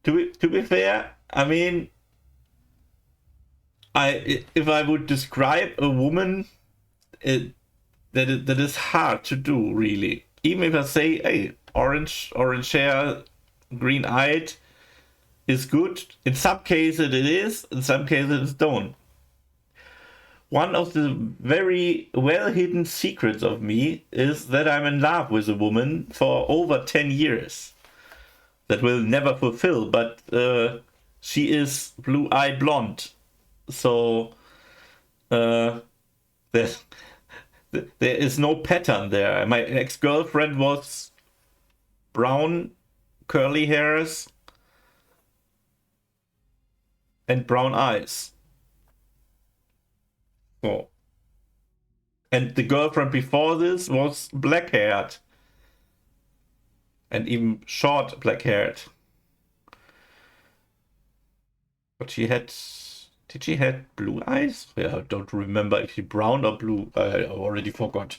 Speaker 1: to be fair, I mean, if I would describe a woman, that is hard to do, really. Even if I say, hey, orange hair, green eyed is good. In some cases it is, in some cases it don't. One of the very well hidden secrets of me is that I'm in love with a woman for over 10 years. That will never fulfill, but she is blue eyed blonde. So there's, there is no pattern there. My ex girlfriend was brown, curly hairs, and brown eyes. So, and the girlfriend before this was black haired and even short black haired. But she had. Did she had blue eyes? Yeah, I don't remember if she brown or blue. I already forgot.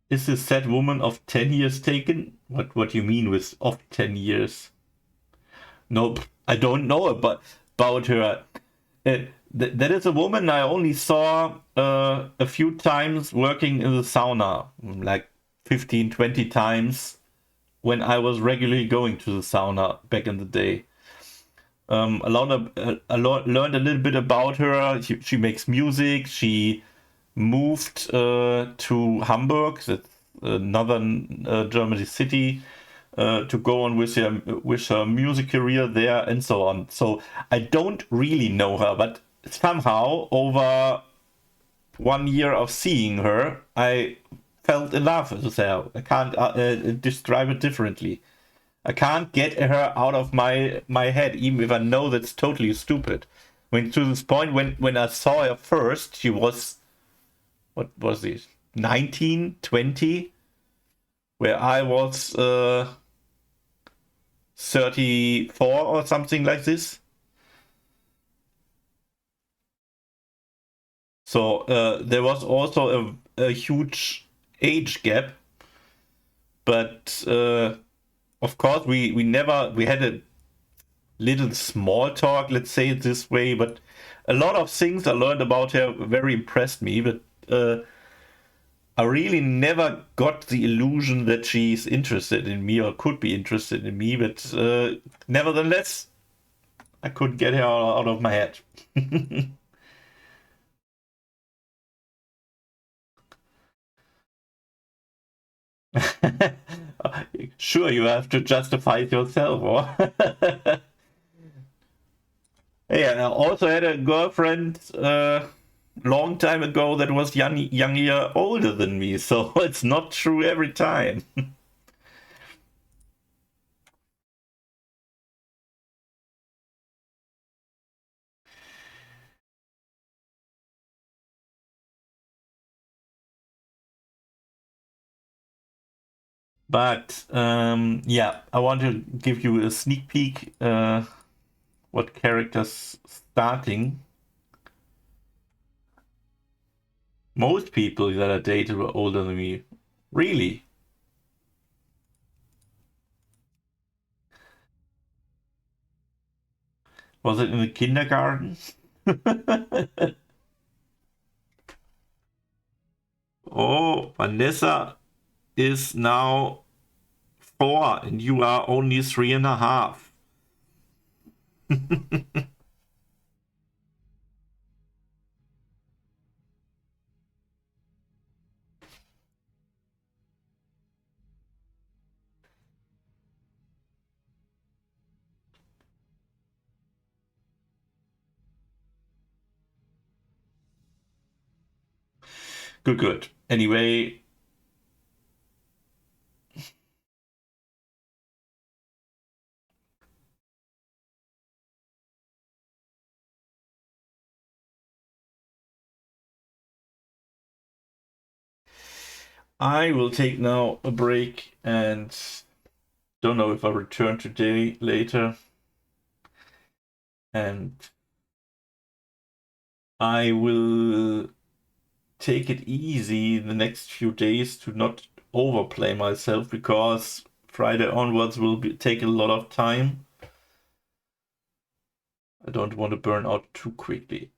Speaker 1: Is this sad woman of 10 years taken? What do you mean with of 10 years? Nope, I don't know about her. That is a woman I only saw a few times working in the sauna, like 15, 20 times when I was regularly going to the sauna back in the day. I learned a little bit about her. She makes music. She moved to Hamburg, that's another Germany city, to go on with her music career there and so on. So I don't really know her, but somehow over 1 year of seeing her, I felt in love with her. I can't describe it differently. I can't get her out of my head, even if I know that's totally stupid. When to this point, when I saw her first, she was, what was it, 19, 20, where I was 34 or something like this. So there was also a huge age gap, but of course we had a little small talk, let's say it this way, but a lot of things I learned about her very impressed me, but I really never got the illusion that she's interested in me or could be interested in me, but nevertheless, I couldn't get her out of my head. Sure, you have to justify it yourself. Or yeah, I also had a girlfriend long time ago that was young year older than me, so it's not true every time.
Speaker 2: But yeah, I want to give you a sneak peek what characters starting. Most people that I dated were older than me. Really? Was it in the kindergarten? Oh, Vanessa is now 4 and you are only 3.5. Good, good. Anyway, I will take now a break and don't know if I'll return today later. And I will take it easy the next few days to not overplay myself because Friday onwards will take a lot of time. I don't want to burn out too quickly.